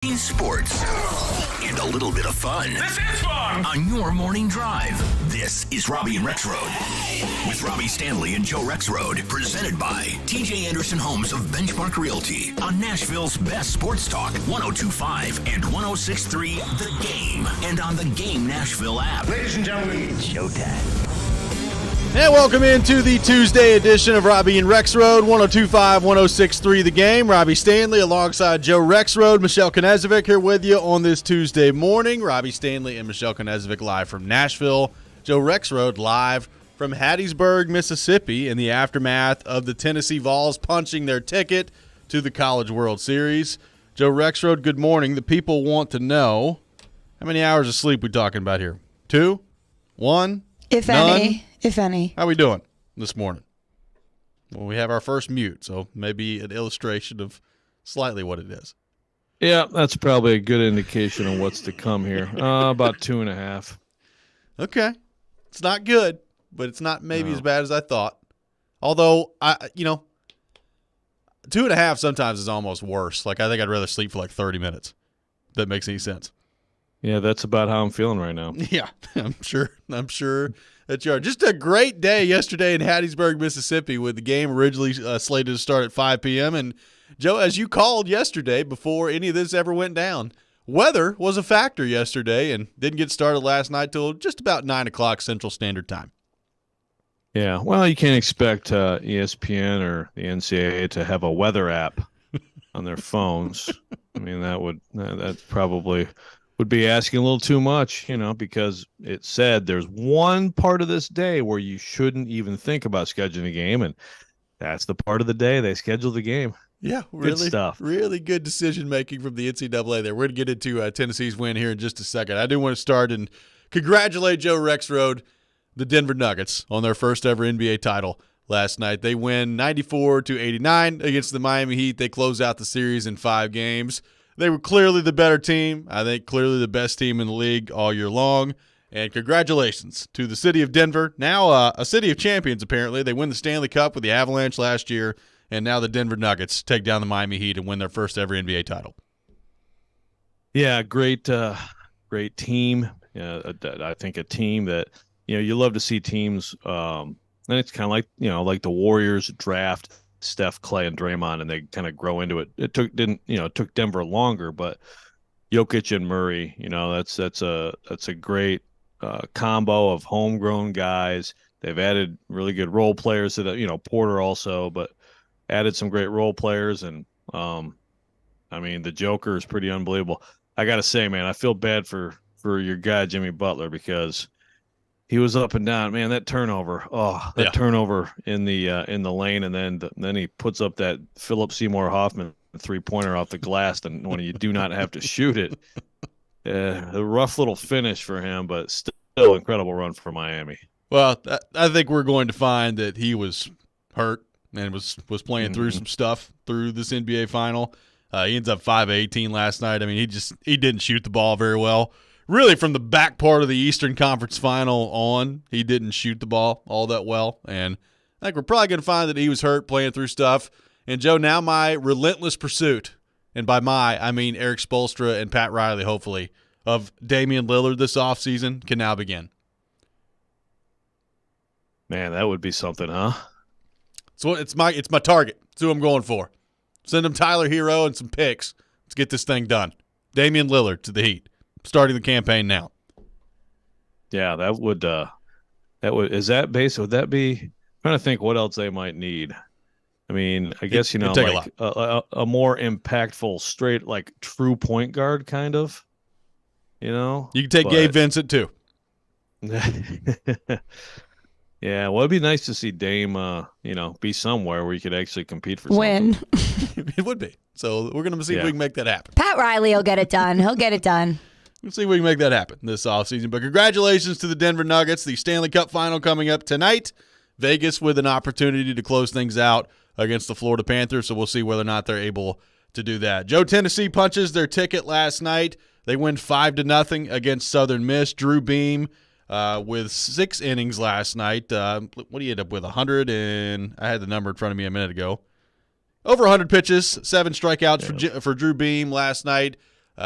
Sports and a little bit of fun. This is fun! On your morning drive. This is Robbie and Rex Road with Robbie Stanley and Joe Rexrode. Presented by TJ Anderson Homes of Benchmark Realty on Nashville's best sports talk, 102.5 and 106.3 The Game, and on the Game Nashville app. Ladies and gentlemen, it's showtime. And welcome into the Tuesday edition of Robbie and Rexrode, 102.5, 106.3 The Game. Robbie Stanley alongside Joe Rexrode, Michelle Knezovic here with you on this Tuesday morning. Robbie Stanley and Michelle Knezovic live from Nashville. Joe Rexrode live from Hattiesburg, Mississippi in the aftermath of the Tennessee Vols punching their ticket to the College World Series. Joe Rexrode, good morning. The people want to know, how many hours of sleep we talking about here? 2? 1? If None? any. If any. How we doing this morning? Well, we have our first mute, so maybe an illustration of slightly what it is. Yeah, that's probably a good indication of what's to come here. About 2.5. Okay. It's not good, but it's not maybe as bad as I thought. Although, 2.5 sometimes is almost worse. Like, I think I'd rather sleep for like 30 minutes. If that makes any sense. Yeah, that's about how I'm feeling right now. Yeah, I'm sure that you are. Just a great day yesterday in Hattiesburg, Mississippi, with the game originally slated to start at 5 p.m. And, Joe, as you called yesterday before any of this ever went down, weather was a factor yesterday and didn't get started last night till just about 9 o'clock Central Standard Time. Yeah, well, you can't expect ESPN or the NCAA to have a weather app on their phones. I mean, that probably would be asking a little too much, because it said there's one part of this day where you shouldn't even think about scheduling a game, and that's the part of the day they schedule the game. Yeah, good stuff. Really good decision-making from the NCAA there. We're going to get into Tennessee's win here in just a second. I do want to start and congratulate Joe Rexrode, the Denver Nuggets, on their first ever NBA title last night. They win 94-89 against the Miami Heat. They close out the series in 5 games. They were clearly the better team. I think clearly the best team in the league all year long. And congratulations to the city of Denver, now a city of champions apparently. They win the Stanley Cup with the Avalanche last year, and now the Denver Nuggets take down the Miami Heat and win their first ever NBA title. Yeah, great team. I think a team that, you love to see teams, and it's kind of like, like the Warriors draft Steph, Clay, and Draymond, and they kind of grow into it. It took Denver longer, but Jokic and Murray, that's a great combo of homegrown guys. They've added really good role players to the, Porter also, but added some great role players, and the Joker is pretty unbelievable. I gotta say, man, I feel bad for your guy Jimmy Butler because he was up and down, man. That turnover, turnover in the lane, and then he puts up that Philip Seymour Hoffman 3-pointer off the glass, and when you do not have to shoot it, a rough little finish for him, but still incredible run for Miami. Well, I think we're going to find that he was hurt and was playing through some stuff through this NBA final. He ends up 5-18 last night. I mean, he didn't shoot the ball very well. Really, from the back part of the Eastern Conference Final on, he didn't shoot the ball all that well. And I think we're probably going to find that he was hurt playing through stuff. And, Joe, now my relentless pursuit, and by I mean Eric Spoelstra and Pat Riley, hopefully, of Damian Lillard this offseason can now begin. Man, that would be something, huh? So it's my target. It's who I'm going for. Send him Tyler Hero and some picks. Let's get this thing done. Damian Lillard to the Heat. Starting the campaign now. Yeah, would that be I'm trying to think what else they might need. I mean, I guess like a more impactful straight like true point guard kind of. You can take Gabe Vincent too. Yeah, well, it'd be nice to see Dame be somewhere where you could actually compete for Win. something. It would be. So we're going to see if we can make that happen. Pat Riley will get it done. He'll get it done. We'll see if we can make that happen this offseason. But congratulations to the Denver Nuggets. The Stanley Cup final coming up tonight. Vegas with an opportunity to close things out against the Florida Panthers. So we'll see whether or not they're able to do that. Joe, Tennessee punches their ticket last night. They win 5-0 against Southern Miss. Drew Beam with 6 innings last night. What do you end up with? 100 and I had the number in front of me a minute ago. Over 100 pitches, 7 strikeouts for Drew Beam last night.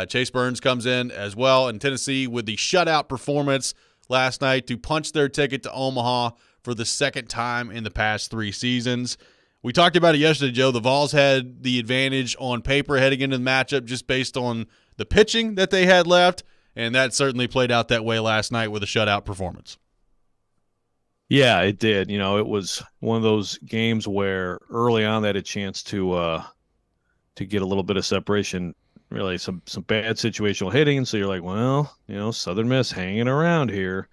Chase Burns comes in as well, and Tennessee with the shutout performance last night to punch their ticket to Omaha for the second time in the past 3 seasons. We talked about it yesterday, Joe. The Vols had the advantage on paper heading into the matchup just based on the pitching that they had left, and that certainly played out that way last night with a shutout performance. Yeah, it did. It was one of those games where early on they had a chance to get a little bit of separation. Really, some bad situational hitting. So you're like, well, Southern Miss hanging around here.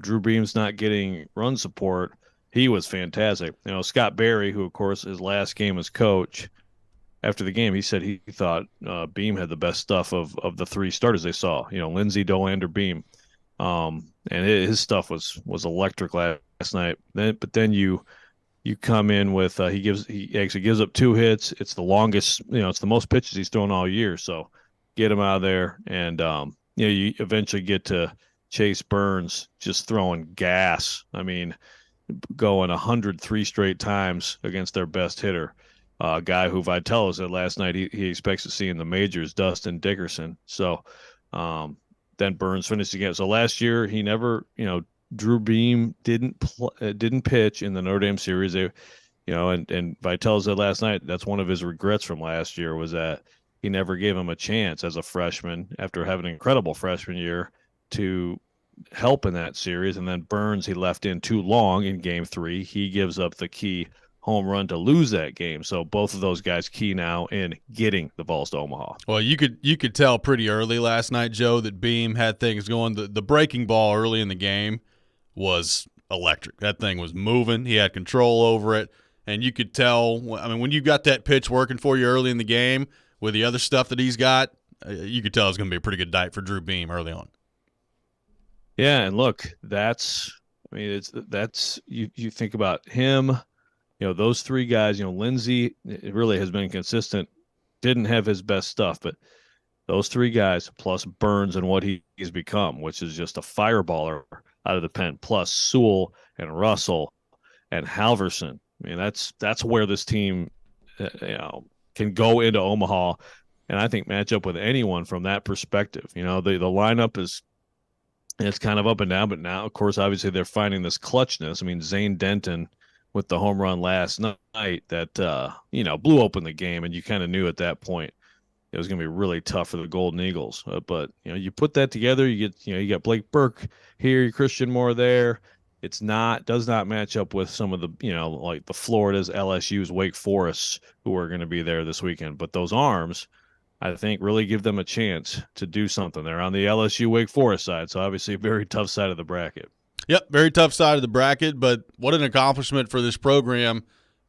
Drew Beam's not getting run support. He was fantastic. Scott Berry, who of course his last game as coach, after the game, he said he thought Beam had the best stuff of the 3 starters they saw. Lindsey, Dolander, Beam, and his stuff was electric last night. Then you come in with he actually gives up 2 hits. It's the longest, it's the most pitches he's thrown all year. So get him out of there, and you eventually get to Chase Burns just throwing gas. I mean, going 103 straight times against their best hitter. A guy who Vitello said last night he expects to see in the majors, Dustin Dickerson. So then Burns finished again. So last year he never, Drew Beam didn't pitch in the Notre Dame series. And Vitello said last night that's one of his regrets from last year was that he never gave him a chance as a freshman after having an incredible freshman year to help in that series. And then Burns, he left in too long in game 3. He gives up the key home run to lose that game. So both of those guys key now in getting the Vols to Omaha. Well, you could tell pretty early last night, Joe, that Beam had things going. The breaking ball early in the game was electric. That thing was moving. He had control over it. And you could tell, I mean, when you've got that pitch working for you early in the game with the other stuff that he's got, you could tell it's going to be a pretty good night for Drew Beam early on. Yeah, and look, you think about him, those 3 guys, Lindsey really has been consistent, didn't have his best stuff, but those 3 guys plus Burns and what he's become, which is just a fireballer out of the pen, plus Sewell and Russell and Halverson. I mean, that's where this team, can go into Omaha, and I think match up with anyone from that perspective. The lineup is. It's kind of up and down, but now, of course, obviously they're finding this clutchness. I mean, Zane Denton with the home run last night that, blew open the game, and you kind of knew at that point it was going to be really tough for the Golden Eagles. But you put that together, you got Blake Burke here, Christian Moore there. Does not match up with some of the, like the Floridas, LSU's, Wake Forests who are going to be there this weekend. But those arms, I think, really give them a chance to do something. They're on the LSU Wake Forest side, so obviously a very tough side of the bracket. Yep, very tough side of the bracket, but what an accomplishment for this program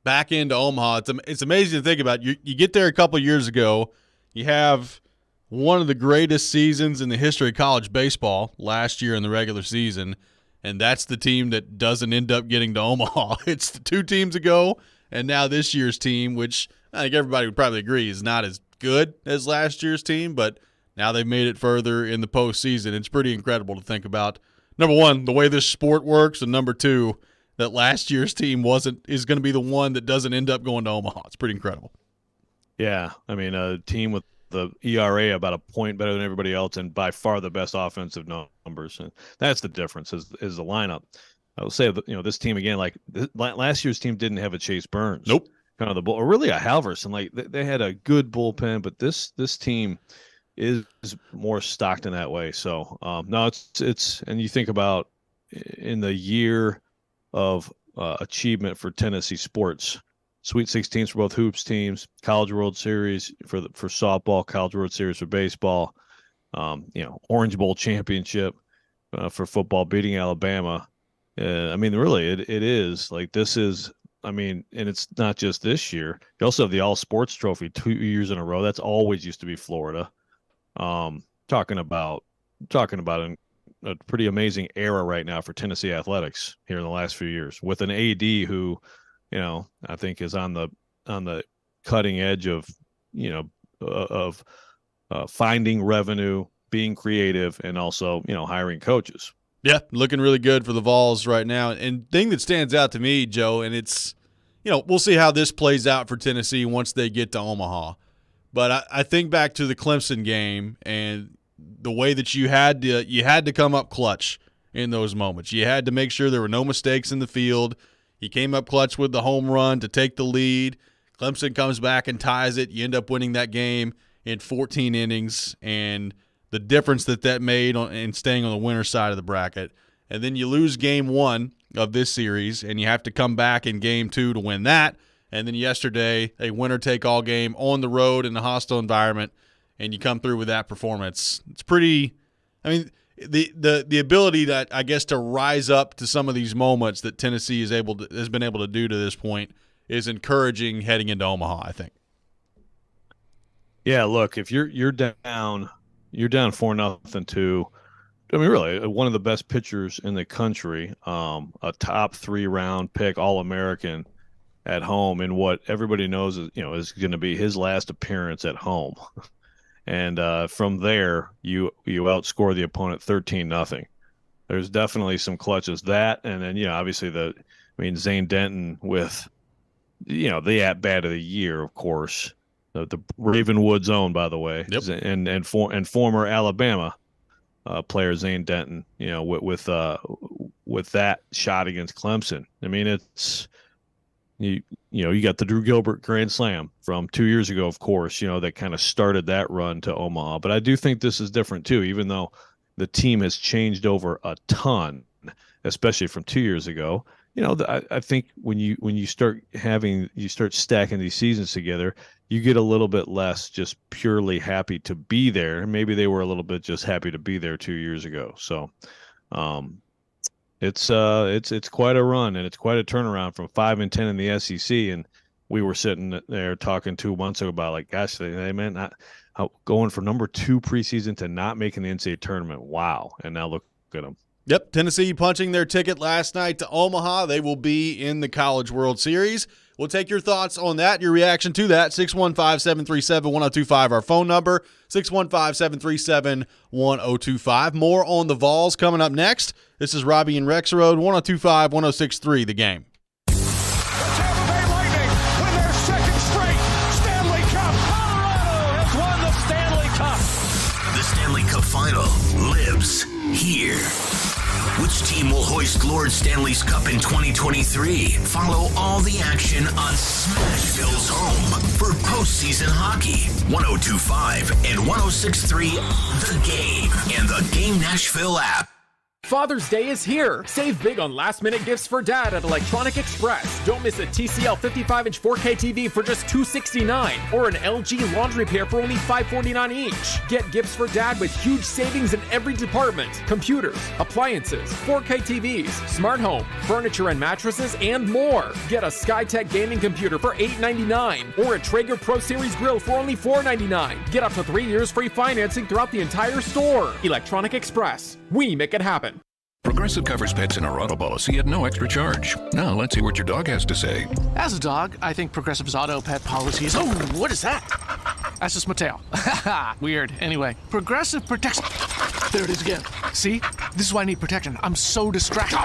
back into Omaha. It's amazing to think about. You get there a couple years ago, you have one of the greatest seasons in the history of college baseball last year in the regular season, and that's the team that doesn't end up getting to Omaha. It's the 2 teams ago, and now this year's team, which I think everybody would probably agree is not as good as last year's team, but now they've made it further in the postseason. It's pretty incredible to think about. Number one, the way this sport works, and number 2, that last year's team is going to be the one that doesn't end up going to Omaha. It's pretty incredible. Yeah, I mean, a team with the ERA about a point better than everybody else, and by far the best offensive numbers, and that's the difference is the lineup. I will say that this team again, like last year's team didn't have a Chase Burns. Nope. Kind of the bull, or really a Halverson. Like they had a good bullpen, but this team is more stocked in that way. So no, it's and you think about in the year of achievement for Tennessee sports, Sweet 16s for both hoops teams, College World Series for softball, College World Series for baseball, Orange Bowl championship for football, beating Alabama. I mean, really, it is like this is. I mean, and it's not just this year. You also have the All Sports Trophy 2 years in a row. That's always used to be Florida. Talking about a pretty amazing era right now for Tennessee athletics here in the last few years, with an AD who, I think is on the cutting edge of finding revenue, being creative, and also hiring coaches. Yeah, looking really good for the Vols right now. And thing that stands out to me, Joe, and it's, we'll see how this plays out for Tennessee once they get to Omaha. But I think back to the Clemson game and the way that you had to come up clutch in those moments. You had to make sure there were no mistakes in the field. He came up clutch with the home run to take the lead. Clemson comes back and ties it. You end up winning that game in 14 innings, and the difference that made in staying on the winner's side of the bracket. And then you lose game 1 of this series, and you have to come back in game 2 to win that. And then yesterday, a winner-take-all game on the road in a hostile environment, and you come through with that performance. It's pretty – I mean, the ability that, I guess, to rise up to some of these moments that Tennessee has been able to do to this point is encouraging heading into Omaha, I think. Yeah, look, if you're down 4-0 to, I mean, really one of the best pitchers in the country, a top 3 round pick, All-American at home, in what everybody knows is going to be his last appearance at home, and from there you outscore the opponent 13-0. There's definitely some clutches that, and then obviously Zane Denton with the at bat of the year, of course. The Ravenwood zone, by the way, yep. and former Alabama player Zane Denton, with that shot against Clemson. I mean, it's you got the Drew Gilbert grand slam from 2 years ago, of course, that kind of started that run to Omaha. But I do think this is different too, even though the team has changed over a ton, especially from 2 years ago. I think when you start stacking these seasons together, you get a little bit less just purely happy to be there. Maybe they were a little bit just happy to be there 2 years ago. So, it's quite a run, and it's quite a turnaround from 5-10 in the SEC. And we were sitting there talking 2 months ago about, like, gosh, they meant not going from number 2 preseason to not making the NCAA tournament. Wow. And now look at them. Yep, Tennessee punching their ticket last night to Omaha. They will be in the College World Series. We'll take your thoughts on that, your reaction to that. 615-737-1025, our phone number. 615-737-1025. More on the Vols coming up next. This is Robbie and Rexroad, 1025-1063, The Game. The Tampa Bay Lightning win their second straight Stanley Cup. Colorado has won the Stanley Cup. The Stanley Cup Final lives here. Which team will hoist Lord Stanley's Cup in 2023? Follow all the action on Smashville's home for postseason hockey. 1025 and 1063 The Game and the Game Nashville app. Father's Day is here. Save big on last-minute gifts for Dad at Electronic Express. Don't miss a TCL 55-inch 4K TV for just $269 or an LG laundry pair for only $549 each. Get gifts for Dad with huge savings in every department. Computers, appliances, 4K TVs, smart home, furniture and mattresses, and more. Get a SkyTech gaming computer for $899 or a Traeger Pro Series grill for only $499. Get up to 3 years free financing throughout the entire store. Electronic Express. We make it happen. Progressive covers pets in our auto policy at no extra charge. Now let's see what your dog has to say. As a dog, I think Progressive's auto pet policy is... Oh, what is that? That's just my tail. Weird. Anyway, Progressive protects... There it is again. See? This is why I need protection. I'm so distracted.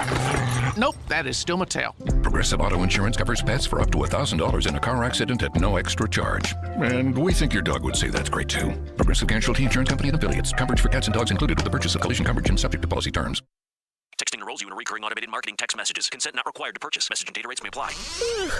Nope, that is still my tail. Progressive Auto Insurance covers pets for up to $1,000 in a car accident at no extra charge. And we think your dog would say that's great too. Progressive Casualty Insurance Company and affiliates. Coverage for cats and dogs included with the purchase of collision coverage and subject to policy terms. Texting enrolls you in recurring automated marketing text messages. Consent not required to purchase. Message and data rates may apply.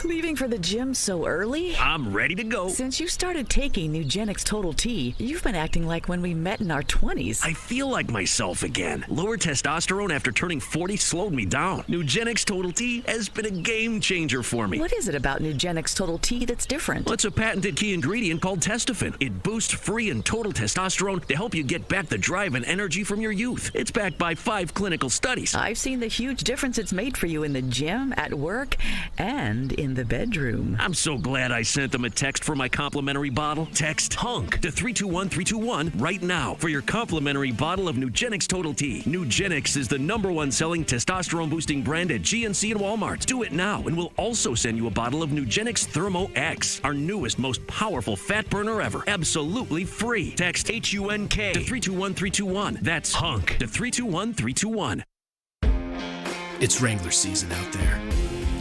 Leaving for the gym so early? I'm ready to go. Since you started taking Nugenix Total T, you've been acting like when we met in our 20s. I feel like myself again. Lower testosterone after turning 40 slowed me down. Nugenix Total T has been a game changer for me. What is it about Nugenix Total T that's different? Well, it's a patented key ingredient called Testofen. It boosts free and total testosterone to help you get back the drive and energy from your youth. It's backed by 5 clinical studies. I've seen the huge difference it's made for you in the gym, at work, and in the bedroom. I'm so glad I sent them a text for my complimentary bottle. Text HUNK to 321321 right now for your complimentary bottle of Nugenix Total T. Nugenix is the #1 selling testosterone boosting brand at GNC and Walmart. Do it now, and we'll also send you a bottle of Nugenix Thermo X, our newest, most powerful fat burner ever. Absolutely free. Text HUNK to 321321. That's HUNK to 321321. It's Wrangler season out there.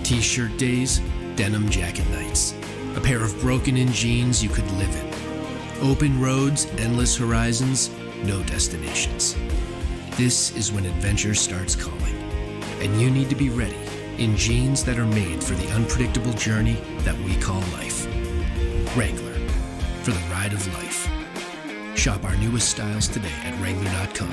T-shirt days, denim jacket nights. A pair of broken-in jeans you could live in. Open roads, endless horizons, no destinations. This is when adventure starts calling. And you need to be ready in jeans that are made for the unpredictable journey that we call life. Wrangler, for the ride of life. Shop our newest styles today at Wrangler.com.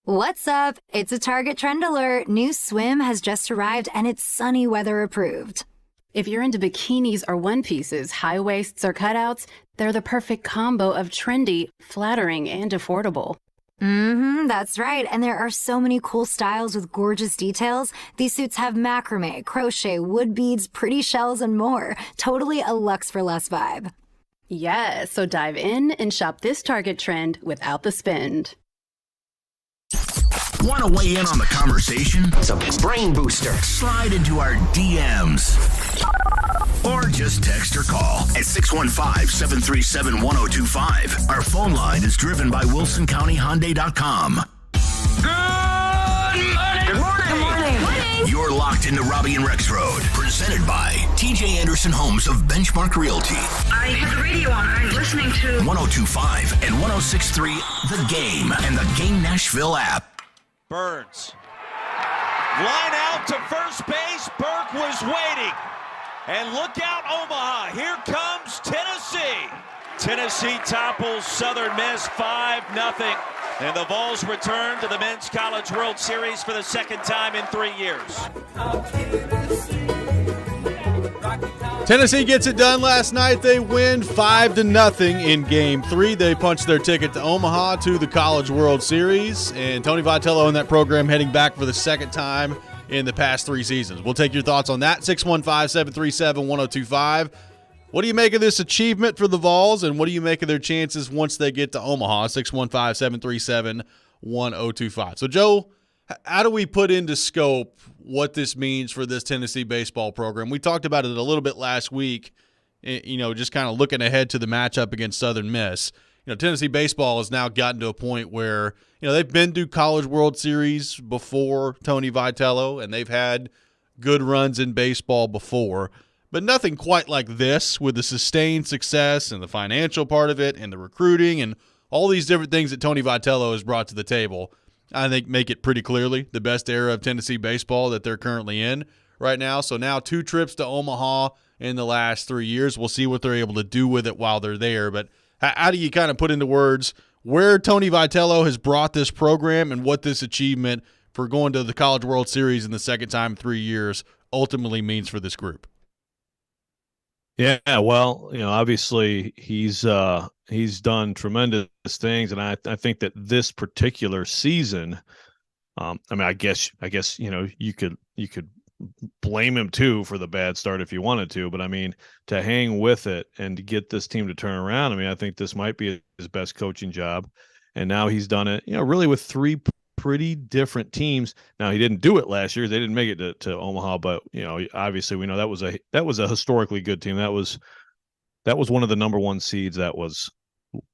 What's up? It's a Target trend alert. New swim has just arrived and it's sunny weather approved. If you're into bikinis or one pieces, high waists or cutouts, they're the perfect combo of trendy, flattering, and affordable. That's right. And there are so many cool styles with gorgeous details. These suits have macrame, crochet, wood beads, pretty shells, and more. Totally a luxe for less vibe. Yeah, so dive in and shop this Target trend without the spend. Want to weigh in on the conversation? It's a brain booster. Slide into our DMs. Or just text or call at 615-737-1025. Our phone line is driven by WilsonCountyHyundai.com. Good morning. You're locked into Robbie and Rex Road. Presented by TJ Anderson Homes of Benchmark Realty. I have the radio on. I'm listening to 102.5 and 106.3 The Game and the Game Nashville app. Burns. Line out to first base. Burke was waiting. And look out, Omaha. Here comes Tennessee. Tennessee topples Southern Miss 5-0. And the Vols return to the Men's College World Series for the second time in 3 years. Tennessee gets it done last night. They win 5-0 in Game 3. They punched their ticket to Omaha to the College World Series. And Tony Vitello and that program heading back for the second time in the past 3 seasons. We'll take your thoughts on that. 615-737-1025. What do you make of this achievement for the Vols, and what do you make of their chances once they get to Omaha? 615-737-1025. So, Joe, how do we put into scope what this means for this Tennessee baseball program? We talked about it a little bit last week, just kind of looking ahead to the matchup against Southern Miss. Tennessee baseball has now gotten to a point where, they've been to College World Series before Tony Vitello, and they've had good runs in baseball before, but nothing quite like this with the sustained success and the financial part of it and the recruiting and all these different things that Tony Vitello has brought to the table. I think make it pretty clearly the best era of Tennessee baseball that they're currently in right now. So now 2 trips to Omaha in the last 3 years. We'll see what they're able to do with it while they're there. But how do you kind of put into words where Tony Vitello has brought this program and what this achievement for going to the College World Series in the second time in 3 years ultimately means for this group? Yeah, well, obviously he's done tremendous things, and I think that this particular season, I guess you could blame him too for the bad start if you wanted to, but to hang with it and to get this team to turn around, I think this might be his best coaching job, and now he's done it, really with 3 pretty different teams. Now, he didn't do it last year; they didn't make it to Omaha, but obviously we know that was a historically good team. That was one of the number 1 seeds. That was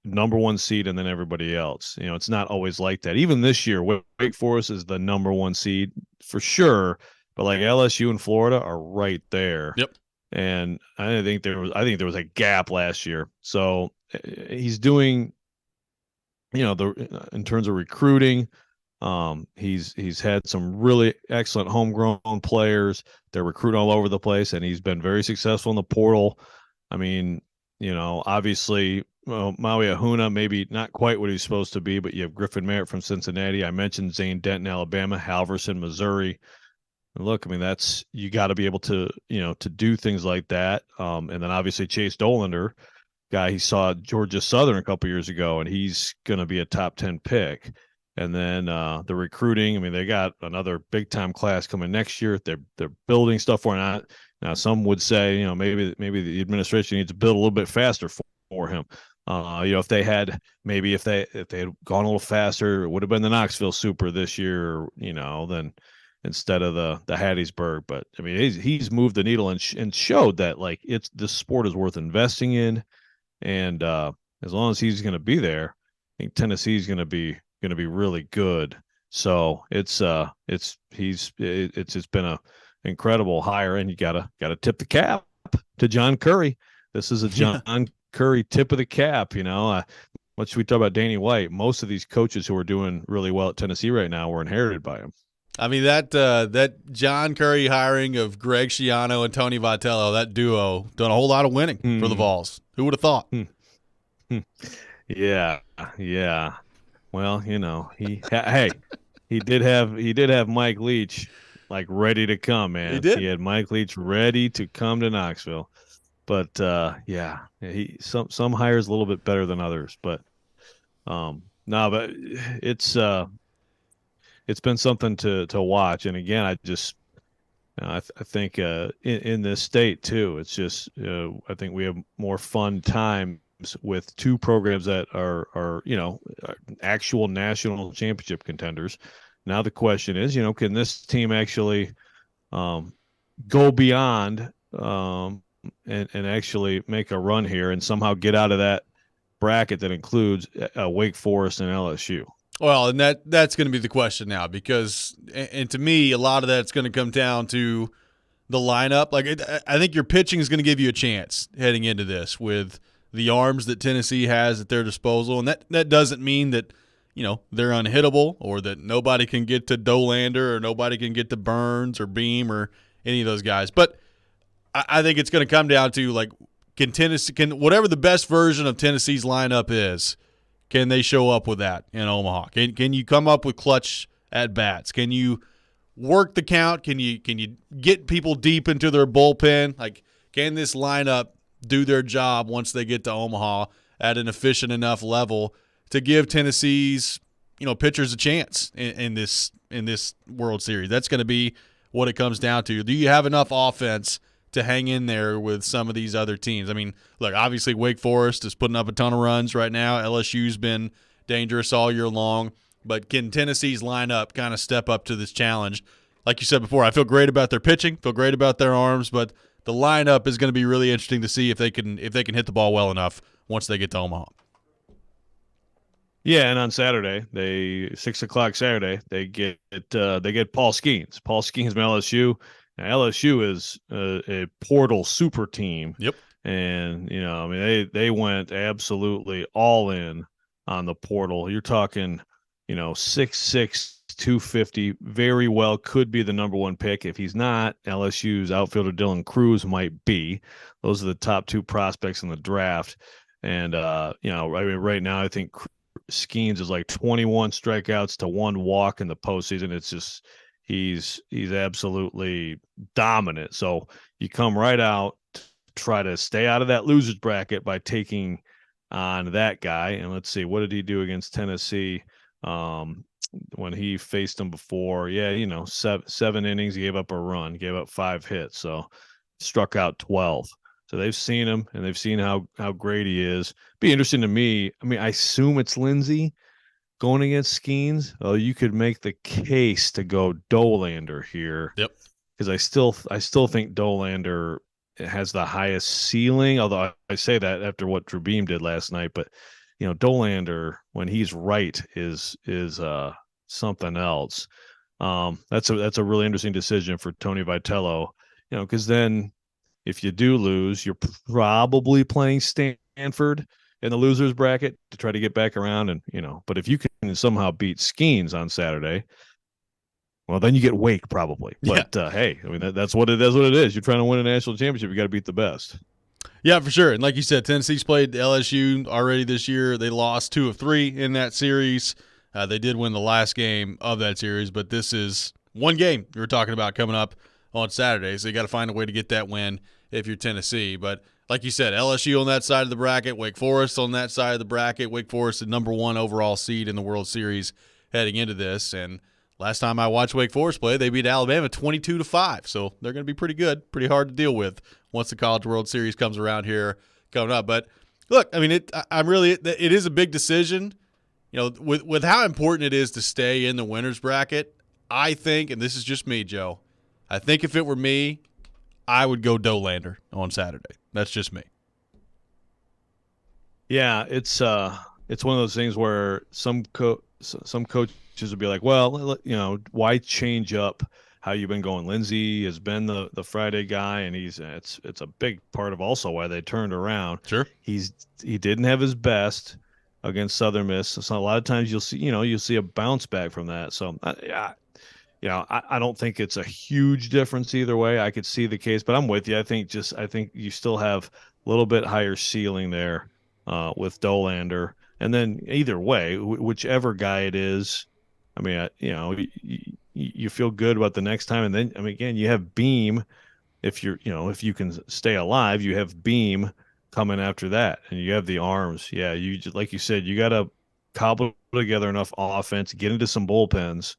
number 1 seed, and then everybody else. It's not always like that. Even this year, Wake Forest is the number 1 seed for sure, but like LSU and Florida are right there. Yep. And I think there was a gap last year. So he's doing, in terms of recruiting. He's had some really excellent homegrown players. They're recruiting all over the place, and he's been very successful in the portal. Obviously, Maui Ahuna, maybe not quite what he's supposed to be, but you have Griffin Merritt from Cincinnati. I mentioned Zane Denton, Alabama, Halverson, Missouri. And look, that's, you got to be able to, to do things like that. And then obviously Chase Dolander, guy he saw at Georgia Southern a couple years ago, and he's going to be a top 10 pick. And then the recruiting, they got another big-time class coming next year. They're building stuff for him. Now, some would say, maybe the administration needs to build a little bit faster for him. If they had gone a little faster, it would have been the Knoxville Super this year, than instead of the Hattiesburg. But he's moved the needle and showed that this sport is worth investing in. And as long as he's going to be there, I think Tennessee's going to be really good. So it's been a incredible hire, and you gotta tip the cap to John Curry. This is a John Currie tip of the cap. Much we talk about Danny White. Most of these coaches who are doing really well at Tennessee right now were inherited by him. I mean, that John Currie hiring of Greg Schiano and Tony Vitello, that duo, done a whole lot of winning for the Vols. Who would have thought? Yeah. Well, he did have Mike Leach like ready to come, man. He did. He had Mike Leach ready to come to Knoxville. But some hires a little bit better than others. But but it's been something to watch. And again, I think in this state too, it's just I think we have more fun times with two programs that are actual national championship contenders. Now the question is, can this team actually go beyond and actually make a run here and somehow get out of that bracket that includes Wake Forest and LSU? Well, and that's going to be the question now, because, and to me, a lot of that's going to come down to the lineup. Like, I think your pitching is going to give you a chance heading into this with the arms that Tennessee has at their disposal, and that doesn't mean that they're unhittable or that nobody can get to Dolander or nobody can get to Burns or Beam or any of those guys. But I think it's going to come down to, like, can whatever the best version of Tennessee's lineup is, can they show up with that in Omaha? Can you come up with clutch at bats? Can you work the count? Can you get people deep into their bullpen? Like, can this lineup do their job once they get to Omaha at an efficient enough level to give Tennessee's pitchers a chance in this World Series? That's going to be what it comes down to. Do you have enough offense to hang in there with some of these other teams? I mean, look, obviously Wake Forest is putting up a ton of runs right now. LSU's been dangerous all year long. But can Tennessee's lineup kind of step up to this challenge? Like you said before, I feel great about their pitching, feel great about their arms, but the lineup is going to be really interesting to see if they can hit the ball well enough once they get to Omaha. Yeah, and on Saturday, 6:00 Saturday, they get Paul Skeens. Paul Skeens from LSU. Now, LSU is a portal super team. Yep. And they went absolutely all in on the portal. You're talking, 6'6", 250, very well could be the number one pick. If he's not, LSU's outfielder Dylan Cruz might be. Those are the top two prospects in the draft. And right now I think Skeens is like 21 strikeouts to 1 walk in the postseason. It's just he's absolutely dominant. So you come right out to try to stay out of that losers bracket by taking on that guy. And let's see, what did he do against Tennessee when he faced them before? Yeah, 7 innings, he gave up a run, gave up 5 hits, so struck out 12. So they've seen him, and they've seen how great he is. Be interesting to me. I mean, I assume it's Lindsey going against Skeens. Oh, you could make the case to go Dolander here. Yep. Because I still think Dolander has the highest ceiling. Although I say that after what Drew Beam did last night, but Dolander, when he's right, is something else. That's a really interesting decision for Tony Vitello. Because then, if you do lose, you're probably playing Stanford in the losers bracket to try to get back around. And, but if you can somehow beat Skeens on Saturday, well, then you get Wake probably. But hey, I mean, that's what it is. You're trying to win a national championship. You got to beat the best. Yeah, for sure. And like you said, Tennessee's played LSU already this year. They lost 2 of 3 in that series. They did win the last game of that series, but this is one game you were talking about coming up on Saturday, so you got to find a way to get that win if you're Tennessee. But like you said, LSU on that side of the bracket, Wake Forest on that side of the bracket. Wake Forest, the number 1 overall seed in the World Series heading into this. And last time I watched Wake Forest play, they beat Alabama 22-5. So they're going to be pretty good, pretty hard to deal with once the College World Series comes around here coming up. But look, I mean, it is a big decision. With how important it is to stay in the winners bracket, I think, and this is just me, Joe, I think if it were me, I would go Dolander on Saturday. That's just me. Yeah, it's one of those things where some coaches would be like, well, why change up how you've been going. Lindsey has been the Friday guy, and it's a big part of also why they turned around. Sure. He didn't have his best against Southern Miss. So a lot of times you'll see a bounce back from that. So I don't think it's a huge difference either way. I could see the case, but I'm with you. I think you still have a little bit higher ceiling there with Dolander. And then either way, whichever guy it is, I mean, you feel good about the next time. And then, I mean, again, you have Beam. If if you can stay alive, you have Beam coming after that, and you have the arms. Yeah, like you said, you got to cobble together enough offense, get into some bullpens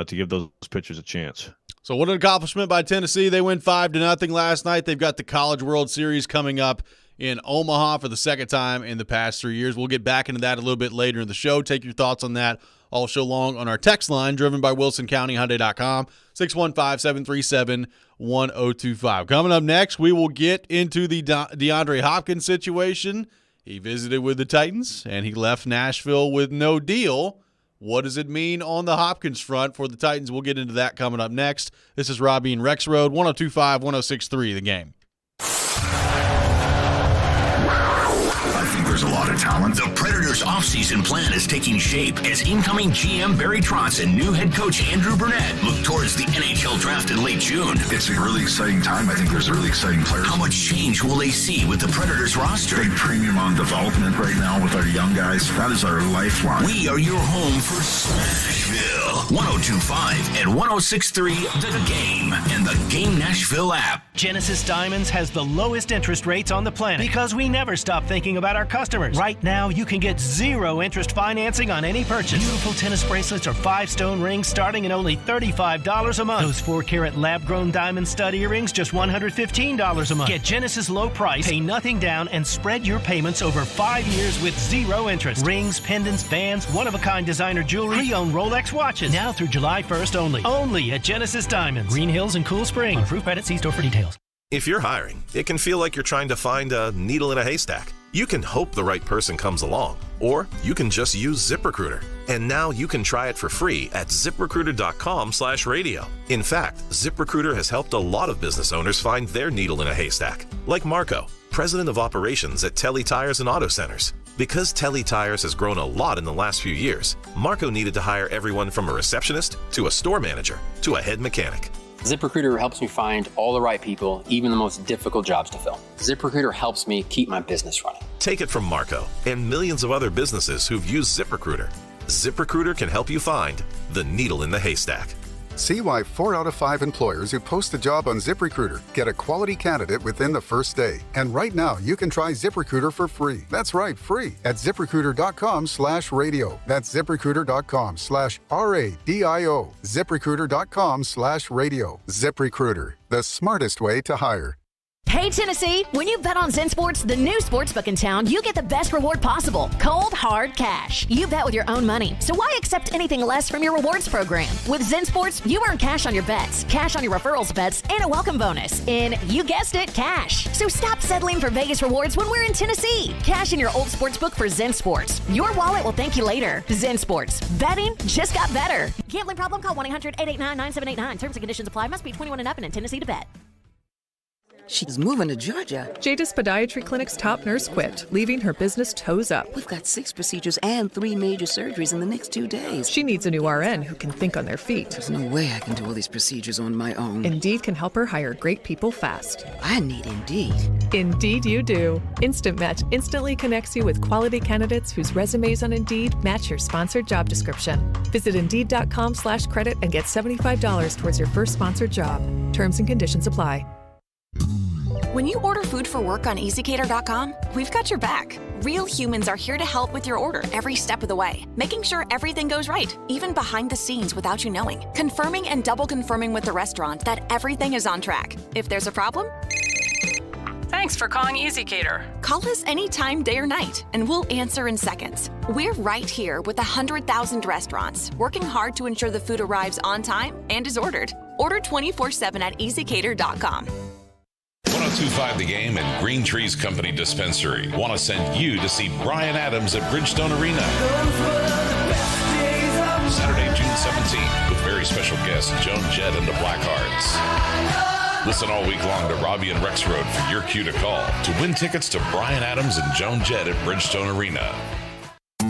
to give those pitchers a chance. So what an accomplishment by Tennessee. They win 5-0 last night. They've got the College World Series coming up in Omaha for the second time in the past 3 years. We'll get back into that a little bit later in the show. Take your thoughts on that all show long on our text line, driven by WilsonCountyHyundai.com, 615-737-1025. Coming up next, we will get into the DeAndre Hopkins situation. He visited with the Titans, and he left Nashville with no deal. What does it mean on the Hopkins front for the Titans? We'll get into that coming up next. This is Robbie and Rex Road, 102.5, 106.3, The Game. I think there's a lot of talent. The Predators' offseason plan is taking shape as incoming GM Barry Trotz and new head coach Andrew Burnett look towards the NHL draft in late June. It's a really exciting time. I think there's really exciting players. How much change will they see with the Predators roster? Big premium on development right now with our young guys. That is our lifeline. We are your home for Smashville. 102.5 and 106.3 The Game and the Game Nashville app. Genesis Diamonds has the lowest interest rates on the planet because we never stop thinking about our customers. Right now, you can get 0 interest financing on any purchase. Beautiful tennis bracelets or 5-stone rings starting at only $35 a month. Those 4-carat lab-grown diamond stud earrings, just $115 a month. Get Genesis low price, pay nothing down, and spread your payments over 5 years with 0 interest. Rings, pendants, bands, one-of-a-kind designer jewelry, pre-owned Rolex watches. Now through July 1st only. Only at Genesis Diamonds. Green Hills and Cool Springs. On approved credit, see store for details. If you're hiring, it can feel like you're trying to find a needle in a haystack. You can hope the right person comes along, or you can just use ZipRecruiter. And now you can try it for free at ZipRecruiter.com/radio. In fact, ZipRecruiter has helped a lot of business owners find their needle in a haystack, like Marco, president of operations at Telly Tires and Auto Centers. Because Telly Tires has grown a lot in the last few years, Marco needed to hire everyone from a receptionist to a store manager to a head mechanic. ZipRecruiter helps me find all the right people, even the most difficult jobs to fill. ZipRecruiter helps me keep my business running. Take it from Marco and millions of other businesses who've used ZipRecruiter. ZipRecruiter can help you find the needle in the haystack. See why 4 out of 5 employers who post a job on ZipRecruiter get a quality candidate within the first day. And right now, you can try ZipRecruiter for free. That's right, free at ZipRecruiter.com/radio. That's ZipRecruiter.com/RADIO. ZipRecruiter.com/radio. ZipRecruiter, the smartest way to hire. Hey, Tennessee, when you bet on Zen Sports, the new sportsbook in town, you get the best reward possible. Cold, hard cash. You bet with your own money. So why accept anything less from your rewards program? With Zen Sports, you earn cash on your bets, cash on your referrals bets, and a welcome bonus. And you guessed it, cash. So stop settling for Vegas rewards when we're in Tennessee. Cash in your old sportsbook for Zen Sports. Your wallet will thank you later. Zen Sports. Betting just got better. Gambling problem? Call 1-800-889-9789. Terms and conditions apply. Must be 21 and up and in Tennessee to bet. She's moving to Georgia. Jadis Podiatry Clinic's top nurse quit, leaving her business toes up. We've got 6 procedures and 3 major surgeries in the next 2 days. She needs a new RN who can think on their feet. There's no way I can do all these procedures on my own. Indeed can help her hire great people fast. I need Indeed. Indeed you do. Instant Match instantly connects you with quality candidates whose resumes on Indeed match your sponsored job description. Visit Indeed.com/credit and get $75 towards your first sponsored job. Terms and conditions apply. When you order food for work on EasyCater.com, we've got your back. Real humans are here to help with your order every step of the way, making sure everything goes right, even behind the scenes without you knowing. Confirming and double confirming with the restaurant that everything is on track. If there's a problem, thanks for calling EasyCater. Call us anytime, day or night, and we'll answer in seconds. We're right here with 100,000 restaurants, working hard to ensure the food arrives on time and is ordered. Order 24/7 at EasyCater.com. 102.5 The Game and Green Trees Company Dispensary want to send you to see Bryan Adams at Bridgestone Arena Saturday, June 17th with very very special guest, Joan Jett and the Blackhearts. Listen all week long to Robbie and Rexroad for your cue to call to win tickets to Bryan Adams and Joan Jett at Bridgestone Arena.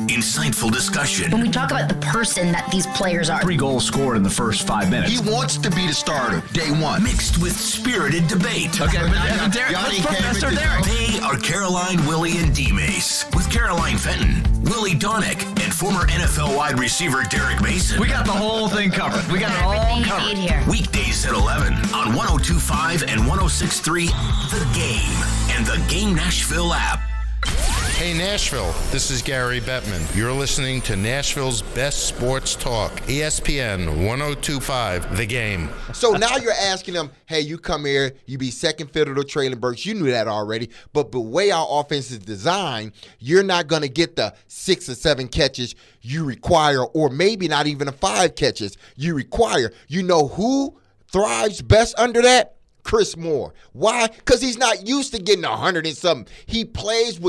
Insightful discussion. When we talk about the person that these players are. 3 goals scored in the first 5 minutes. He wants to be the starter, day one. Mixed with spirited debate. Okay, but Derek, let's put Mr. Derek. They are Caroline, Willie, and D-Mace. With Caroline Fenton, Willie Donick, and former NFL wide receiver Derek Mason. We got the whole thing covered. We got it all covered. Here. Weekdays at 11 on 102.5 and 106.3 The Game and the Game Nashville app. Hey Nashville, this is Gary Bettman. You're listening to Nashville's best sports talk, ESPN 102.5 The Game. So now you're asking them, hey, you come here, you be second fiddle to Traylon Burks. You knew that already. But the way our offense is designed, you're not going to get the 6 or 7 catches you require, or maybe not even the 5 catches you require. You know who thrives best under that? Chris Moore. Why? Because he's not used to getting 100 and something. He plays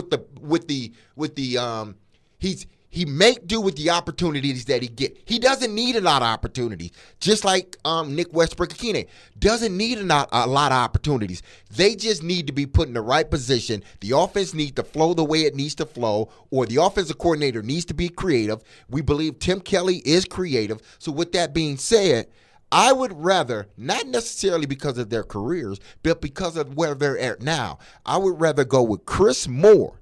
he make do with the opportunities that he get. He doesn't need a lot of opportunities. Just like Nick Westbrook-Ikhine doesn't need a lot of opportunities. They just need to be put in the right position. The offense needs to flow the way it needs to flow, or the offensive coordinator needs to be creative. We believe Tim Kelly is creative. So with that being said, I would rather, not necessarily because of their careers, but because of where they're at now, I would rather go with Chris Moore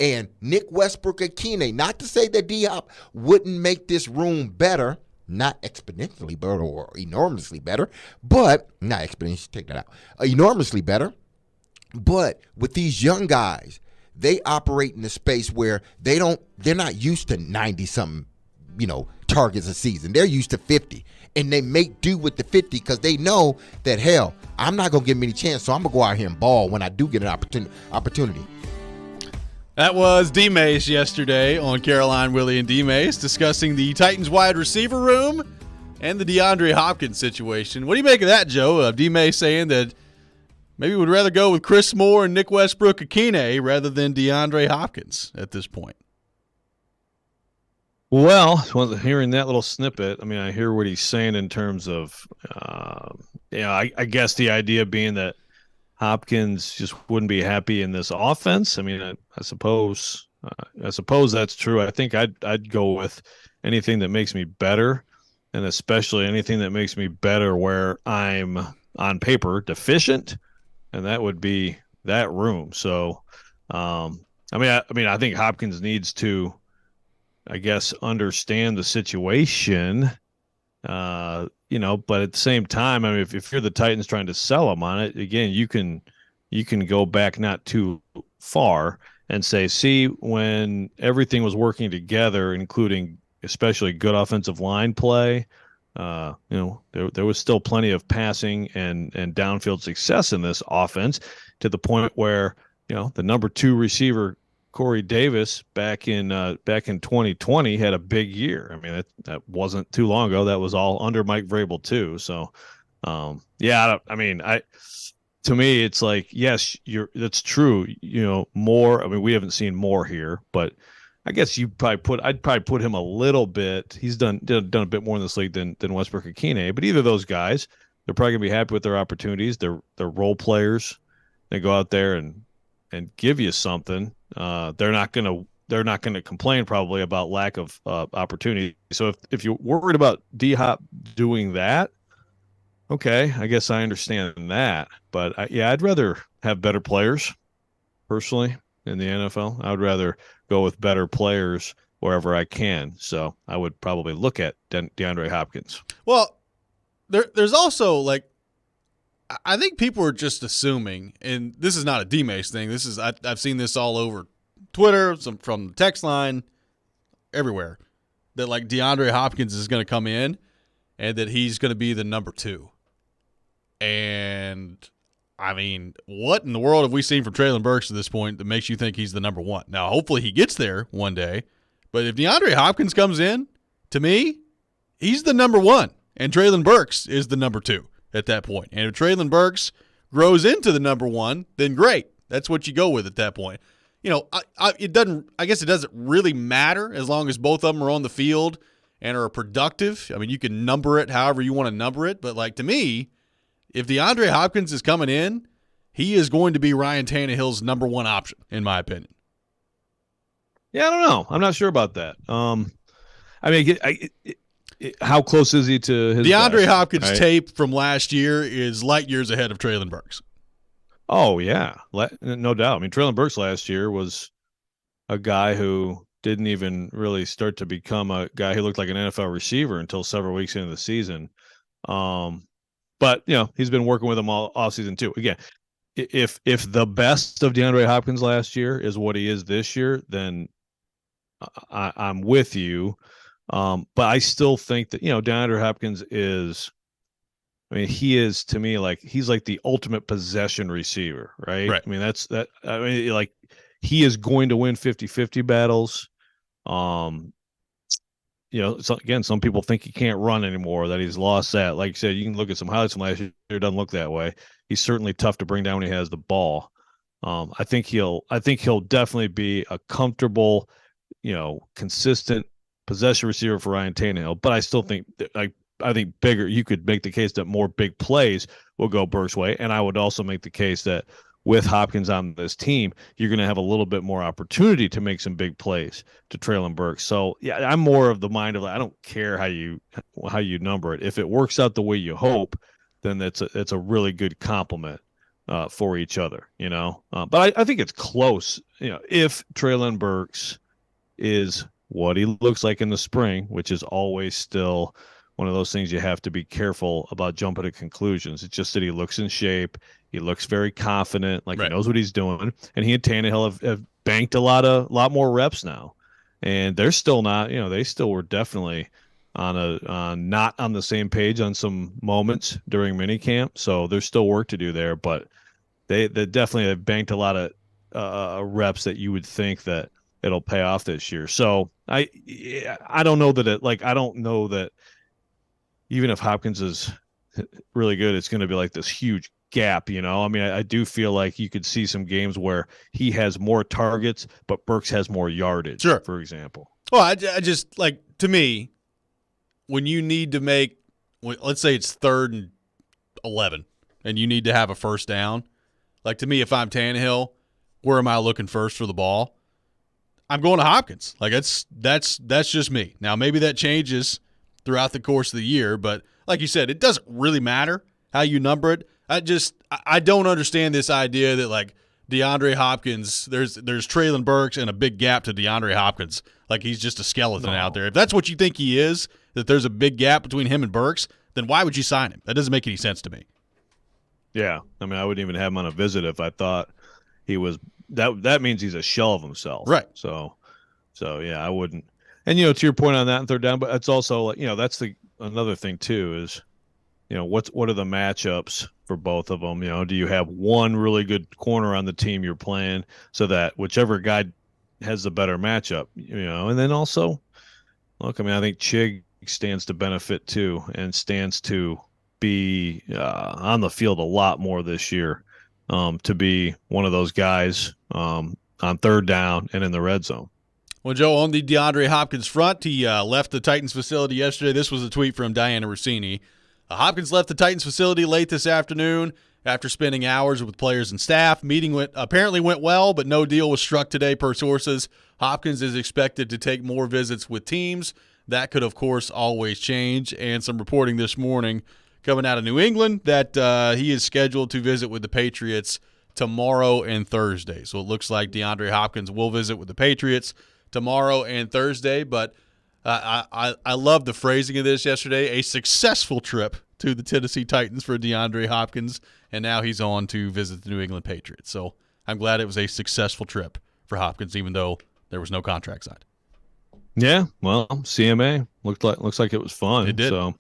and Nick Westbrook-Ikhine. Not to say that D-Hop wouldn't make this room better, not exponentially better or enormously better, but, not exponentially, take that out, enormously better, but with these young guys, they operate in a space where they're not used to 90-something, targets a season. They're used to 50. And they make do with the 50 because they know that, hell, I'm not going to give them any chance, so I'm going to go out here and ball when I do get an opportunity. That was D-Mace yesterday on Caroline, Willie, and D-Mace discussing the Titans wide receiver room and the DeAndre Hopkins situation. What do you make of that, Joe? D-Mace saying that maybe would rather go with Chris Moore and Nick Westbrook-Ikhine rather than DeAndre Hopkins at this point. Well, hearing that little snippet, I mean, I hear what he's saying in terms of, I guess the idea being that Hopkins just wouldn't be happy in this offense. I mean, I suppose that's true. I think I'd go with anything that makes me better, and especially anything that makes me better where I'm on paper deficient, and that would be that room. So, I think Hopkins needs to, I guess, understand the situation, but at the same time, I mean, if you're the Titans trying to sell him on it, again, you can go back not too far and say, see, when everything was working together, including especially good offensive line play, there was still plenty of passing and downfield success in this offense to the point where, the number 2 receiver, Corey Davis, back in 2020 had a big year. I mean, that wasn't too long ago. That was all under Mike Vrabel too. So, to me, it's like, yes, that's true. Moore. I mean, we haven't seen Moore here, but I guess I'd probably put him a little bit. He's done a bit more in this league than Westbrook-Ikhine. But either of those guys, they're probably gonna be happy with their opportunities. They're role players. They go out there and give you something. They're not gonna complain probably about lack of opportunity. So if you're worried about D-Hop doing that, okay, I guess I understand that. But I'd rather have better players personally in the NFL. I would rather go with better players wherever I can. So I would probably look at DeAndre Hopkins. Well, there's also I think people are just assuming, and this is not a D-Mace thing. This is I've seen this all over Twitter, from the text line, everywhere, that DeAndre Hopkins is going to come in and that he's going to be the number 2. And I mean, what in the world have we seen from Traylon Burks at this point that makes you think he's the number 1? Now, hopefully he gets there one day, but if DeAndre Hopkins comes in, to me, he's the number 1, and Traylon Burks is the number 2 at that point. And if Traylon Burks grows into the number 1, then great. That's what you go with at that point. I guess it doesn't really matter as long as both of them are on the field and are productive. I mean, you can number it however you want to number it, but like to me, if DeAndre Hopkins is coming in, he is going to be Ryan Tannehill's number one option, in my opinion. Yeah, I don't know. I'm not sure about that. I mean, how close is he to his DeAndre best, Hopkins' right? tape from last year is light years ahead of Treylon Burks. Oh, yeah. No doubt. I mean, Treylon Burks last year was a guy who didn't even really start to become a guy who looked like an NFL receiver until several weeks into the season. But, he's been working with him all offseason too. Again, if the best of DeAndre Hopkins last year is what he is this year, then I'm with you. But I still think that, DeAndre Hopkins he is to me he's like the ultimate possession receiver, right? I mean, he is going to win 50-50 battles. Some people think he can't run anymore, that he's lost that. Like you said, you can look at some highlights from last year, it doesn't look that way. He's certainly tough to bring down when he has the ball. I think he'll definitely be a comfortable, consistent possession receiver for Ryan Tannehill, but I still think I think bigger. You could make the case that more big plays will go Burks' way, and I would also make the case that with Hopkins on this team, you're going to have a little bit more opportunity to make some big plays to Treylon Burks. So yeah, I'm more of the mind of I don't care how you number it. If it works out the way you hope, then it's a really good compliment for each other. But I think it's close. If Treylon Burks is what he looks like in the spring, which is always still one of those things you have to be careful about jumping to conclusions. It's just that he looks in shape. He looks very confident, he knows what he's doing. And he and Tannehill have banked a lot more reps now. And they're still not, they still were definitely not on the same page on some moments during minicamp. So there's still work to do there, but they definitely have banked a lot of reps that you would think that it'll pay off this year. So I don't know that I don't know that even if Hopkins is really good, it's going to be like this huge gap, I mean, I do feel like you could see some games where he has more targets, but Burks has more yardage, for example. Well, I just, to me, when you need to make, let's say it's 3rd and 11, and you need to have a first down, to me, if I'm Tannehill, where am I looking first for the ball? I'm going to Hopkins. That's just me. Now, maybe that changes throughout the course of the year, but like you said, it doesn't really matter how you number it. I don't understand this idea that DeAndre Hopkins, there's Treylon Burks and a big gap to DeAndre Hopkins. He's just a skeleton out there. If that's what you think he is, that there's a big gap between him and Burks, then why would you sign him? That doesn't make any sense to me. Yeah. I mean, I wouldn't even have him on a visit if I thought he was that means he's a shell of himself. Right. So yeah, I wouldn't. And to your point on that and 3rd down, but it's also that's another thing too is what are the matchups for both of them? Do you have one really good corner on the team you're playing so that whichever guy has the better matchup, and then also look, I mean, I think Chig stands to benefit too and stands to be on the field a lot more this year to be one of those guys on 3rd down and in the red zone. Well, Joe, on the DeAndre Hopkins front, he left the Titans facility yesterday. This was a tweet from Diana Rossini. Hopkins left the Titans facility late this afternoon after spending hours with players and staff. Meeting apparently went well, but no deal was struck today per sources. Hopkins is expected to take more visits with teams. That could, of course, always change. And some reporting this morning coming out of New England that he is scheduled to visit with the Patriots tomorrow and Thursday. So it looks like DeAndre Hopkins will visit with the Patriots tomorrow and Thursday, but I love the phrasing of this yesterday, a successful trip to the Tennessee Titans for DeAndre Hopkins, and now he's on to visit the New England Patriots. So I'm glad it was a successful trip for Hopkins, even though there was no contract signed. Yeah, well, CMA looks like it was fun. It did. So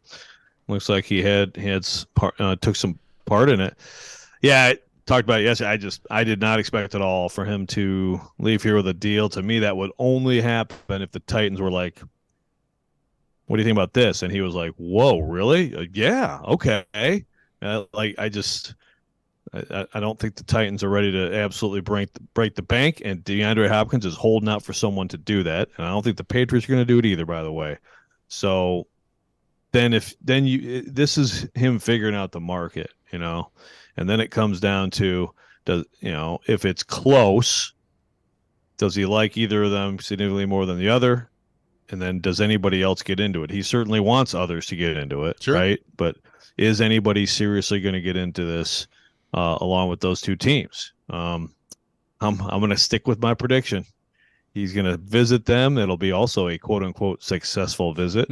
looks like he took some part in it. Yeah, I talked about it yesterday. I did not expect at all for him to leave here with a deal. To me, that would only happen if the Titans were like, what do you think about this? And he was like, whoa, really? Yeah, okay. I don't think the Titans are ready to absolutely break the bank, and DeAndre Hopkins is holding out for someone to do that. And I don't think the Patriots are going to do it either, by the way. So this is him figuring out the market, and then it comes down to, if it's close, does he like either of them significantly more than the other? And then does anybody else get into it? He certainly wants others to get into it, sure. Right? But is anybody seriously going to get into this along with those two teams? I'm going to stick with my prediction. He's going to visit them. It'll be also a quote-unquote successful visit.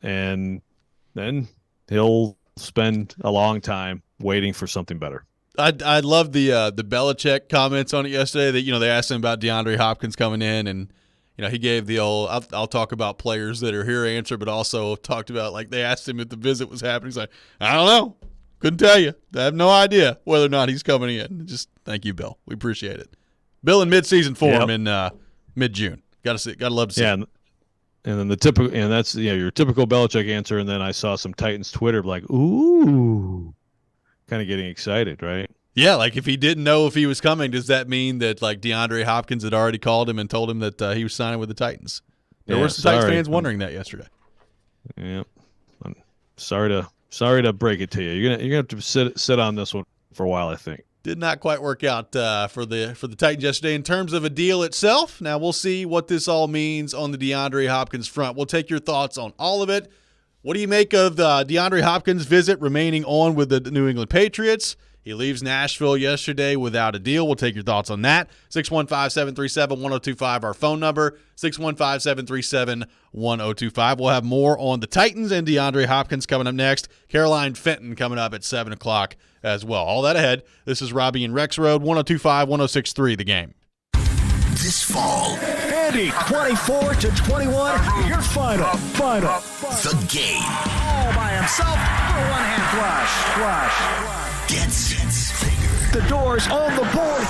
And then he'll spend a long time waiting for something better. I love the Belichick comments on it yesterday that, they asked him about DeAndre Hopkins coming in, and, he gave the old, I'll talk about players that are here answer, but also talked about, like, they asked him if the visit was happening. He's like, I don't know. Couldn't tell you. I have no idea whether or not he's coming in. Just thank you, Bill. We appreciate it. Bill in mid-season form in mid-June. Gotta love to see. Yeah, and then that's your typical Belichick answer. And then I saw some Titans Twitter like, ooh, kind of getting excited, right? Yeah, like if he didn't know if he was coming, does that mean that like DeAndre Hopkins had already called him and told him that he was signing with the Titans? There were some Titans fans wondering that yesterday. Yeah, I'm sorry to break it to you. You're gonna have to sit on this one for a while, I think. Did not quite work out for the Titans yesterday in terms of a deal itself. Now we'll see what this all means on the DeAndre Hopkins front. We'll take your thoughts on all of it. What do you make of the DeAndre Hopkins visit remaining on with the New England Patriots? He leaves Nashville yesterday without a deal. We'll take your thoughts on that. 615-737-1025, our phone number, 615-737-1025. We'll have more on the Titans and DeAndre Hopkins coming up next. Caroline Fenton coming up at 7 o'clock as well. All that ahead. This is Robbie and Rex Road, 102.5, 106.3, The Game. This fall, Andy, 24-21, your final. The Game. All by himself for a one-hand flush. Gets bigger. The doors on the board.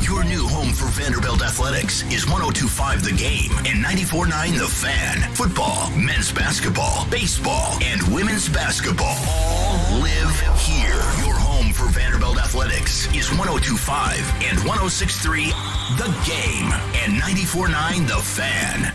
Your new home for Vanderbilt Athletics is 102.5 The Game and 94.9 The Fan. Football, men's basketball, baseball, and women's basketball all live here. Your home for Vanderbilt Athletics is 102.5 and 106.3 The Game and 94.9 The Fan.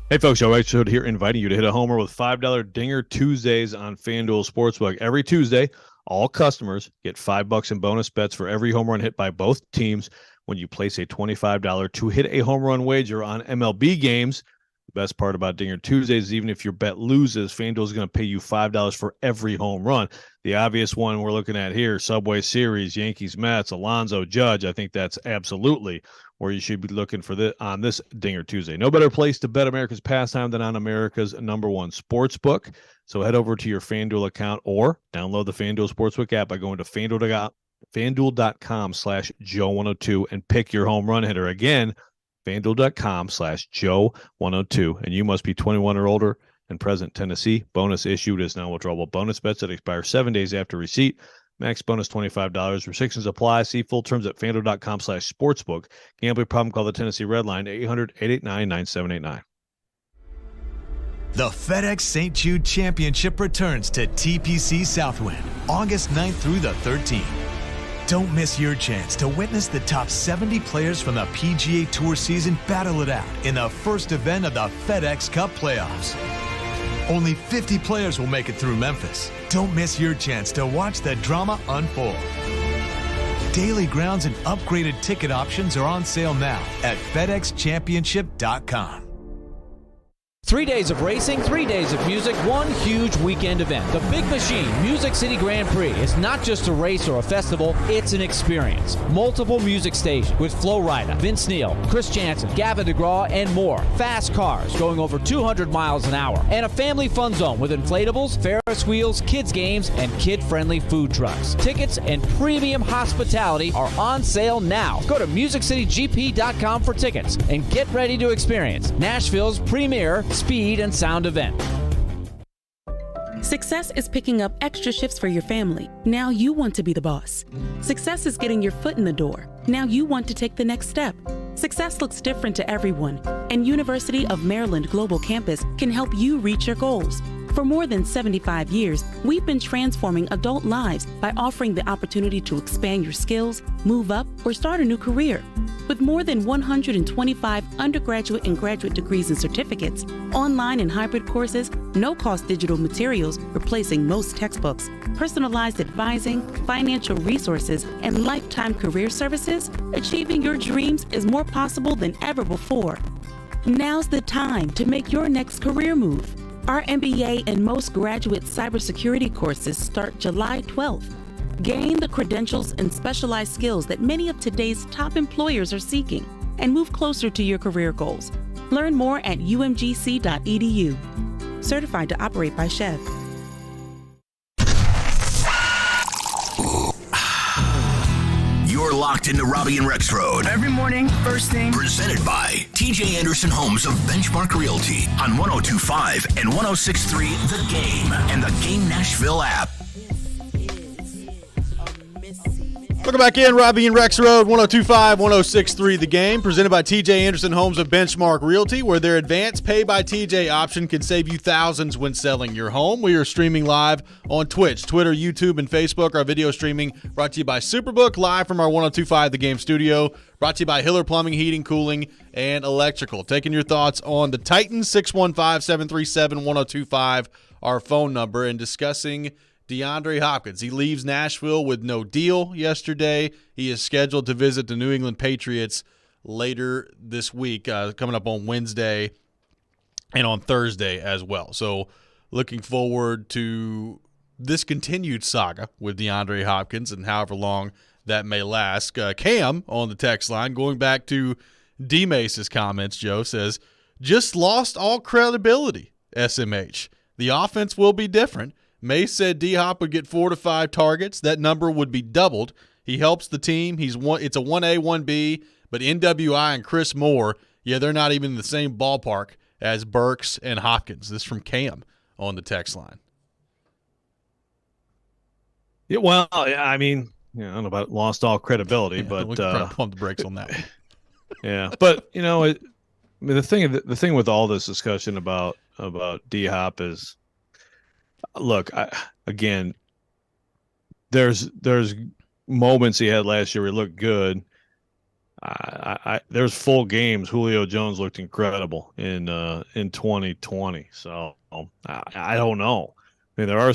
Hey folks, Joe Rexroad here, inviting you to hit a homer with $5 Dinger Tuesdays on FanDuel Sportsbook. Every Tuesday, all customers get $5 in bonus bets for every home run hit by both teams when you place a $25 to hit a home run wager on MLB games. The best part about Dinger Tuesdays is even if your bet loses, FanDuel is going to pay you $5 for every home run. The obvious one we're looking at here, Subway Series, Yankees, Mets, Alonso, Judge. I think that's absolutely where you should be looking for on this Dinger Tuesday. No better place to bet America's pastime than on America's #1 sportsbook. So head over to your FanDuel account or download the FanDuel Sportsbook app by going to FanDuel.com/Joe102 and pick your home run hitter. Again, FanDuel.com/Joe102. And you must be 21 or older and present. Tennessee. Bonus issued is non-withdrawable bonus bets that expire 7 days after receipt. Max bonus $25. Restrictions apply. See full terms at FanDuel.com/sportsbook. Gambling problem? Call the Tennessee Red Line 800-889-9789. The FedEx St. Jude Championship returns to TPC Southwind August 9th through the 13th. Don't miss your chance to witness the top 70 players from the PGA Tour season battle it out in the first event of the FedEx Cup playoffs. Only 50 players will make it through Memphis. Don't miss your chance to watch the drama unfold. Daily grounds and upgraded ticket options are on sale now at FedExChampionship.com. 3 days of racing, 3 days of music, one huge weekend event. The Big Machine Music City Grand Prix is not just a race or a festival, it's an experience. Multiple music stations with Flo Rida, Vince Neil, Chris Jansen, Gavin DeGraw, and more. Fast cars going over 200 miles an hour. And a family fun zone with inflatables, Ferris wheels, kids games, and kid-friendly food trucks. Tickets and premium hospitality are on sale now. Go to MusicCityGP.com for tickets and get ready to experience Nashville's premier speed and sound event. Success is picking up extra shifts for your family. Now you want to be the boss. Success is getting your foot in the door. Now you want to take the next step. Success looks different to everyone, and University of Maryland Global Campus can help you reach your goals. For more than 75 years, we've been transforming adult lives by offering the opportunity to expand your skills, move up, or start a new career. With more than 125 undergraduate and graduate degrees and certificates, online and hybrid courses, no-cost digital materials replacing most textbooks, personalized advising, financial resources, and lifetime career services, achieving your dreams is more possible than ever before. Now's the time to make your next career move. Our MBA and most graduate cybersecurity courses start July 12th. Gain the credentials and specialized skills that many of today's top employers are seeking and move closer to your career goals. Learn more at umgc.edu. Certified to operate by Chev. You're locked into Robbie and Rexroad. Every morning, first thing. Presented by TJ Anderson Homes of Benchmark Realty on 102.5 and 106.3 The Game and the Game Nashville app. Welcome back in, Robbie and Rexroad, 102.5, 106.3 The Game, presented by TJ Anderson Homes of Benchmark Realty, where their advanced Pay by TJ option can save you thousands when selling your home. We are streaming live on Twitch, Twitter, YouTube, and Facebook. Our video streaming brought to you by Superbook, live from our 102.5 The Game studio, brought to you by Hiller Plumbing, Heating, Cooling, and Electrical. Taking your thoughts on the Titans, 615-737-1025, our phone number, and discussing DeAndre Hopkins. He leaves Nashville with no deal yesterday. He is scheduled to visit the New England Patriots later this week, coming up on Wednesday and on Thursday as well. So looking forward to this continued saga with DeAndre Hopkins and however long that may last. Cam on the text line, going back to D-Mace's comments, Joe says, just lost all credibility, SMH. The offense will be different. Mace said D-Hop would get 4 to 5 targets. That number would be doubled. He helps the team. It's a 1A, 1B, but NWI and Chris Moore, yeah, they're not even in the same ballpark as Burks and Hopkins. This is from Cam on the text line. Yeah, well, I mean, I don't know about lost all credibility, Yeah, but we can pump the brakes on that one. Yeah, but the thing with all this discussion about D-Hop is, look, again, there's moments he had last year where he looked good. There's full games. Julio Jones looked incredible in 2020. So I don't know. I mean, a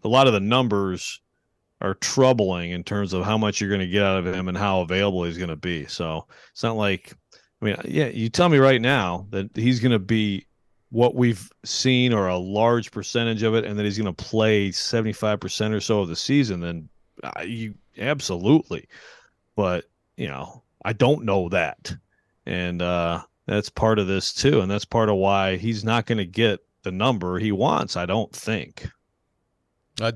lot of the numbers are troubling in terms of how much you're going to get out of him and how available he's going to be. So it's not like, you tell me right now that he's going to be what we've seen or a large percentage of it, and that he's going to play 75% or so of the season, then you absolutely. But, I don't know that. And that's part of this too. And that's part of why he's not going to get the number he wants, I don't think.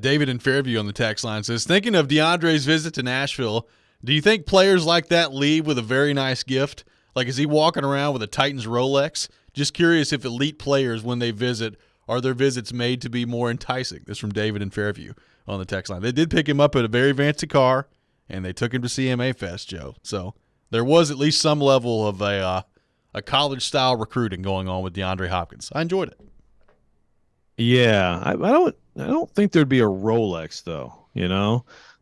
David in Fairview on the text line says, thinking of DeAndre's visit to Nashville, do you think players like that leave with a very nice gift? Like, is he walking around with a Titans Rolex? Just curious if elite players, when they visit, are their visits made to be more enticing? This is from David in Fairview on the text line. They did pick him up in a very fancy car, and they took him to CMA Fest, Joe. So there was at least some level of a college-style recruiting going on with DeAndre Hopkins. I enjoyed it. Yeah, I don't think there'd be a Rolex though.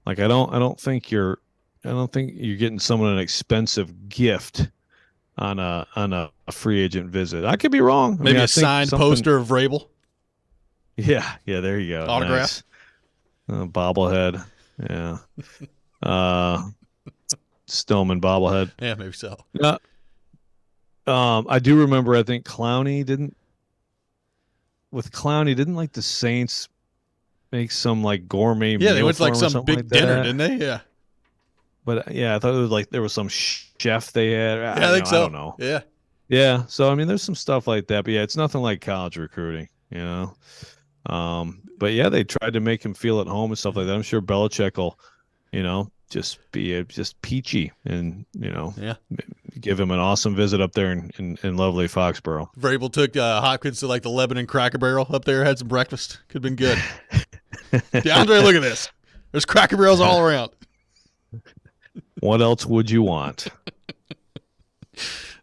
Like I don't think you're getting someone an expensive gift on a free agent visit. I could be wrong. Maybe a signed poster of Vrabel. Yeah, there you go. Autograph. Nice. Bobblehead. Yeah. Stillman bobblehead. Yeah, maybe so. I do remember. I think Clowney didn't like the Saints make some like gourmet. Yeah, they went to like some big like dinner, didn't they? Yeah. But I thought it was like there was some chef they had. I think so. I don't know. Yeah. Yeah. So there's some stuff like that, but it's nothing like college recruiting, But yeah, they tried to make him feel at home and stuff like that. I'm sure Belichick will, just be just peachy and give him an awesome visit up there in lovely Foxborough. Vrabel took Hopkins to like the Lebanon Cracker Barrel up there, had some breakfast. Could have been good. DeAndre, look at this. There's Cracker Barrels all around. What else would you want?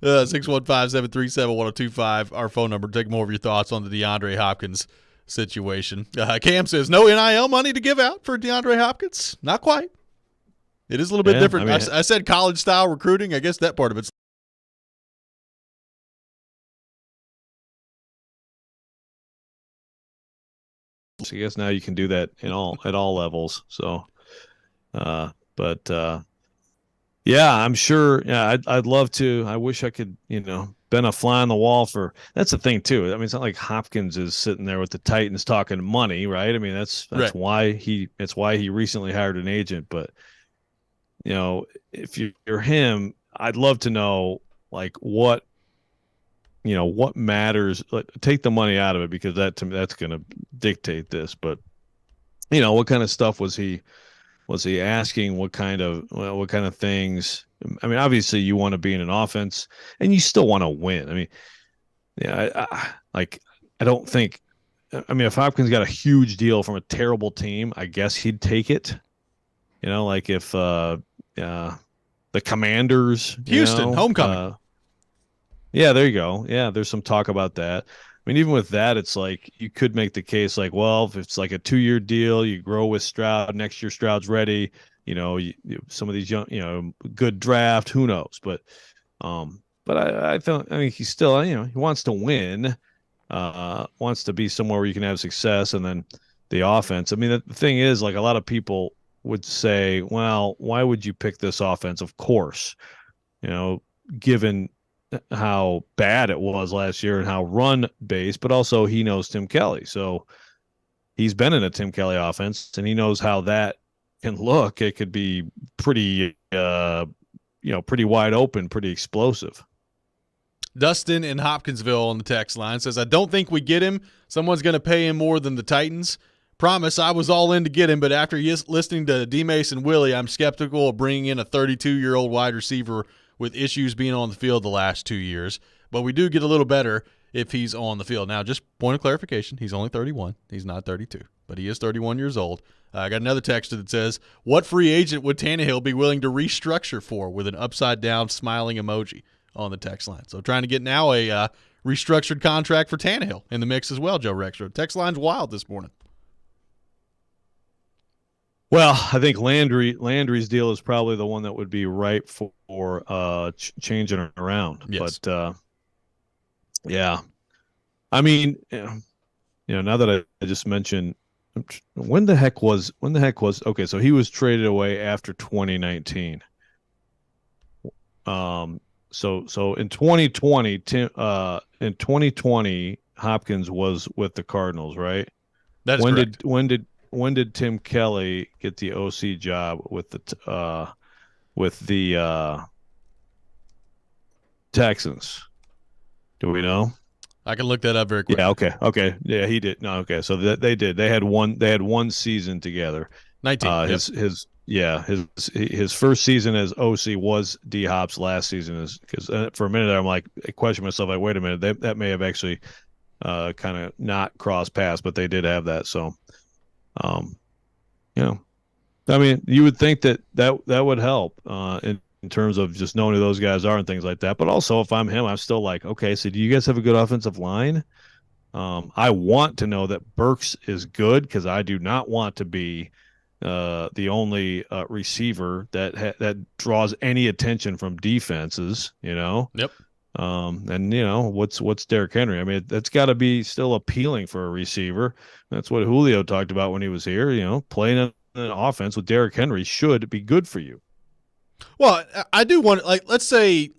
615-737-1025, our phone number. Take more of your thoughts on the DeAndre Hopkins situation. Cam says, no NIL money to give out for DeAndre Hopkins? Not quite. It is a little bit different. I mean, I said college-style recruiting. I guess that part of it's. So I guess now you can do that at all levels. So, yeah, I'm sure. Yeah, I'd love to. I wish I could, been a fly on the wall for. That's the thing too. I mean, it's not like Hopkins is sitting there with the Titans talking money, right? I mean, that's Right. why he recently hired an agent. But if you're him, I'd love to know like what matters. Like, take the money out of it, because that to me that's going to dictate this. But what kind of stuff was he asking? What kind of things? I mean, obviously you want to be in an offense and you still want to win. I mean, yeah, I don't think. I mean, if Hopkins got a huge deal from a terrible team, I guess he'd take it. Like if the Commanders, Houston, homecoming. Yeah, there you go. Yeah, there's some talk about that. I mean, even with that, it's like you could make the case like, well, if it's like a 2-year deal, you grow with Stroud. Next year, Stroud's ready. Some of these young, good draft. Who knows? But I think he's still, he wants to win, wants to be somewhere where you can have success, and then the offense. I mean, the thing is, like, a lot of people would say, well, why would you pick this offense? Of course, given how bad it was last year and how run based, but also he knows Tim Kelly. So he's been in a Tim Kelly offense and he knows how that can look. It could be pretty, pretty wide open, pretty explosive. Dustin in Hopkinsville on the text line says, I don't think we get him. Someone's going to pay him more than the Titans. Promise, I was all in to get him, but after listening to D-Mace and Willie, I'm skeptical of bringing in a 32-year-old wide receiver with issues being on the field the last 2 years. But we do get a little better if he's on the field. Now, just point of clarification, he's only 31. He's not 32, but he is 31 years old. I got another texter that says, what free agent would Tannehill be willing to restructure for, with an upside-down smiling emoji on the text line? So trying to get now a restructured contract for Tannehill in the mix as well, Joe Rexrode. Text line's wild this morning. Well, I think Landry's deal is probably the one that would be ripe for changing it around. Yes. But yeah, I mean, now that I just mentioned, when the heck was okay? So he was traded away after 2019. So in 2020, Hopkins was with the Cardinals, right? That's correct. When did Tim Kelly get the OC job with the Texans? Do we know? I can look that up very quickly. Yeah. Okay. Yeah, he did. No. Okay. So they did. They had one season together. 19. His first season as OC was D Hop's last season, because for a minute I'm like, I questioned myself, like, wait a minute, that may have actually kind of not crossed paths, but they did have that. So. I mean, you would think that would help in terms of just knowing who those guys are and things like that. But also, if I'm him, I'm still like, okay, so do you guys have a good offensive line? I want to know that Burks is good, because I do not want to be the only receiver that draws any attention from defenses. Yep. And what's Derrick Henry? I mean, that's got to be still appealing for a receiver. That's what Julio talked about when he was here. Playing an offense with Derrick Henry should be good for you. Well, I do want, like, let's say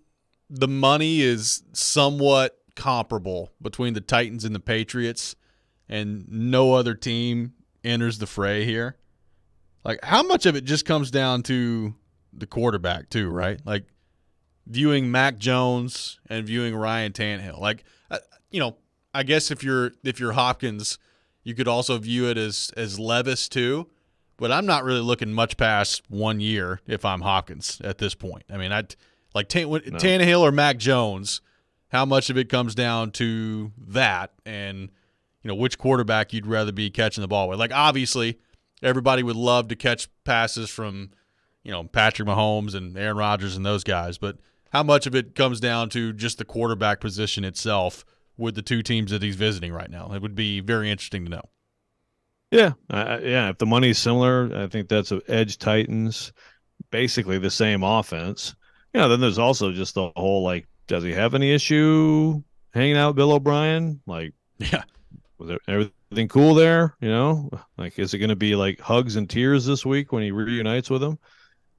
the money is somewhat comparable between the Titans and the Patriots, and no other team enters the fray here. Like, how much of it just comes down to the quarterback too, right? Like, viewing Mac Jones and viewing Ryan Tannehill. Like, I guess if you're Hopkins, you could also view it as Levis too. But I'm not really looking much past 1 year if I'm Hopkins at this point. I mean, Tannehill or Mac Jones, how much of it comes down to that, and which quarterback you'd rather be catching the ball with. Like, obviously, everybody would love to catch passes from Patrick Mahomes and Aaron Rodgers and those guys, but how much of it comes down to just the quarterback position itself with the two teams that he's visiting right now? It would be very interesting to know. Yeah. If the money's similar, I think that's an edge Titans. basically the same offense. Then there's also just the whole, like, does he have any issue hanging out with Bill O'Brien? Like, yeah, was everything cool there? Like, is it going to be like hugs and tears this week when he reunites with him?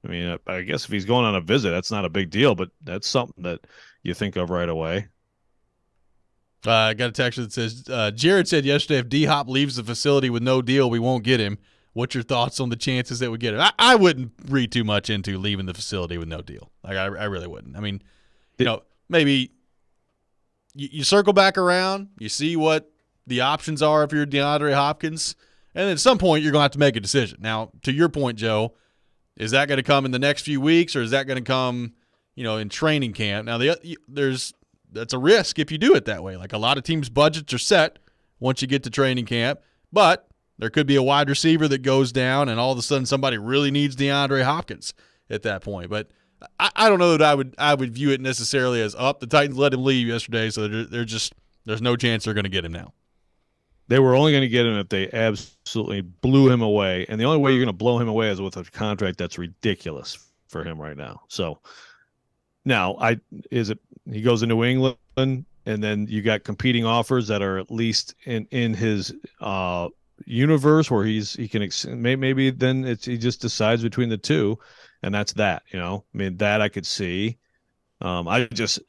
I mean, I guess if he's going on a visit, that's not a big deal, but that's something that you think of right away. I got a text that says, Jared said yesterday if D-Hop leaves the facility with no deal, we won't get him. What's your thoughts on the chances that we get him? I wouldn't read too much into leaving the facility with no deal. Like, I really wouldn't. I mean, maybe you circle back around, you see what the options are if you're DeAndre Hopkins, and at some point you're going to have to make a decision. Now, to your point, Joe, is that going to come in the next few weeks, or is that going to come, in training camp? Now, that's a risk if you do it that way. Like, a lot of teams' budgets are set once you get to training camp, but there could be a wide receiver that goes down, and all of a sudden somebody really needs DeAndre Hopkins at that point. But I don't know that I would view it necessarily as up. The Titans let him leave yesterday, so there's no chance they're going to get him now. They were only going to get him if they absolutely blew him away, and the only way you're going to blow him away is with a contract that's ridiculous for him right now. So now he goes to New England, and then you got competing offers that are at least in his universe where he can maybe then he just decides between the two, and that's that. I mean, that I could see. I just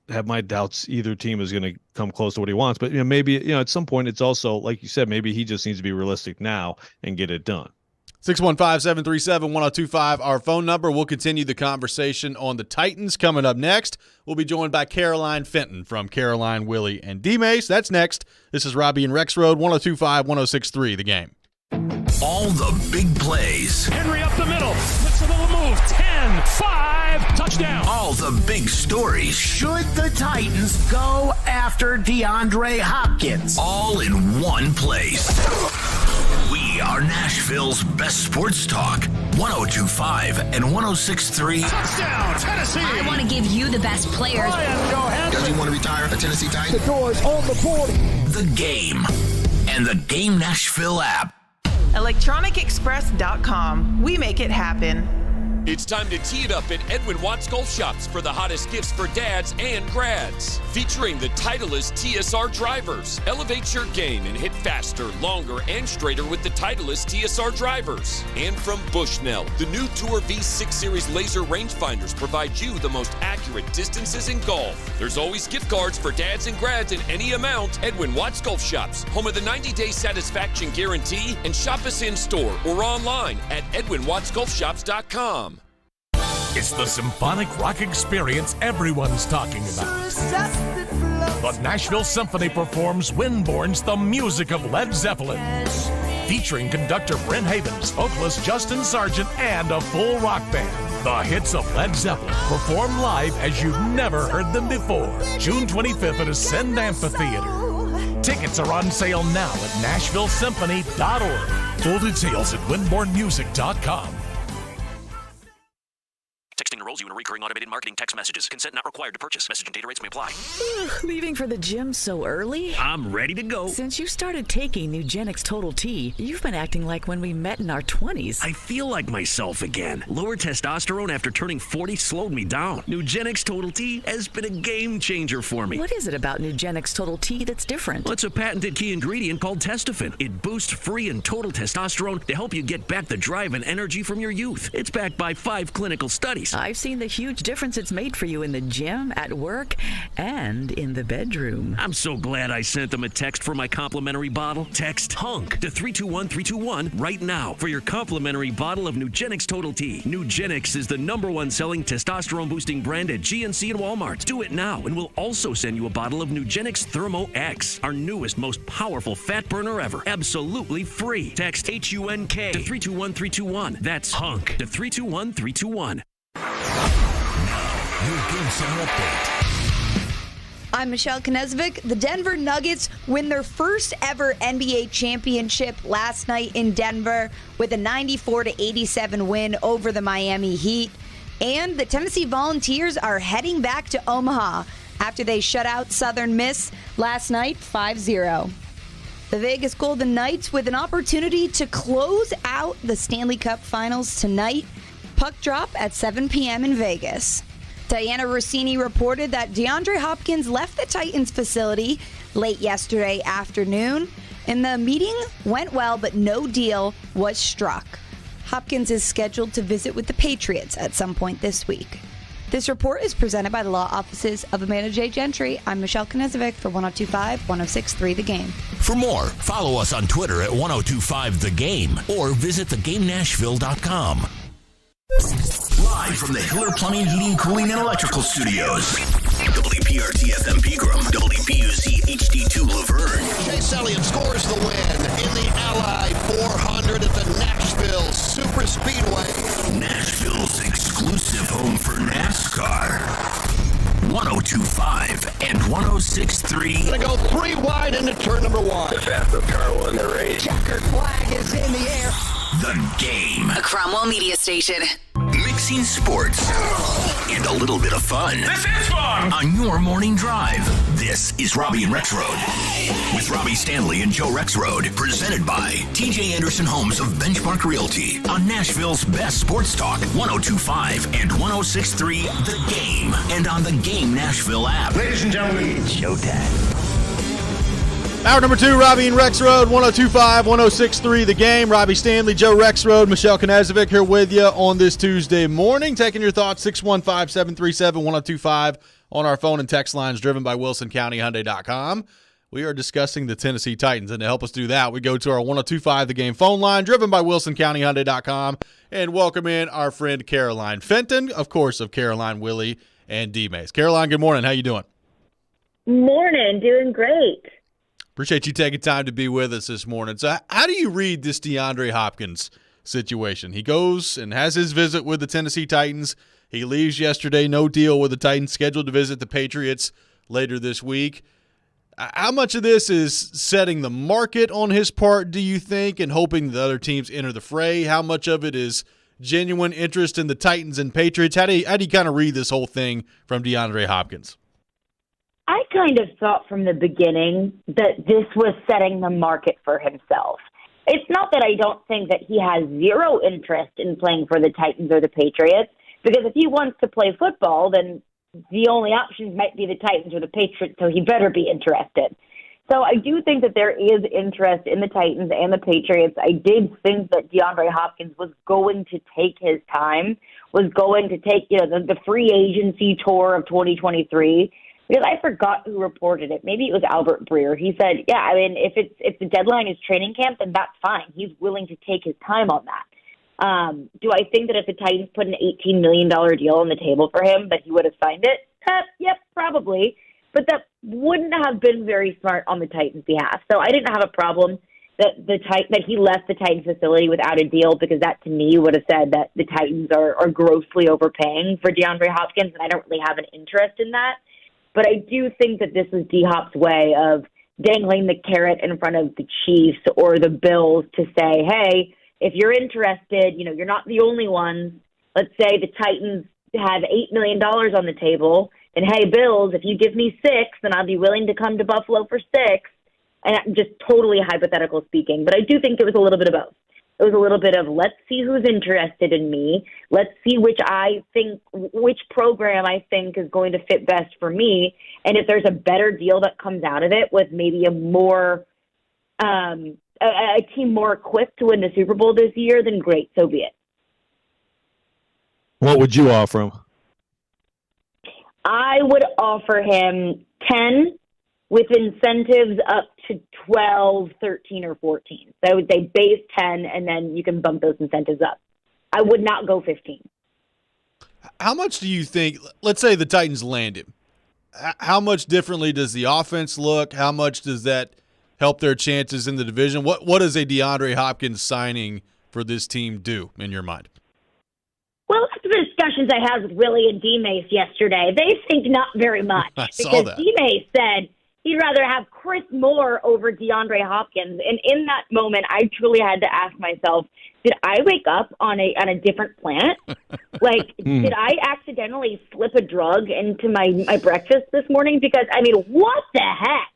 have my doubts either team is going to come close to what he wants, but maybe at some point it's also, like you said, maybe he just needs to be realistic now and get it done. 615-737-1025, our phone number. We'll continue the conversation on the Titans coming up next. We'll be joined by Caroline Fenton from Caroline, Willie, and D-Mace. That's next. This is Robbie and Rexroad, 102.5-106.3, The Game. All the big plays. Henry up the middle. Looks a little move. 10, 5, touchdown. All the big stories. Should the Titans go after DeAndre Hopkins? All in one place. We are Nashville's best sports talk. 102.5 and 106.3. Touchdown, Tennessee. I want to give you the best players. Does he want to retire a Tennessee Titan? The door's on the board. The Game and the Game Nashville app. ElectronicExpress.com. We make it happen. It's time to tee it up at Edwin Watts Golf Shops for the hottest gifts for dads and grads. Featuring the Titleist TSR drivers. Elevate your game and hit faster, longer, and straighter with the Titleist TSR drivers. And from Bushnell, the new Tour V6 Series laser rangefinders provide you the most accurate distances in golf. There's always gift cards for dads and grads in any amount. Edwin Watts Golf Shops, home of the 90-day satisfaction guarantee, and shop us in store or online at EdwinWattsGolfShops.com. It's the symphonic rock experience everyone's talking about. The Nashville Symphony performs Windborne's The Music of Led Zeppelin, featuring conductor Brent Havens, vocalist Justin Sargent, and a full rock band. The hits of Led Zeppelin performed live as you've never heard them before. June 25th at Ascend Amphitheater. Tickets are on sale now at NashvilleSymphony.org. Full details at WindborneMusic.com. Texting enrolls you in a recurring automated marketing text messages. Consent not required to purchase. Message and data rates may apply. Leaving for the gym so early? I'm ready to go. Since you started taking Nugenix Total T, you've been acting like when we met in our 20s. I feel like myself again. Lower testosterone after turning 40 slowed me down. Nugenix Total T has been a game changer for me. What is it about Nugenix Total T that's different? Well, it's a patented key ingredient called Testofen. It boosts free and total testosterone to help you get back the drive and energy from your youth. It's backed by 5 clinical studies. I've seen the huge difference it's made for you in the gym, at work, and in the bedroom. I'm so glad I sent them a text for my complimentary bottle. Text HUNK to 321321 right now for your complimentary bottle of Nugenix Total T. Nugenix is the #1 selling testosterone boosting brand at GNC and Walmart. Do it now, and we'll also send you a bottle of Nugenix Thermo X, our newest, most powerful fat burner ever. Absolutely free. Text HUNK to 321321. That's HUNK to 321321. Your Game Center update. I'm Michelle Knezvik. The Denver Nuggets win their first ever NBA championship last night in Denver with a 94-87 win over the Miami Heat. And the Tennessee Volunteers are heading back to Omaha after they shut out Southern Miss last night 5-0. The Vegas Golden Knights with an opportunity to close out the Stanley Cup Finals tonight. Puck drop at 7 p.m. in Vegas. Diana Rossini reported that DeAndre Hopkins left the Titans facility late yesterday afternoon, and the meeting went well, but no deal was struck. Hopkins is scheduled to visit with the Patriots at some point this week. This report is presented by the law offices of Amanda J. Gentry. I'm Michelle Knezovic for 102.5, 106.3 The Game. For more, follow us on Twitter at 1025 The Game or visit thegamenashville.com. Live from the Hiller Plumbing, Heating, Cooling, and Electrical Studios. WPRT FM Pegram, WPUC HD2 Laverne. Chase Elliott scores the win in the Ally 400 at the Nashville Super Speedway. Nashville's exclusive home for NASCAR. 102.5 and 106.3. Gonna go 3 wide into turn number 1. The fastest car will in the race. Checkered flag is in the air. The Game. A Cromwell Media Station. Mixing sports and a little bit of fun. This is fun! On your morning drive. This is Robbie and Rex Road. With Robbie Stanley and Joe Rexroad. Presented by TJ Anderson Homes of Benchmark Realty. On Nashville's best sports talk. 102.5 and 106.3 The Game. And on the Game Nashville app. Ladies and gentlemen, it's showtime. Hour number 2, Robbie and Rex Road, 102.5, 106.3 The Game. Robbie Stanley, Joe Rexroad, Michelle Knezovic here with you on this Tuesday morning. Taking your thoughts, 615-737-1025 on our phone and text lines driven by WilsonCountyHyundai.com. We are discussing the Tennessee Titans, and to help us do that, we go to our 102.5 The Game phone line driven by WilsonCountyHyundai.com and welcome in our friend Caroline Fenton, of course, of Caroline, Willie, and D-Mays. Caroline, good morning. How you doing? Morning. Doing great. Appreciate you taking time to be with us this morning. So how do you read this DeAndre Hopkins situation? He goes and has his visit with the Tennessee Titans. He leaves yesterday, no deal with the Titans, scheduled to visit the Patriots later this week. How much of this is setting the market on his part, do you think, and hoping the other teams enter the fray? How much of it is genuine interest in the Titans and Patriots? How do you kind of read this whole thing from DeAndre Hopkins? I kind of thought from the beginning that this was setting the market for himself. It's not that I don't think that he has zero interest in playing for the Titans or the Patriots, because if he wants to play football, then the only options might be the Titans or the Patriots, so he better be interested. So I do think that there is interest in the Titans and the Patriots. I did think that DeAndre Hopkins was going to take his time, was going to take the free agency tour of 2023. Because I forgot who reported it. Maybe it was Albert Breer. He said, yeah, I mean, if the deadline is training camp, then that's fine. He's willing to take his time on that. Do I think that if the Titans put an $18 million deal on the table for him, that he would have signed it? Yep, probably. But that wouldn't have been very smart on the Titans' behalf. So I didn't have a problem that he left the Titans facility without a deal, because that to me would have said that the Titans are grossly overpaying for DeAndre Hopkins, and I don't really have an interest in that. But I do think that this is D-Hop's way of dangling the carrot in front of the Chiefs or the Bills to say, hey, if you're interested, you're not the only ones. Let's say the Titans have $8 million on the table. And, hey, Bills, if you give me $6, then I'll be willing to come to Buffalo for $6. And I'm just totally hypothetical speaking. But I do think it was a little bit of both. It was a little bit of, let's see who's interested in me. Let's see which program I think is going to fit best for me. And if there's a better deal that comes out of it with maybe a team more equipped to win the Super Bowl this year, then great, so be it. What would you offer him? I would offer him 10 with incentives up to 12, 13, or 14. So I would say base 10, and then you can bump those incentives up. I would not go 15. How much do you think, let's say the Titans land him, how much differently does the offense look? How much does that help their chances in the division? What does a DeAndre Hopkins signing for this team do in your mind? Well, after the discussions I had with Willie and D-Mace yesterday, they think not very much. I saw because that. D-Mace said he'd rather have Chris Moore over DeAndre Hopkins. And in that moment, I truly had to ask myself, did I wake up on a different planet? Did I accidentally slip a drug into my breakfast this morning? Because, what the heck?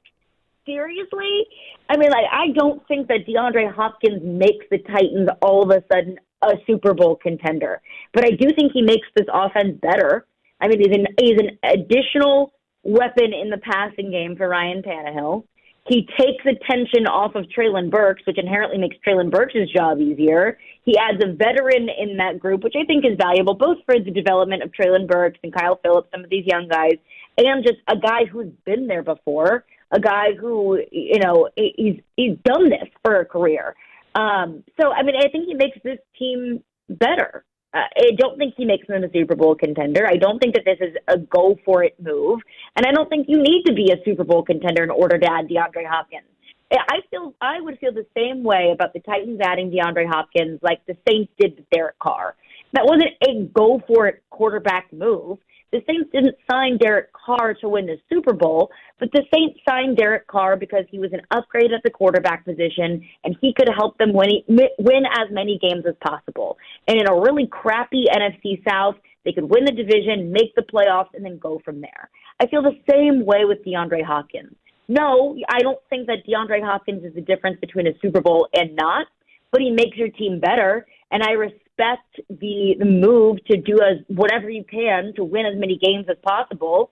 Seriously? I don't think that DeAndre Hopkins makes the Titans all of a sudden a Super Bowl contender. But I do think he makes this offense better. I mean, he's an additional weapon in the passing game for Ryan Tannehill. He takes attention off of Treylon Burks, which inherently makes Treylon Burks' job easier. He adds a veteran in that group, which I think is valuable, both for the development of Treylon Burks and Kyle Phillips, some of these young guys, and just a guy who's been there before, a guy who, he's done this for a career. So, I mean, I think he makes this team better. I don't think he makes them a Super Bowl contender. I don't think that this is a go-for-it move. And I don't think you need to be a Super Bowl contender in order to add DeAndre Hopkins. I would feel the same way about the Titans adding DeAndre Hopkins like the Saints did with Derek Carr. That wasn't a go-for-it quarterback move. The Saints didn't sign Derek Carr to win the Super Bowl, but the Saints signed Derek Carr because he was an upgrade at the quarterback position, and he could help them win as many games as possible. And in a really crappy NFC South, they could win the division, make the playoffs, and then go from there. I feel the same way with DeAndre Hopkins. No, I don't think that DeAndre Hopkins is the difference between a Super Bowl and not, but he makes your team better, and I respect the move to do whatever you can to win as many games as possible.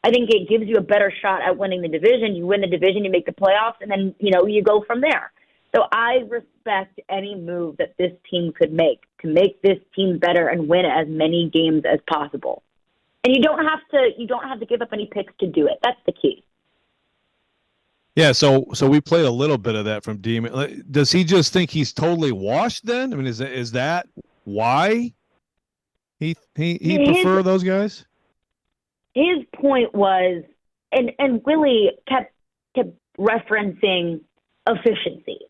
I think it gives you a better shot at winning the division. You win the division, you make the playoffs, and then, you go from there. So I respect any move that this team could make to make this team better and win as many games as possible. And you don't have to give up any picks to do it. That's the key. Yeah, so we played a little bit of that from Demon. Does he just think he's totally washed then? I mean, is that why he prefer those guys? His point was, and Willie kept referencing efficiency.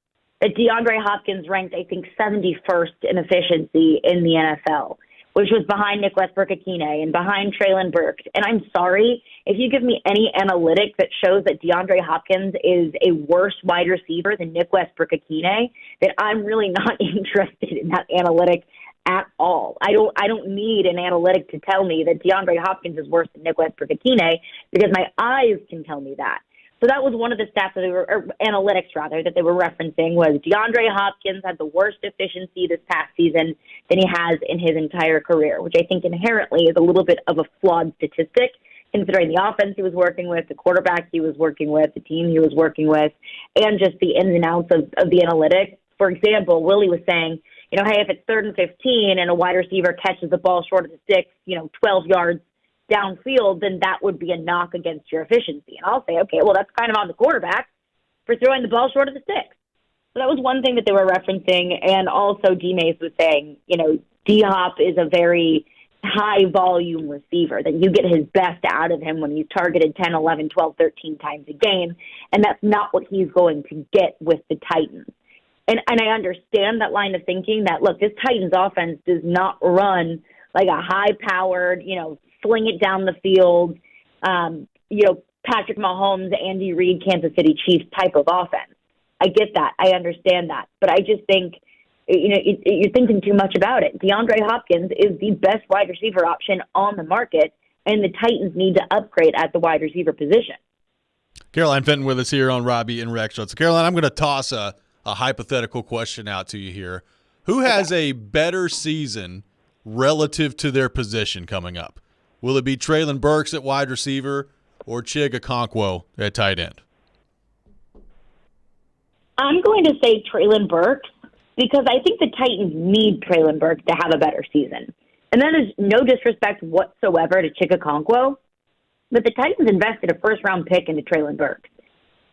That DeAndre Hopkins ranked, I think, 71st in efficiency in the NFL, which was behind Nick Westbrook-Ikhine and behind Treylon Burks. And I'm sorry, if you give me any analytic that shows that DeAndre Hopkins is a worse wide receiver than Nick Westbrook-Ikhine, then I'm really not interested in that analytic at all. I don't need an analytic to tell me that DeAndre Hopkins is worse than Nick Westbrook-Ikhine because my eyes can tell me that. So that was one of the stats that that they were referencing was DeAndre Hopkins had the worst efficiency this past season than he has in his entire career, which I think inherently is a little bit of a flawed statistic considering the offense he was working with, the quarterback he was working with, the team he was working with, and just the ins and outs of the analytics. For example, Willie was saying, hey, if it's 3rd and 15 and a wide receiver catches the ball short of the sticks, 12 yards downfield, then that would be a knock against your efficiency. And I'll say, okay, well, that's kind of on the quarterback for throwing the ball short of the sticks. So that was one thing that they were referencing. And also D-Mace was saying, D-Hop is a very high-volume receiver, that you get his best out of him when he's targeted 10, 11, 12, 13 times a game. And that's not what he's going to get with the Titans. And I understand that line of thinking that, look, this Titans offense does not run like a high-powered, sling it down the field, Patrick Mahomes, Andy Reid, Kansas City Chiefs type of offense. I get that. I understand that. But I just think, you're thinking too much about it. DeAndre Hopkins is the best wide receiver option on the market, and the Titans need to upgrade at the wide receiver position. Caroline Fenton with us here on Robbie and Rex. So, Caroline, I'm going to toss a hypothetical question out to you here. Who has a better season relative to their position coming up? Will it be Treylon Burks at wide receiver or Chig Okonkwo at tight end? I'm going to say Treylon Burks because I think the Titans need Treylon Burks to have a better season. And that is no disrespect whatsoever to Chig Okonkwo, but the Titans invested a first-round pick into Treylon Burks.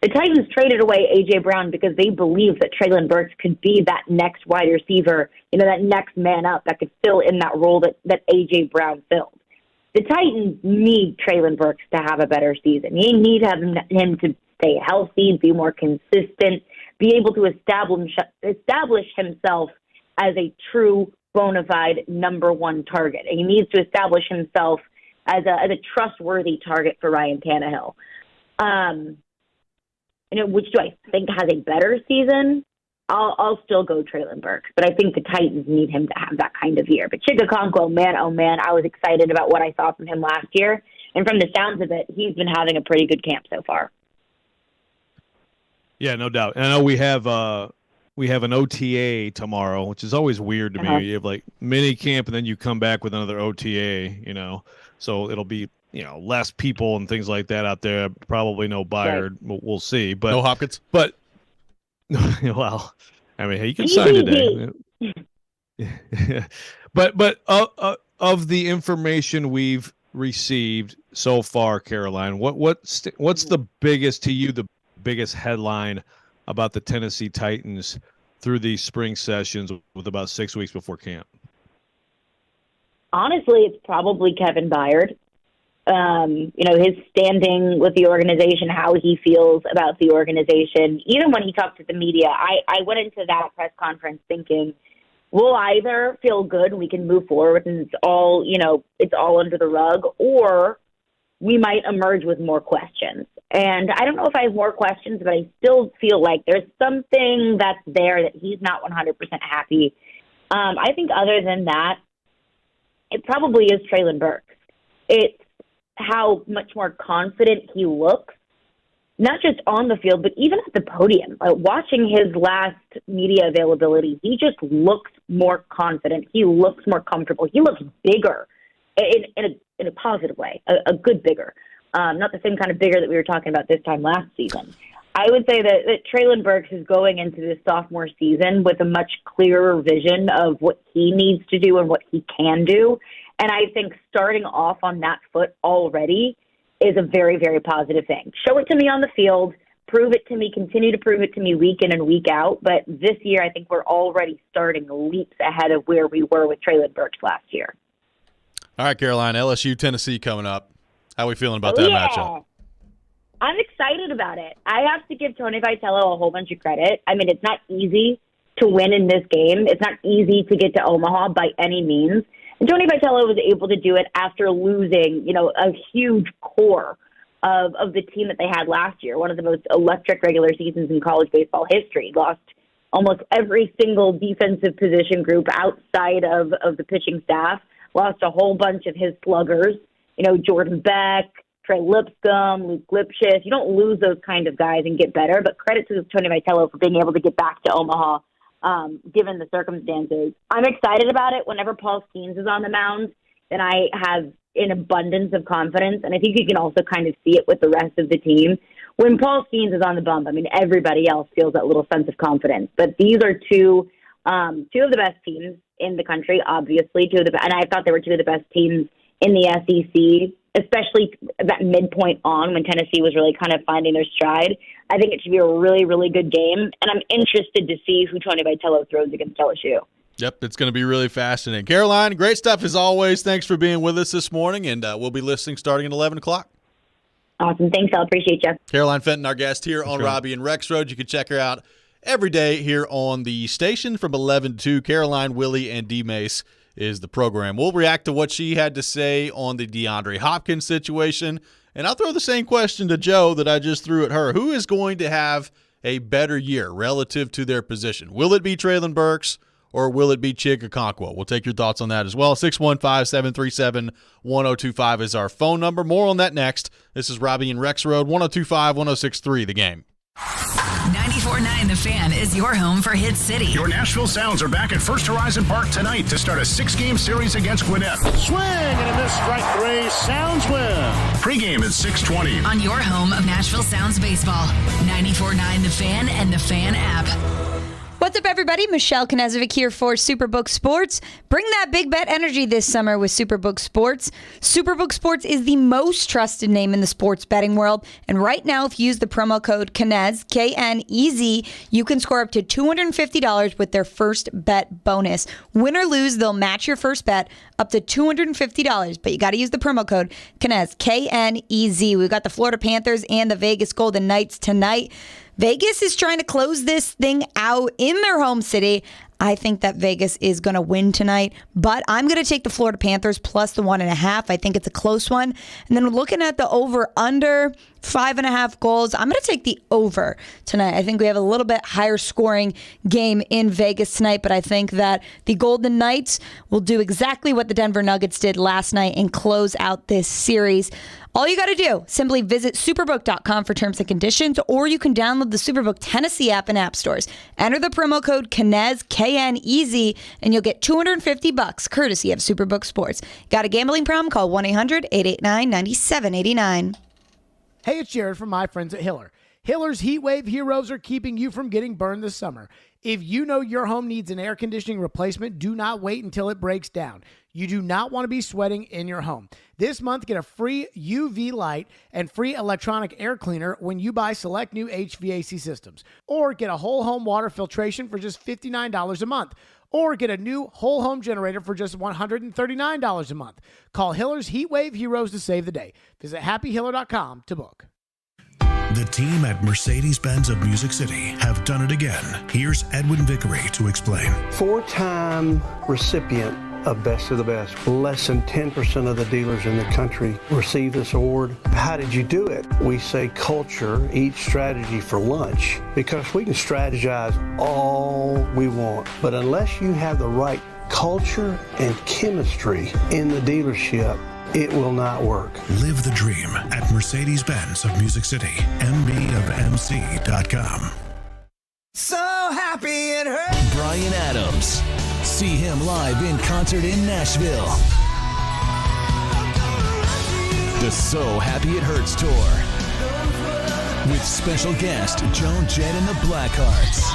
The Titans traded away A.J. Brown because they believe that Treylon Burks could be that next wide receiver, that next man up that could fill in that role that A.J. Brown filled. The Titans need Treylon Burks to have a better season. They need him to stay healthy, be more consistent, be able to establish himself as a true bona fide number one target. And he needs to establish himself as a trustworthy target for Ryan Tannehill. Which do I think has a better season? I'll still go Treylon Burks, but I think the Titans need him to have that kind of year. But Chig Okonkwo, man, oh man, I was excited about what I saw from him last year. And from the sounds of it, he's been having a pretty good camp so far. Yeah, no doubt. And I know we have we have an OTA tomorrow, which is always weird to me. You have like mini camp and then you come back with another OTA, so it'll be, less people and things like that out there. Probably no Byard. Right. We'll see. But no Hopkins. But well, I mean, hey, you can sign today. But of the information we've received so far, Caroline, what's the biggest headline about the Tennessee Titans through these spring sessions with about 6 weeks before camp? Honestly, it's probably Kevin Byard. His standing with the organization, how he feels about the organization. Even when he talked to the media, I went into that press conference thinking, we'll either feel good and we can move forward and it's all under the rug, or we might emerge with more questions. And I don't know if I have more questions, but I still feel like there's something that's there that he's not 100% happy. I think other than that, it probably is Treylon Burks. It's how much more confident he looks, not just on the field, but even at the podium. Watching his last media availability, he just looks more confident. He looks more comfortable. He looks bigger in a positive way, a good bigger. Not the same kind of bigger that we were talking about this time last season. I would say that Treylon Burks is going into this sophomore season with a much clearer vision of what he needs to do and what he can do. And I think starting off on that foot already is a very, very positive thing. Show it to me on the field, prove it to me, continue to prove it to me week in and week out. But this year, I think we're already starting leaps ahead of where we were with Treylon Burks last year. All right, Caroline, LSU, Tennessee coming up. How are we feeling about that matchup? I'm excited about it. I have to give Tony Vitello a whole bunch of credit. I mean, it's not easy to win in this game. It's not easy to get to Omaha by any means. And Tony Vitello was able to do it after losing, a huge core of the team that they had last year, one of the most electric regular seasons in college baseball history. Lost almost every single defensive position group outside of the pitching staff. Lost a whole bunch of his sluggers, Jordan Beck, Trey Lipscomb, Luke Lipschitz. You don't lose those kind of guys and get better, but credit to Tony Vitello for being able to get back to Omaha, given the circumstances. I'm excited about it. Whenever Paul Skeens is on the mound, then I have an abundance of confidence, and I think you can also kind of see it with the rest of the team. When Paul Skeens is on the bump, I mean, everybody else feels that little sense of confidence. But these are two of the best teams in the country, obviously, and I thought they were two of the best teams in the SEC, especially that midpoint on when Tennessee was really kind of finding their stride. I think it should be a really, really good game, and I'm interested to see who Tony Vitello throws against LSU. Yep, it's going to be really fascinating. Caroline, great stuff as always. Thanks for being with us this morning, and we'll be listening starting at 11 o'clock. Awesome. Thanks, I appreciate you. Caroline Fenton, our guest here on Robbie and Rex Road. You can check her out every day here on the station from 11 to 2. Caroline, Willie, and D-Mace is the program. We'll react to what she had to say on the DeAndre Hopkins situation, and I'll throw the same question to Joe that I just threw at her. Who is going to have a better year relative to their position? Will it be Treylon Burks or will it be Chig Okonkwo? We'll take your thoughts on that as well. 615-737-1025 is our phone number. More on that next. This is Robbie and Rex Road, 102.5-106.3 The Game. 94.9 The Fan is your home for Hit City. Your Nashville Sounds are back at First Horizon Park tonight to start a 6-game series against Gwinnett. Swing and a miss, strike 3. Sounds win. Pre-game at 6:20. On your home of Nashville Sounds baseball. 94.9 The Fan and The Fan app. What's up, everybody? Michelle Knezovic here for Superbook Sports. Bring that big bet energy this summer with Superbook Sports. Superbook Sports is the most trusted name in the sports betting world. And right now, if you use the promo code KNEZ, K-N-E-Z, you can score up to $250 with their first bet bonus. Win or lose, they'll match your first bet up to $250. But you got to use the promo code KNEZ, K-N-E-Z. We've got the Florida Panthers and the Vegas Golden Knights tonight. Vegas is trying to close this thing out in their home city. I think that Vegas is going to win tonight, but I'm going to take the Florida Panthers plus the 1.5. I think it's a close one. And then looking at the over-under, 5.5 goals, I'm going to take the over tonight. I think we have a little bit higher scoring game in Vegas tonight, but I think that the Golden Knights will do exactly what the Denver Nuggets did last night and close out this series. All you got to do, simply visit superbook.com for terms and conditions, or you can download the Superbook Tennessee app in app stores. Enter the promo code KNEZ, K-N-E-Z, and you'll get $250 courtesy of Superbook Sports. Got a gambling problem? Call 1-800-889-9789. Hey, it's Jared from my friends at Hiller. Hiller's Heat Wave Heroes are keeping you from getting burned this summer. If you know your home needs an air conditioning replacement, do not wait until it breaks down. You do not want to be sweating in your home. This month, get a free UV light and free electronic air cleaner when you buy select new HVAC systems. Or get a whole home water filtration for just $59 a month. Or get a new whole home generator for just $139 a month. Call Hiller's Heat Wave Heroes to save the day. Visit happyhiller.com to book. The team at Mercedes-Benz of Music City have done it again. Here's Edwin Vickery to explain. 4-time recipient of Best of the Best. Less than 10% of the dealers in the country receive this award. How did you do it? We say culture eats strategy for lunch, because we can strategize all we want, but unless you have the right culture and chemistry in the dealership, it will not work. Live the dream at Mercedes-Benz of Music City, mbofmc.com. So happy it hurts. Bryan Adams. See him live in concert in Nashville. The So Happy It Hurts Tour. With special guest Joan Jett and the Blackhearts.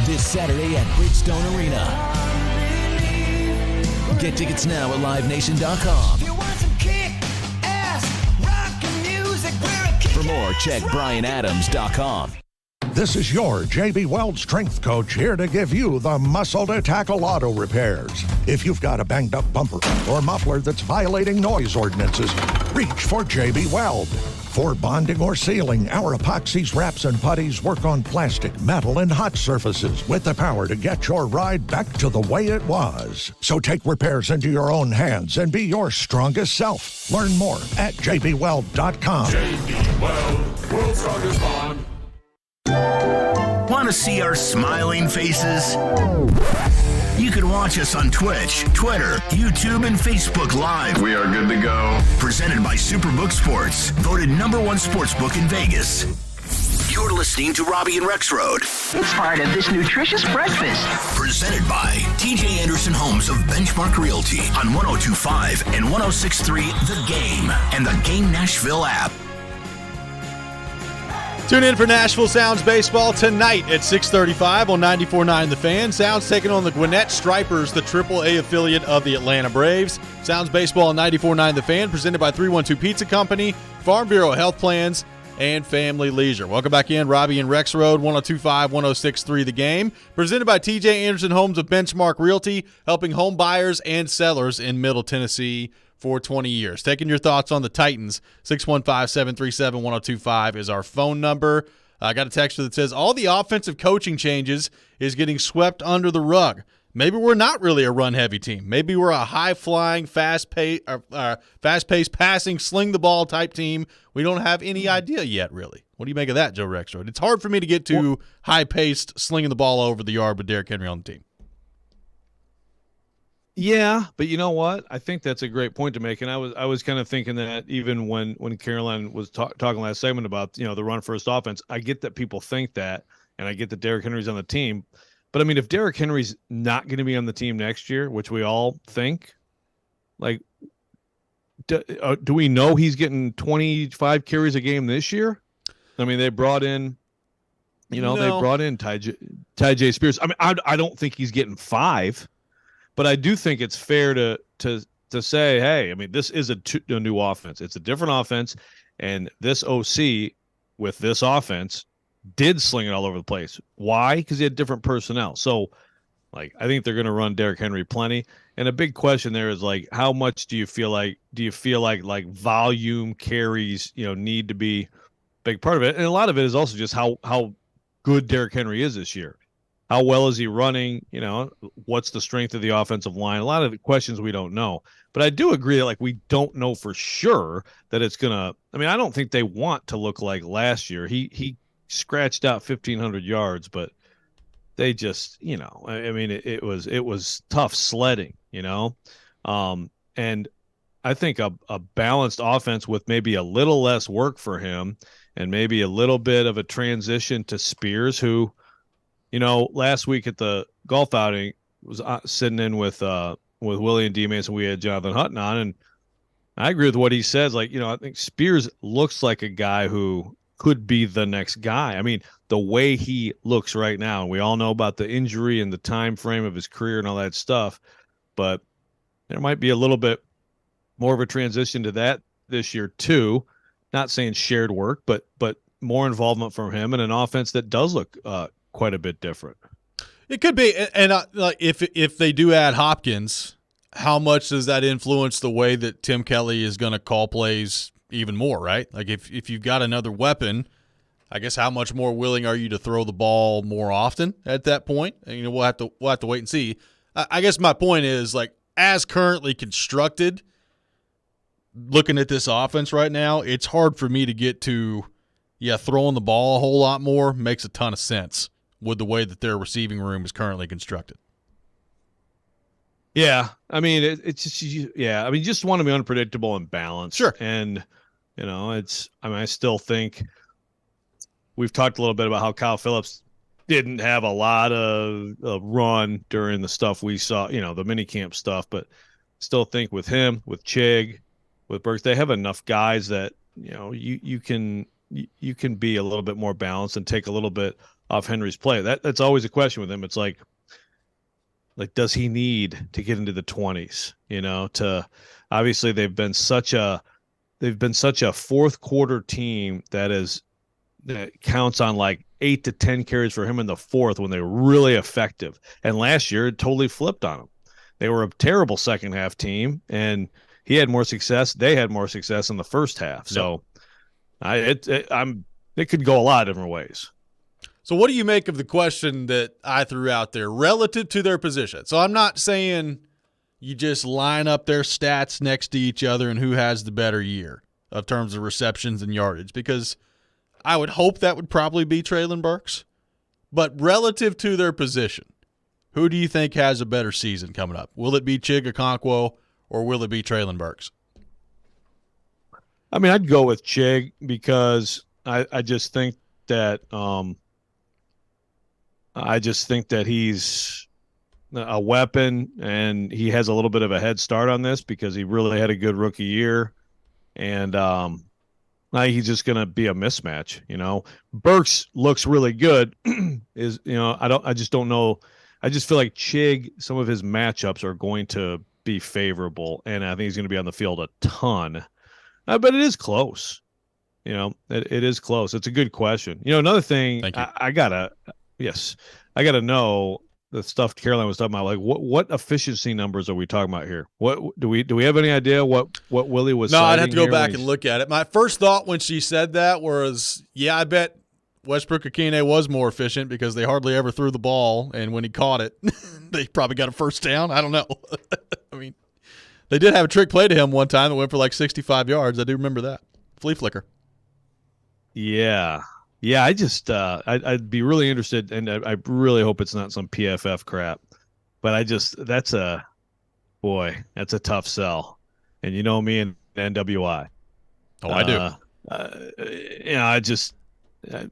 This Saturday at Bridgestone Arena. Get tickets now at livenation.com. For more, check bryanadams.com. This is your JB Weld Strength Coach, here to give you the muscle to tackle auto repairs. If you've got a banged up bumper or muffler that's violating noise ordinances, reach for JB Weld. For bonding or sealing, our epoxies, wraps, and putties work on plastic, metal, and hot surfaces with the power to get your ride back to the way it was. So take repairs into your own hands and be your strongest self. Learn more at jbweld.com. JB Weld, world's strongest bond. Want to see our smiling faces? You can watch us on Twitch, Twitter, YouTube, and Facebook Live. We are good to go. Presented by Superbook Sports, voted #1 sportsbook in Vegas. You're listening to Robbie and Rexroad. It's part of this nutritious breakfast. Presented by TJ Anderson Homes of Benchmark Realty on 102.5 and 106.3 The Game and the Game Nashville app. Tune in for Nashville Sounds Baseball tonight at 6:35 on 94.9 The Fan. Sounds taking on the Gwinnett Stripers, the AAA affiliate of the Atlanta Braves. Sounds Baseball on 94.9 The Fan, presented by 312 Pizza Company, Farm Bureau Health Plans, and Family Leisure. Welcome back in, Robbie and Rexroad, 102.5, 106.3 The Game. Presented by TJ Anderson Homes of Benchmark Realty, helping home buyers and sellers in Middle Tennessee for 20 years. Taking your thoughts on the Titans, 615-737-1025 is our phone number. I got a text that says, all the offensive coaching changes is getting swept under the rug. Maybe we're not really a run-heavy team. Maybe we're a high-flying, fast-paced, passing, sling-the-ball type team. We don't have any idea yet, really. What do you make of that, Joe Rexroad? It's hard for me to get to high-paced, slinging the ball over the yard with Derrick Henry on the team. Yeah, but you know what? I think that's a great point to make, and I was kind of thinking that even when Caroline was talking last segment about the run first offense. I get that people think that, and I get that Derrick Henry's on the team, but I mean, if Derrick Henry's not going to be on the team next year, which we all think, like, do we know he's getting 25 carries a game this year? I mean, they brought in, they brought in Tyjae Spears. I mean, I don't think he's getting 5. But I do think it's fair to say, hey, I mean, this is a new offense. It's a different offense, and this OC with this offense did sling it all over the place. Why? Because he had different personnel. So, like, I think they're going to run Derrick Henry plenty. And a big question there is, like, how much do you feel like volume carries, need to be a big part of it? And a lot of it is also just how good Derrick Henry is this year. How well is he running? What's the strength of the offensive line? A lot of the questions we don't know. But I do agree that, like, we don't know for sure that it's going to – I mean, I don't think they want to look like last year. He scratched out 1,500 yards, but they just, I mean, it was tough sledding, and I think a balanced offense with maybe a little less work for him and maybe a little bit of a transition to Spears, who, last week at the golf outing was sitting in with Willie and D-Mace, and we had Jonathan Hutton on, and I agree with what he says. Like, I think Spears looks like a guy who could be the next guy. I mean, the way he looks right now, and we all know about the injury and the time frame of his career and all that stuff, but there might be a little bit more of a transition to that this year too. Not saying shared work, but more involvement from him and an offense that does look quite a bit different. It could be, and like if they do add Hopkins, how much does that influence the way that Tim Kelly is going to call plays even more, right? Like if you've got another weapon, I guess how much more willing are you to throw the ball more often at that point? And, we'll have to wait and see. I guess my point is, like, as currently constructed, looking at this offense right now, it's hard for me to get to, throwing the ball a whole lot more makes a ton of sense with the way that their receiving room is currently constructed. Yeah, I mean, it's just, I mean, just want to be unpredictable and balanced. Sure. And, I still think we've talked a little bit about how Kyle Phillips didn't have a lot of run during the stuff we saw, the minicamp stuff, but still think with him, with Chig, with Burks, they have enough guys that, you can be a little bit more balanced and take a little bit off Henry's play. That's always a question with him. It's like, does he need to get into the 20s? To obviously they've been such a fourth quarter team that counts on like 8 to 10 carries for him in the fourth when they were really effective. And last year it totally flipped on them. They were a terrible second half team, and he had more success. They had more success in the first half. So it could go a lot of different ways. So what do you make of the question that I threw out there relative to their position? So I'm not saying you just line up their stats next to each other and who has the better year of terms of receptions and yardage, because I would hope that would probably be Treylon Burks. But relative to their position, who do you think has a better season coming up? Will it be Chig Okonkwo or will it be Treylon Burks? I mean, I'd go with Chig because I just think that he's a weapon, and he has a little bit of a head start on this because he really had a good rookie year, and now he's just going to be a mismatch. Burks looks really good. I just don't know. I just feel like Chig, some of his matchups are going to be favorable, and I think he's going to be on the field a ton. But it is close. It is close. It's a good question. Another thing I gotta know the stuff Caroline was talking about. Like, what efficiency numbers are we talking about here? What do we have any idea what Willie was? No, I'd have to go back and look at it. My first thought when she said that was, I bet Westbrook-Akine was more efficient because they hardly ever threw the ball, and when he caught it, they probably got a first down. I don't know. I mean, they did have a trick play to him one time that went for like 65 yards. I do remember that. Flea flicker. Yeah. Yeah, I just I'd be really interested, and I really hope it's not some PFF crap. But that's a tough sell. And you know me and NWI. Oh, I do.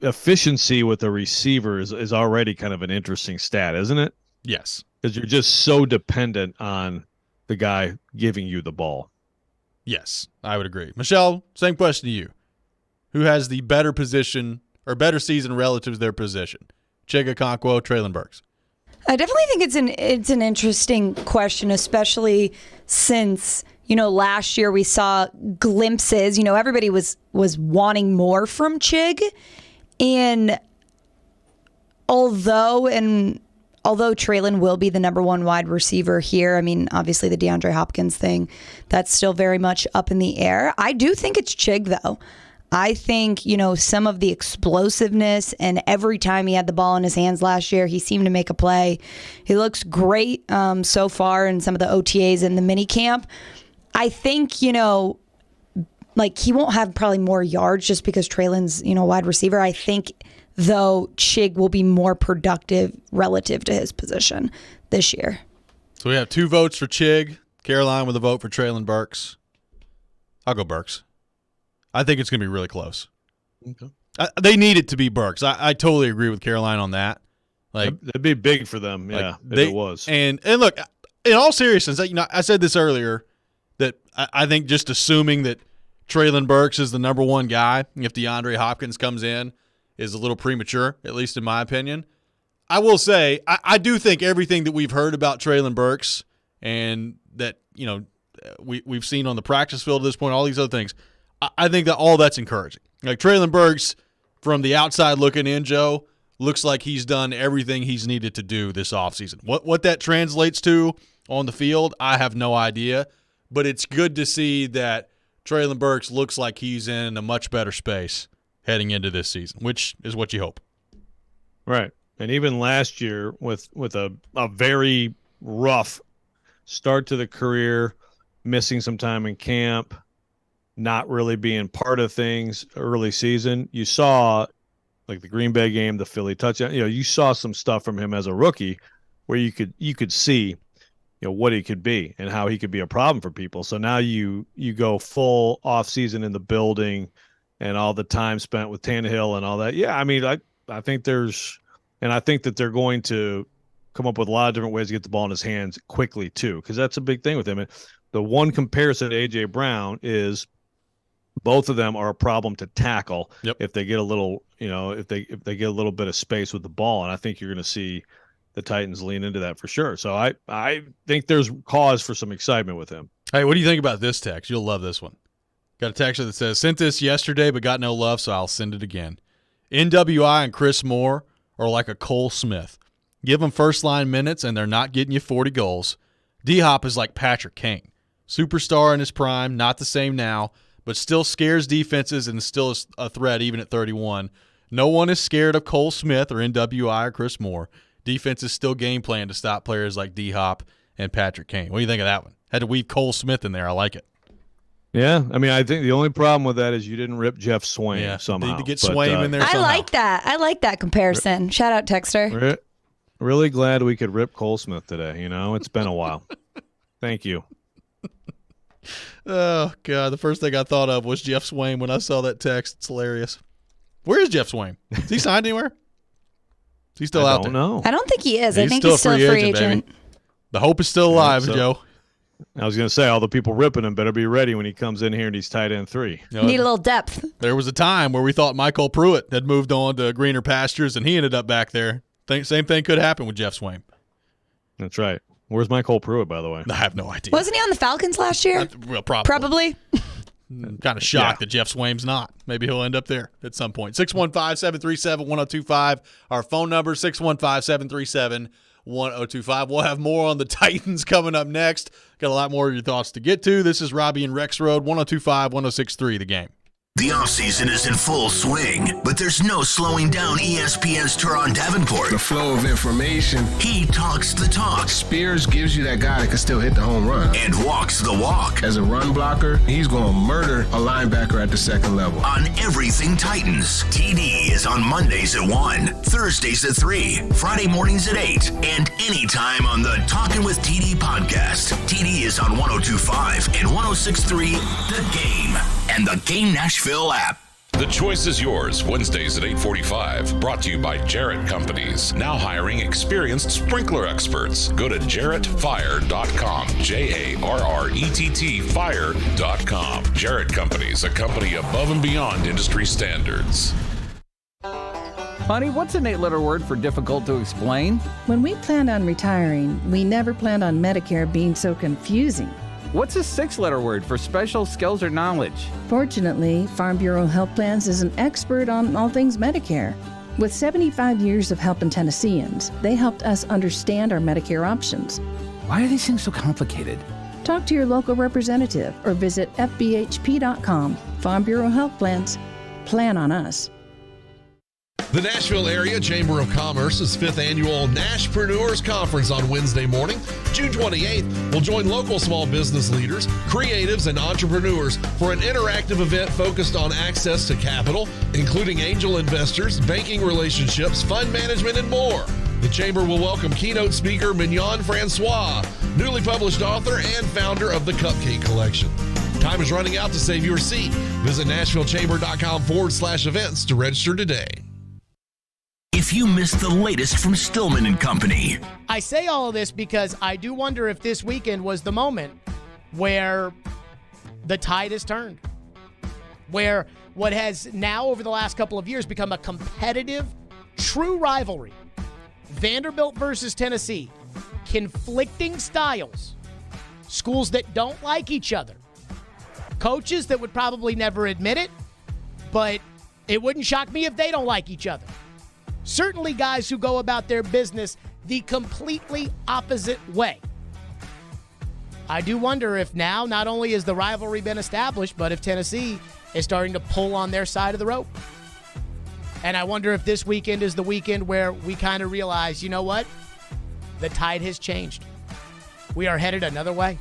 Efficiency with the receiver is already kind of an interesting stat, isn't it? Yes. Because you're just so dependent on the guy giving you the ball. Yes, I would agree. Michelle, same question to you. Who has the better position or better season relative to their position? Chig Okonkwo, Treylon Burks. I definitely think it's an interesting question, especially since, last year we saw glimpses. Everybody was wanting more from Chig. And although Treylon will be the number one wide receiver here, I mean, obviously the DeAndre Hopkins thing, that's still very much up in the air. I do think it's Chig, though. I think, some of the explosiveness, and every time he had the ball in his hands last year, he seemed to make a play. He looks great so far in some of the OTAs and the mini camp. I think, he won't have probably more yards just because Treylon's, wide receiver. I think, though, Chig will be more productive relative to his position this year. So we have 2 votes for Chig, Caroline with a vote for Treylon Burks. I'll go Burks. I think it's going to be really close. Okay. They need it to be Burks. I totally agree with Caroline on that. Like that'd be big for them, yeah. If it was. And look, in all seriousness, I said this earlier that I think just assuming that Treylon Burks is the number one guy, if DeAndre Hopkins comes in, is a little premature, at least in my opinion. I will say I do think everything that we've heard about Treylon Burks and that we've seen on the practice field at this point, all these other things, I think that all that's encouraging. Like Treylon Burks, from the outside looking in, Joe, looks like he's done everything he's needed to do this offseason. What that translates to on the field, I have no idea. But it's good to see that Treylon Burks looks like he's in a much better space heading into this season, which is what you hope. Right. And even last year with a very rough start to the career, missing some time in camp, not really being part of things early season, you saw like the Green Bay game, the Philly touchdown, you saw some stuff from him as a rookie where you could see what he could be and how he could be a problem for people. So now you go full off season in the building and all the time spent with Tannehill and all that. Yeah, I mean, I think I think that they're going to come up with a lot of different ways to get the ball in his hands quickly too, because that's a big thing with him. And the one comparison to A.J. Brown is both of them are a problem to tackle if they get a little, if they get a little bit of space with the ball. And I think you're going to see the Titans lean into that for sure. So I think there's cause for some excitement with him. Hey, what do you think about this text? You'll love this one. Got a text that says, sent this yesterday but got no love, so I'll send it again. NWI and Chris Moore are like a Cole Smith. Give them first-line minutes, and they're not getting you 40 goals. D-Hop is like Patrick Kane. Superstar in his prime, not the same now, but still scares defenses and still a threat even at 31. No one is scared of Cole Smith or NWI or Chris Moore. Defense is still game plan to stop players like D-Hop and Patrick Kane. What do you think of that one? Had to weave Cole Smith in there. I like it. Yeah, I mean, I think the only problem with that is you didn't rip Jeff Swaim somehow. Need to get Swaim in there somehow. I like that comparison. Shout out, Texter. Really glad we could rip Cole Smith today. It's been a while. Thank you. Oh, God. The first thing I thought of was Jeff Swaim when I saw that text. It's hilarious. Where is Jeff Swaim? Is he signed anywhere? Is he still out there? I don't know. I don't think he is. I think he's still a free agent. Baby. The hope is still alive, Joe. I was going to say, all the people ripping him better be ready when he comes in here and he's tight end 3. Need a little depth. There was a time where we thought Michael Pruitt had moved on to greener pastures, and he ended up back there. Same thing could happen with Jeff Swaim. That's right. Where's Michael Pruitt, by the way? I have no idea. Wasn't he on the Falcons last year? Well, probably. Kind of shocked that Jeff Swaim's not. Maybe he'll end up there at some point. 615-737-1025. Our phone number, 615-737-1025. We'll have more on the Titans coming up next. Got a lot more of your thoughts to get to. This is Robbie and Rex Road, 102.5, 106.3, The Game. The offseason is in full swing, but there's no slowing down ESPN's Teron Davenport. The flow of information. He talks the talk. Spears gives you that guy that can still hit the home run. And walks the walk. As a run blocker, he's going to murder a linebacker at the second level. On everything Titans, TD is on Mondays at 1, Thursdays at 3, Friday mornings at 8, and anytime on the Talkin' with TD podcast. TD is on 102.5 and 106.3, The Game, and The Game Nashville app. The choice is yours. Wednesdays at 8:45. Brought to you by Jarrett Companies. Now hiring experienced sprinkler experts. Go to JarrettFire.com. JARRETT Fire.com. Jarrett Companies, a company above and beyond industry standards. Honey, what's an 8-letter word for difficult to explain? When we planned on retiring, we never planned on Medicare being so confusing. What's a 6-letter word for special skills or knowledge? Fortunately, Farm Bureau Health Plans is an expert on all things Medicare. With 75 years of helping Tennesseans, they helped us understand our Medicare options. Why are these things so complicated? Talk to your local representative or visit fbhp.com. Farm Bureau Health Plans. Plan on us. The Nashville Area Chamber of Commerce's 5th annual Nashpreneurs Conference on Wednesday morning, June 28th, will join local small business leaders, creatives, and entrepreneurs for an interactive event focused on access to capital, including angel investors, banking relationships, fund management, and more. The Chamber will welcome keynote speaker Mignon Francois, newly published author and founder of the Cupcake Collection. Time is running out to save your seat. Visit NashvilleChamber.com/events to register today. If you missed the latest from Stillman and Company. I say all of this because I do wonder if this weekend was the moment where the tide has turned. Where what has now over the last couple of years become a competitive, true rivalry. Vanderbilt versus Tennessee. Conflicting styles. Schools that don't like each other. Coaches that would probably never admit it, but it wouldn't shock me if they don't like each other. Certainly guys who go about their business the completely opposite way. I do wonder if now not only has the rivalry been established, but if Tennessee is starting to pull on their side of the rope. And I wonder if this weekend is the weekend where we kind of realize, you know what? The tide has changed. We are headed another way.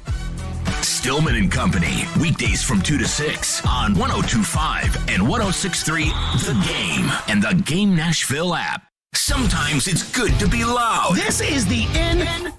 Stillman and Company, weekdays from 2 to 6 on 102.5 and 106.3 The Game and the Game Nashville app. Sometimes it's good to be loud. This is the NFL.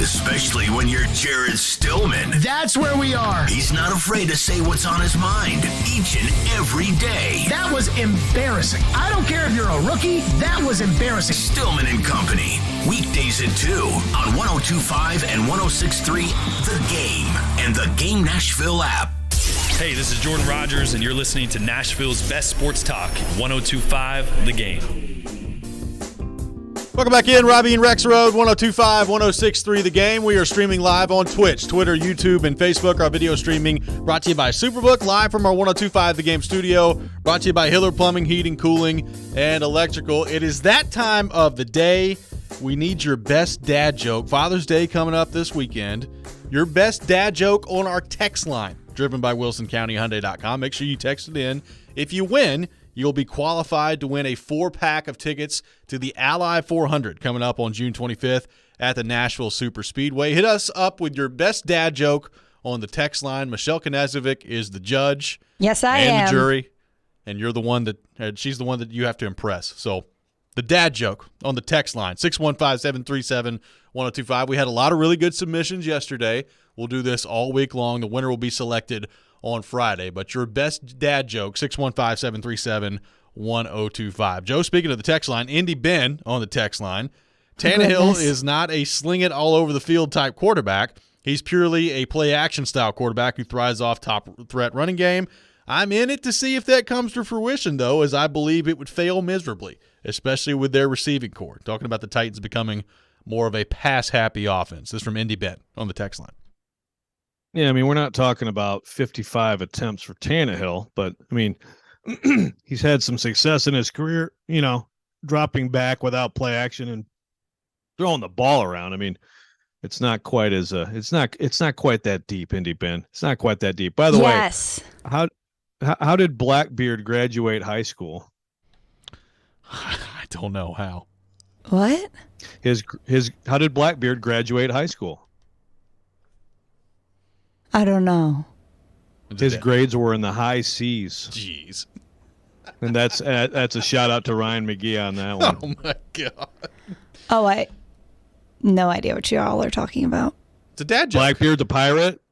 Especially when you're Jared Stillman. That's where we are. He's not afraid to say what's on his mind each and every day. That was embarrassing. I don't care if you're a rookie. That was embarrassing. Stillman and Company, weekdays at 2 on 102.5 and 106.3 The Game and the Game Nashville app. Hey, this is Jordan Rogers, and you're listening to Nashville's best sports talk, 102.5 The Game. Welcome back in, Robbie and Rex Road, 102.5, 106.3 The Game. We are streaming live on Twitch, Twitter, YouTube, and Facebook. Our video streaming brought to you by Superbook, live from our 102.5 The Game studio, brought to you by Hiller Plumbing, Heating, Cooling, and Electrical. It is that time of the day. We need your best dad joke. Father's Day coming up this weekend. Your best dad joke on our text line, driven by WilsonCountyHyundai.com. Make sure you text it in. If you win, you'll be qualified to win a 4-pack of tickets to the Ally 400 coming up on June 25th at the Nashville Super Speedway. Hit us up with your best dad joke on the text line. Michelle Knezovic is the judge. Yes, I am. And the jury. And you're the one that she's the one that you have to impress. So the dad joke on the text line, 615-737-1025. We had a lot of really good submissions yesterday. We'll do this all week long. The winner will be selected on Friday. But your best dad joke, 615-737-1025. Joe, speaking of the text line, Indy Ben on the text line. Tannehill is not a sling it all over the field type quarterback. He's purely a play-action style quarterback who thrives off top threat running game. I'm in it to see if that comes to fruition, though, as I believe it would fail miserably, especially with their receiving core. Talking about the Titans becoming more of a pass-happy offense. This is from Indy Ben on the text line. Yeah, I mean, we're not talking about 55 attempts for Tannehill, but, I mean, he's had some success in his career, you know, dropping back without play action and throwing the ball around. I mean, it's not quite as it's not quite that deep, Indy Ben. It's not quite that deep. By the way, how did Blackbeard graduate high school? I don't know how. What? How did Blackbeard graduate high school? I don't know. His grades were in the high C's. Jeez. And that's a shout out to Ryan McGee on that one. Oh my God. Oh, I no idea what you all are talking about. It's a dad joke. Blackbeard the pirate.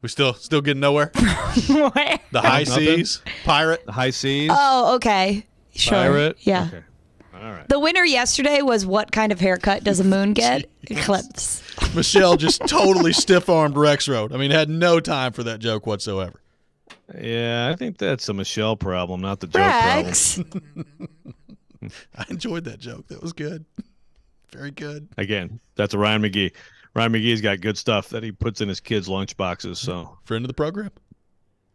We still getting nowhere. Where? The high C's pirate. The high C's. Oh, okay. Sure. Pirate. Yeah. Okay. All right. The winner yesterday was what kind of haircut does a moon get? Eclipse. Michelle just totally stiff-armed Rex Road. I mean, had no time for that joke whatsoever. Yeah, I think that's a Michelle problem, not the joke Rex. problem. I enjoyed that joke. That was good. Very good. Again, that's a Ryan McGee. Ryan McGee's got good stuff that he puts in his kids' lunch boxes. So friend of the program.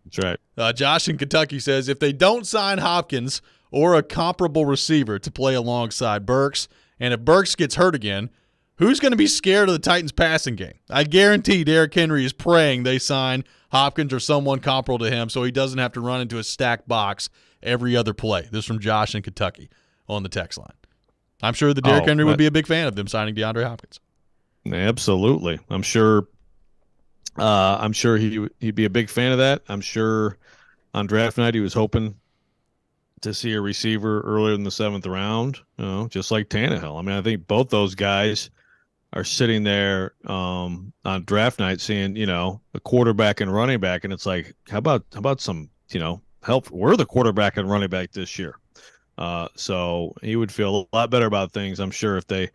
That's right. Josh in Kentucky says, if they don't sign Hopkins or a comparable receiver to play alongside Burks, and if Burks gets hurt again, who's going to be scared of the Titans' passing game? I guarantee Derrick Henry is praying they sign Hopkins or someone comparable to him so he doesn't have to run into a stacked box every other play. This is from Josh in Kentucky on the text line. I'm sure that Derrick Henry would be a big fan of them signing DeAndre Hopkins. Absolutely. I'm sure he'd be a big fan of that. I'm sure on draft night he was hoping to see a receiver earlier in the 7th round, just like Tannehill. I mean, I think both those guys are sitting there on draft night seeing, the quarterback and running back, and it's like, how about some, help? We're the quarterback and running back this year. So he would feel a lot better about things, I'm sure, if they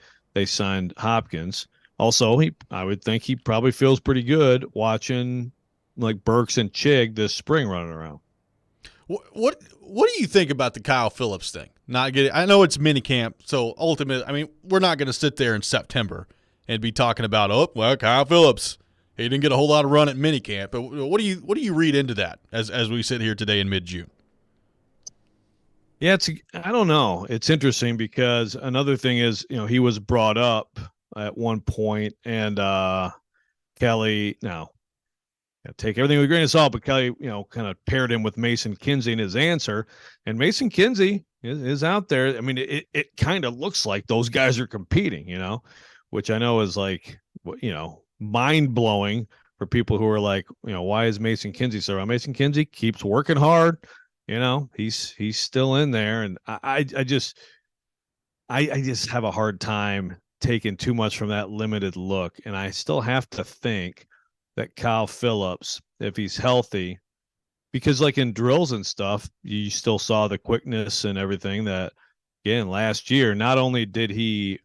signed Hopkins. Also, I would think he probably feels pretty good watching like Burks and Chig this spring running around. What do you think about the Kyle Phillips thing? I know it's minicamp, so ultimately, I mean, we're not going to sit there in September and be talking about, Kyle Phillips, he didn't get a whole lot of run at minicamp. But what do you read into that as we sit here today in mid-June? Yeah, I don't know. It's interesting because another thing is, he was brought up at one point, and Kelly, now take everything with a grain of salt, but Kelly, kind of paired him with Mason Kinsey in his answer, and Mason Kinsey is out there. I mean, it kind of looks like those guys are competing, which I know is like, mind blowing for people who are like, why is Mason Kinsey so around? Mason Kinsey keeps working hard. He's still in there, and I just have a hard time taking too much from that limited look, and I still have to think that Kyle Phillips, if he's healthy, because like in drills and stuff, you still saw the quickness and everything that, again, last year, not only did he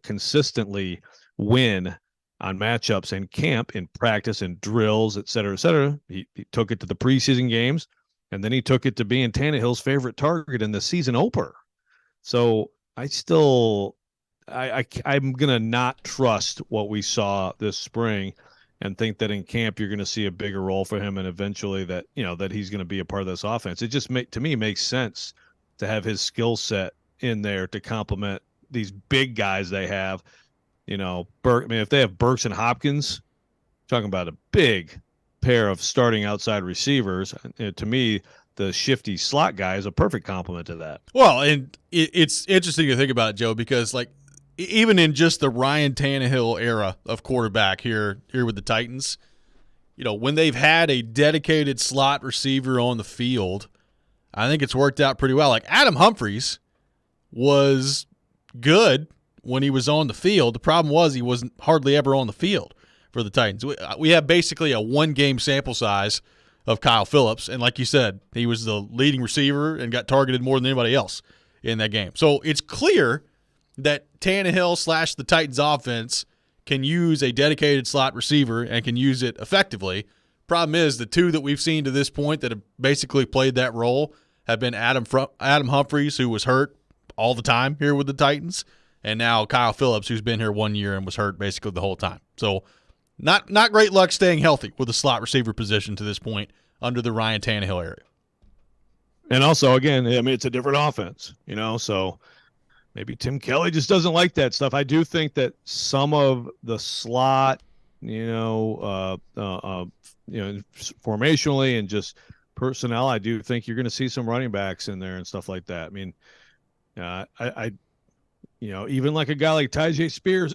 consistently win on matchups in camp, in practice, in drills, et cetera, he took it to the preseason games. And then he took it to being Tannehill's favorite target in the season opener. So I'm going to not trust what we saw this spring and think that in camp you're going to see a bigger role for him, and eventually that, that he's going to be a part of this offense. It just to me makes sense to have his skill set in there to complement these big guys they have. If they have Burks and Hopkins, talking about a big pair of starting outside receivers, to me, the shifty slot guy is a perfect complement to that. Well, and it's interesting to think about it, Joe, because like even in just the Ryan Tannehill era of quarterback here with the Titans, when they've had a dedicated slot receiver on the field, I think it's worked out pretty well. Like Adam Humphries was good when he was on the field. The problem was he wasn't hardly ever on the field for the Titans. We have basically a one-game sample size of Kyle Phillips, and like you said, he was the leading receiver and got targeted more than anybody else in that game. So it's clear that Tannehill / the Titans offense can use a dedicated slot receiver and can use it effectively. Problem is, the two that we've seen to this point that have basically played that role have been Adam Humphries, who was hurt all the time here with the Titans, and now Kyle Phillips, who's been here 1 year and was hurt basically the whole time. So Not great luck staying healthy with the slot receiver position to this point under the Ryan Tannehill era. And also, again, I mean, it's a different offense, so maybe Tim Kelly just doesn't like that stuff. I do think that some of the slot, formationally and just personnel, I do think you're going to see some running backs in there and stuff like that. I mean, even like a guy like Tyjae Spears,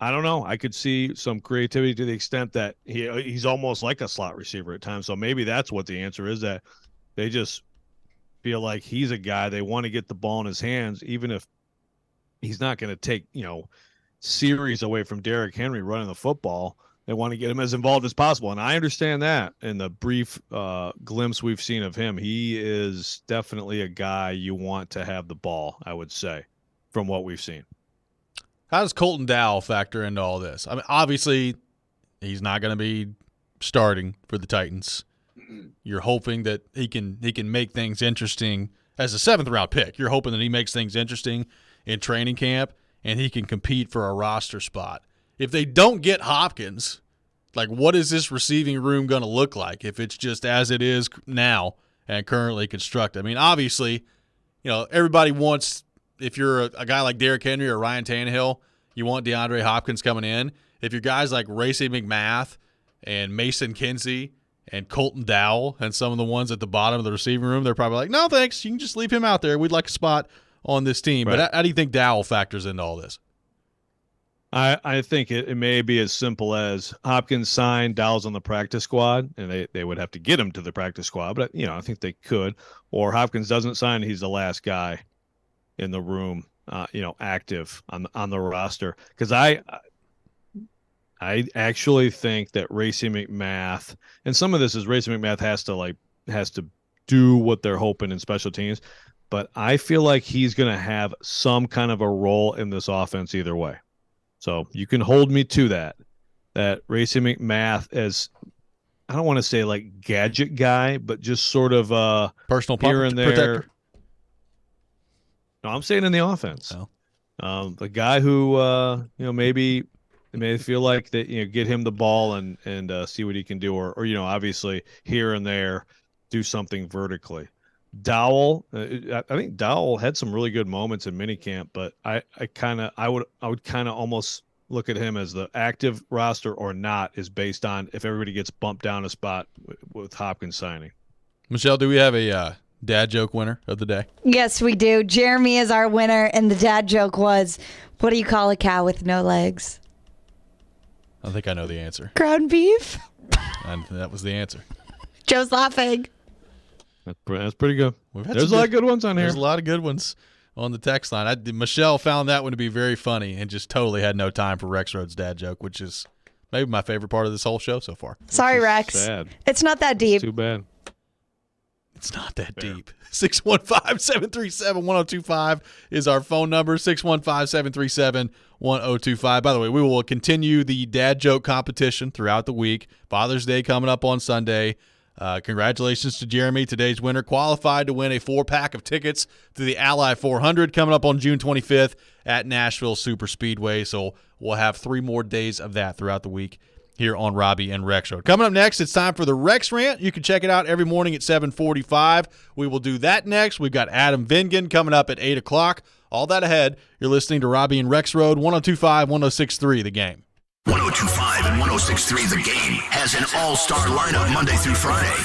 I don't know. I could see some creativity to the extent that he's almost like a slot receiver at times. So maybe that's what the answer is, that they just feel like he's a guy they want to get the ball in his hands, even if he's not going to take, series away from Derrick Henry running the football. They want to get him as involved as possible. And I understand that in the brief glimpse we've seen of him. He is definitely a guy you want to have the ball, I would say, from what we've seen. How does Colton Dowell factor into all this? I mean, obviously, he's not going to be starting for the Titans. You're hoping that he can make things interesting as a 7th-round pick. You're hoping that he makes things interesting in training camp and he can compete for a roster spot. If they don't get Hopkins, like, what is this receiving room going to look like if it's just as it is now and currently constructed? I mean, obviously, everybody wants, if you're a guy like Derrick Henry or Ryan Tannehill, you want DeAndre Hopkins coming in. If you're guys like Racey McMath and Mason Kinsey and Colton Dowell and some of the ones at the bottom of the receiving room, they're probably like, no, thanks. You can just leave him out there. We'd like a spot on this team. Right. But how do you think Dowell factors into all this? I think it may be as simple as Hopkins signed, Dowell's on the practice squad, and they would have to get him to the practice squad. But, I think they could. Or Hopkins doesn't sign, he's the last guy in the room, active on the roster. Because I actually think that Racing McMath, and some of this is Racing McMath has to do what they're hoping in special teams, but I feel like he's going to have some kind of a role in this offense either way. So you can hold me to that Racing McMath as, I don't want to say like gadget guy, but just sort of personal here and there. Protector. No, I'm saying in the offense. Oh. The guy who maybe feel like that, get him the ball and see what he can do, or obviously here and there do something vertically. Dowell, I think Dowell had some really good moments in minicamp, but I would kind of almost look at him as the active roster or not is based on if everybody gets bumped down a spot with Hopkins signing. Michelle, do we have a dad joke winner of the day? Yes, we do. Jeremy is our winner, and the dad joke was, what do you call a cow with no legs? I think I know the answer. Ground beef. And that was the answer. Joe's laughing. That's pretty good. There's a lot of good ones on here. There's a lot of good ones on the text line. Michelle found that one to be very funny and just totally had no time for Rex Rhodes' dad joke, which is maybe my favorite part of this whole show so far. Sorry, Rex. Sad. It's not that deep. Too bad. It's not that deep. 615-737-1025 is our phone number, 615-737-1025. By the way, we will continue the dad joke competition throughout the week. Father's Day coming up on Sunday. Congratulations to Jeremy, today's winner, qualified to win a 4-pack of tickets to the Ally 400 coming up on June 25th at Nashville Super Speedway. So we'll have 3 more days of that throughout the week here on Robbie and Rex Road. Coming up next, it's time for the Rex Rant. You can check it out every morning at 7:45. We will do that next. We've got Adam Vingan coming up at 8 o'clock. All that ahead. You're listening to Robbie and Rex Road, 102.5, 106.3 The Game. 102.5 and 106.3 The Game has an all-star lineup Monday through Friday.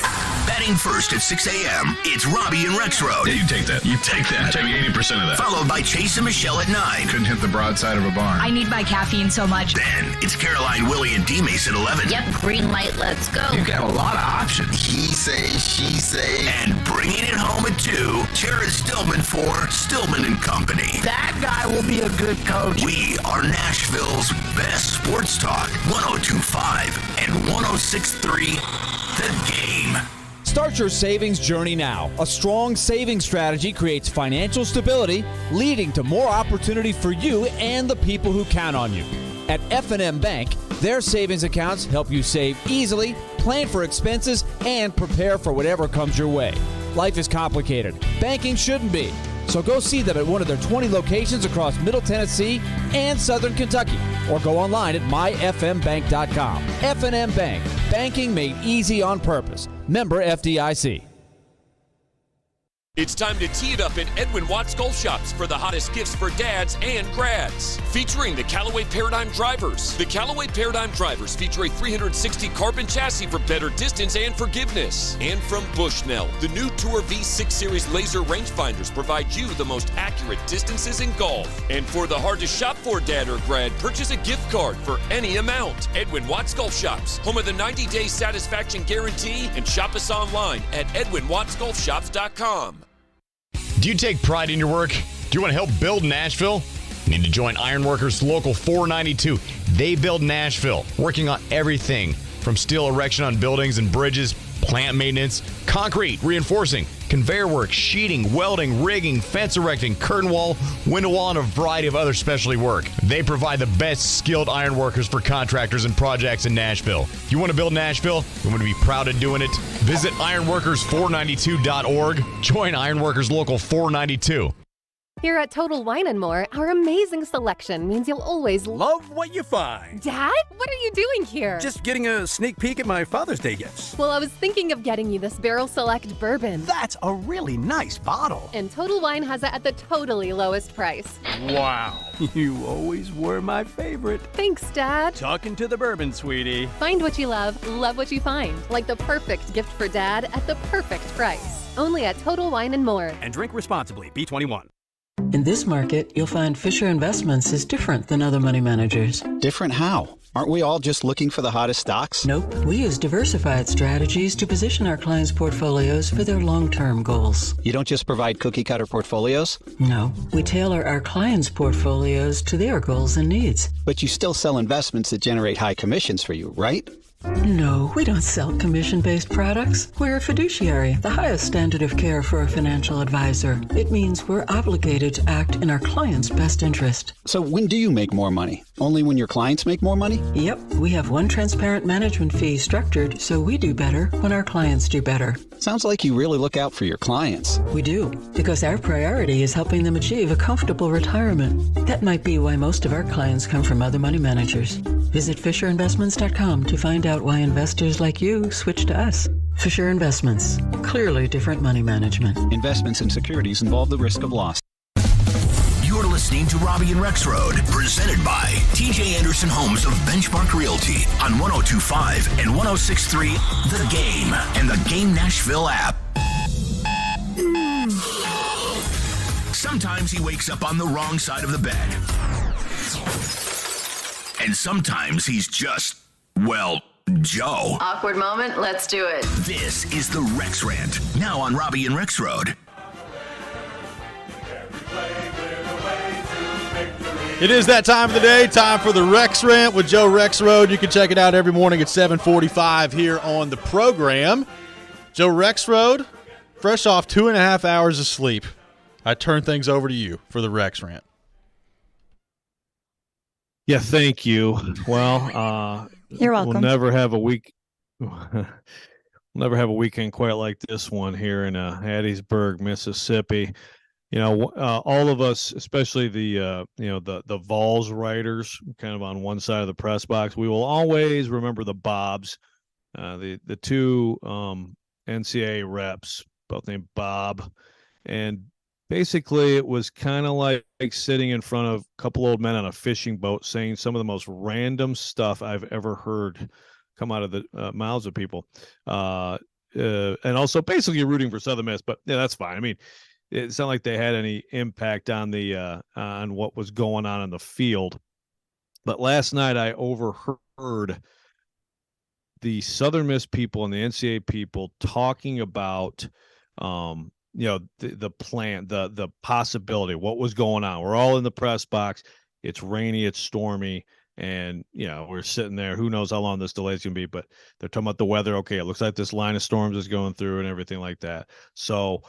Batting first at 6 a.m., it's Robbie and Rex Road. Yeah, you take that. You take that. Take 80% of that. Followed by Chase and Michelle at 9. Couldn't hit the broadside of a barn. I need my caffeine so much. Then it's Caroline, Willie, and D-Mace at 11. Yep, green light, let's go. You've got a lot of options. He say, she say. And bringing it home at 2, Jared Stillman for Stillman and Company. That guy will be a good coach. We are Nashville's best sports talk. 102.5 and 106.3 The Game. Start your savings journey now. A strong savings strategy creates financial stability, leading to more opportunity for you and the people who count on you. At F&M Bank, their savings accounts help you save easily, plan for expenses, and prepare for whatever comes your way. Life is complicated. Banking shouldn't be. So go see them at one of their 20 locations across Middle Tennessee and Southern Kentucky, or go online at myfmbank.com. F&M Bank, banking made easy on purpose. Member FDIC. It's time to tee it up at Edwin Watts Golf Shops for the hottest gifts for dads and grads. Featuring the Callaway Paradigm Drivers. The Callaway Paradigm Drivers feature a 360 carbon chassis for better distance and forgiveness. And from Bushnell, the new Tour V6 Series laser rangefinders provide you the most accurate distances in golf. And for the hard to shop for dad or grad, purchase a gift card for any amount. Edwin Watts Golf Shops, home of the 90-day satisfaction guarantee, and shop us online at edwinwattsgolfshops.com. Do you take pride in your work? Do you want to help build Nashville? You need to join Ironworkers Local 492. They build Nashville, working on everything from steel erection on buildings and bridges, plant maintenance, concrete, reinforcing, conveyor work, sheeting, welding, rigging, fence erecting, curtain wall, window wall, and a variety of other specialty work. They provide the best skilled iron workers for contractors and projects in Nashville. You want to build Nashville? You want to be proud of doing it? Visit ironworkers492.org. Join Ironworkers Local 492. Here at Total Wine & More, our amazing selection means you'll always love what you find. Dad, what are you doing here? Just getting a sneak peek at my Father's Day gifts. Well, I was thinking of getting you this Barrel Select bourbon. That's a really nice bottle. And Total Wine has it at the totally lowest price. Wow. You always were my favorite. Thanks, Dad. Talking to the bourbon, sweetie. Find what you love what you find. Like the perfect gift for Dad at the perfect price. Only at Total Wine & More. And drink responsibly. B21. In this market, you'll find Fisher Investments is different than other money managers. Different how? Aren't we all just looking for the hottest stocks? Nope. We use diversified strategies to position our clients' portfolios for their long-term goals. You don't just provide cookie-cutter portfolios? No. We tailor our clients' portfolios to their goals and needs. But you still sell investments that generate high commissions for you, right? No, we don't sell commission-based products. We're a fiduciary, the highest standard of care for a financial advisor. It means we're obligated to act in our client's best interest. So when do you make more money? Only when your clients make more money? Yep, we have one transparent management fee structured so we do better when our clients do better. Sounds like you really look out for your clients. We do, because our priority is helping them achieve a comfortable retirement. That might be why most of our clients come from other money managers. Visit FisherInvestments.com to find out why investors like you switch to us. Fisher Investments. Clearly different money management. Investments in securities involve the risk of loss. You're listening to Robbie and Rex Road, presented by TJ Anderson Homes of Benchmark Realty on 102.5 and 106.3 The Game and the Game Nashville app. Sometimes he wakes up on the wrong side of the bed. And sometimes he's just, well, Joe. Awkward moment, let's do it. This is the Rex Rant, now on Robbie and Rex Road. It is that time of the day, time for the Rex Rant with Joe Rexrode. You can check it out every morning at 7:45 here on the program. Joe Rexrode, fresh off 2.5 hours of sleep, I turn things over to you for the Rex Rant. Yeah, thank you. Well, you're welcome. We'll never have a week. We'll never have a weekend quite like this one here in Hattiesburg, Mississippi. You know, all of us, especially the Vols writers, kind of on one side of the press box, we will always remember the Bobs, the two NCAA reps, both named Bob, and basically it was kind of like sitting in front of a couple old men on a fishing boat saying some of the most random stuff I've ever heard come out of the mouths of people, and also basically rooting for Southern Miss. But yeah, that's fine. I mean, it's not like they had any impact on the on what was going on in the field. But last night I overheard the Southern Miss people and the NCAA people talking about the plan, the possibility, what was going on. We're all in the press box. It's rainy, it's stormy, and we're sitting there. Who knows how long this delay is going to be, but they're talking about the weather. Okay, it looks like this line of storms is going through and everything like that. So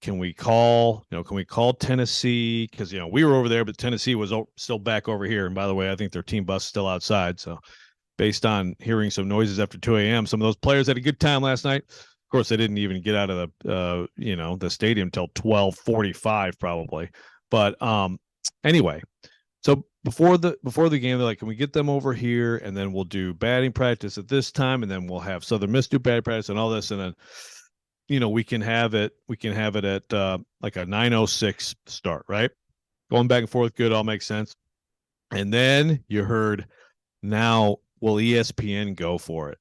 can we call Tennessee? Because, we were over there, but Tennessee was still back over here. And by the way, I think their team bus is still outside. So based on hearing some noises after 2 a.m., some of those players had a good time last night. Of course, they didn't even get out of the stadium till 12:45 probably. But anyway, so before the game, they're like, can we get them over here? And then we'll do batting practice at this time. And then we'll have Southern Miss do batting practice and all this. And then, we can have it at like a 9:06 start, right? Going back and forth, good, all makes sense. And then you heard, now will ESPN go for it?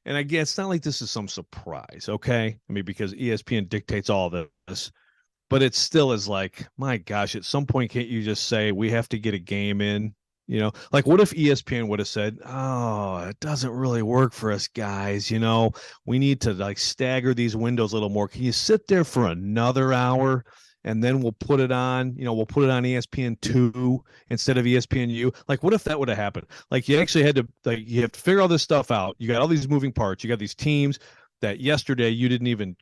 And again, it's not like this is some surprise, okay? I mean, because ESPN dictates all this, but it still is like, my gosh, at some point, can't you just say we have to get a game in? Like what if ESPN would have said, oh, it doesn't really work for us guys. We need to like stagger these windows a little more. Can you sit there for another hour and then we'll put it on, we'll put it on ESPN2 instead of ESPNU. Like, what if that would have happened? Like, you actually had to, you have to figure all this stuff out. You got all these moving parts. You got these teams that yesterday you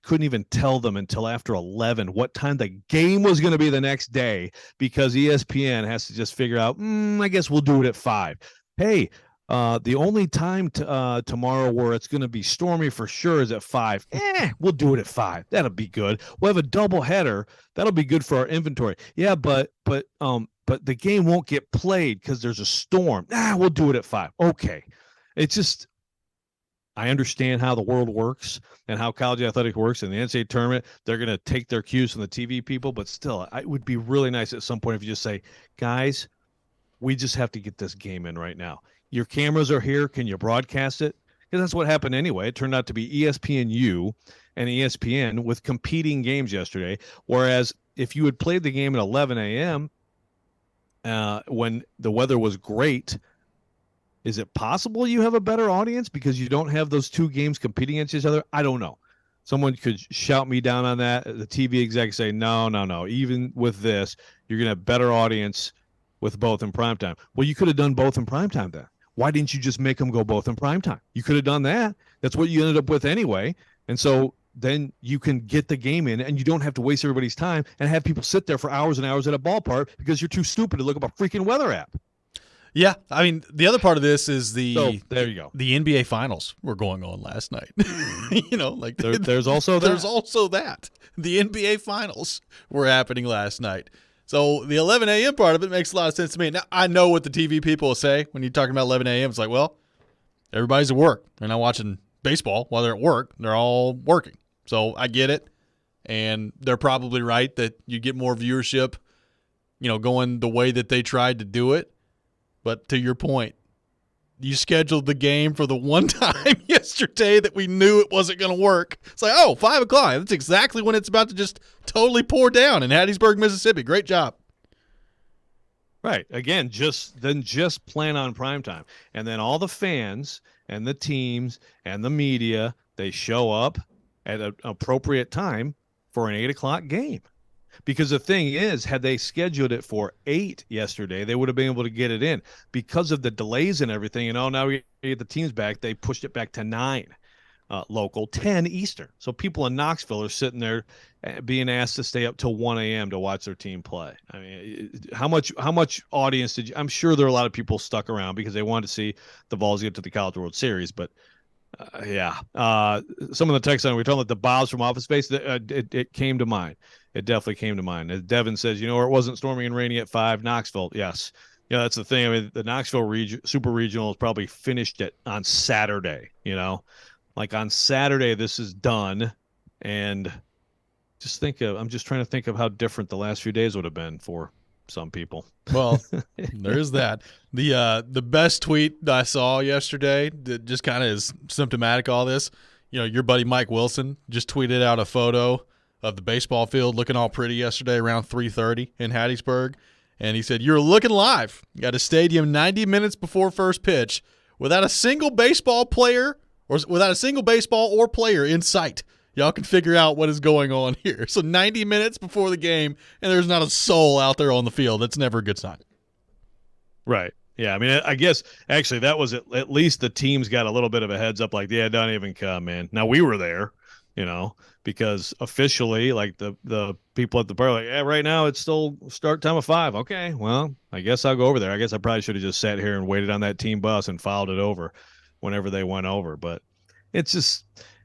couldn't even tell them until after 11 what time the game was going to be the next day, because ESPN has to just figure out, I guess we'll do it at 5. Hey, the only time tomorrow where it's going to be stormy for sure is at 5. We'll do it at 5. That'll be good. We'll have a double header. That'll be good for our inventory. Yeah, but the game won't get played because there's a storm. We'll do it at 5. Okay. It's just, I understand how the world works and how college athletics works, and the NCAA tournament, they're going to take their cues from the TV people, but still, it would be really nice at some point if you just say, guys, we just have to get this game in right now. Your cameras are here. Can you broadcast it? Because that's what happened anyway. It turned out to be ESPNU and ESPN with competing games yesterday, whereas if you had played the game at 11 a.m. When the weather was great, Is it possible you have a better audience because you don't have those two games competing against each other? I don't know. Someone could shout me down on that. The TV exec say, no. Even with this, you're going to have better audience with both in primetime. Well, you could have done both in primetime then. Why didn't you just make them go both in primetime? You could have done that. That's what you ended up with anyway. And so then you can get the game in, and you don't have to waste everybody's time and have people sit there for hours and hours at a ballpark because you're too stupid to look up a freaking weather app. Yeah, I mean, the other part of this is there you go. The NBA Finals were going on last night. Like there's also that. There's also that. The NBA Finals were happening last night. So the 11 a.m. part of it makes a lot of sense to me. Now, I know what the TV people will say when you're talking about 11 a.m. It's like, well, everybody's at work. They're not watching baseball while they're at work. They're all working. So I get it. And they're probably right that you get more viewership, going the way that they tried to do it. But to your point, you scheduled the game for the one time yesterday that we knew it wasn't going to work. It's like, 5 o'clock. That's exactly when it's about to just totally pour down in Hattiesburg, Mississippi. Great job. Right. Again, just plan on primetime. And then all the fans and the teams and the media, they show up at an appropriate time for an 8 o'clock game. Because the thing is, had they scheduled it for 8 yesterday, they would have been able to get it in. Because of the delays and everything, now we get the teams back, they pushed it back to 9 local, 10 Eastern. So people in Knoxville are sitting there being asked to stay up till 1 a.m. to watch their team play. I mean, how much audience did you – I'm sure there are a lot of people stuck around because they wanted to see the Vols get to the College World Series, but some of the text on we were talking about the Bobs from Office Space. It came to mind. It definitely came to mind. As Devin says, it wasn't stormy and rainy at 5. Knoxville, yes. That's the thing. I mean, the Knoxville Super Regional is probably finished on Saturday. Like on Saturday, this is done, and I'm just trying to think of how different the last few days would have been for some people. Well, there's that. The best tweet I saw yesterday that just kind of is symptomatic of all this. Your buddy Mike Wilson just tweeted out a photo of the baseball field looking all pretty yesterday around 3:30 in Hattiesburg, and he said, "You're looking live. You got a stadium 90 minutes before first pitch without a single baseball player or player in sight. Y'all can figure out what is going on here." So 90 minutes before the game, and there's not a soul out there on the field. That's never a good sign. Right. Yeah, I mean, I guess actually that was at least the teams got a little bit of a heads up, like, yeah, don't even come, man. Now we were there, because officially, like the people at the bar, like, yeah, right now it's still start time of 5. Okay, well, I guess I'll go over there. I guess I probably should have just sat here and waited on that team bus and followed it over whenever they went over. But it's just,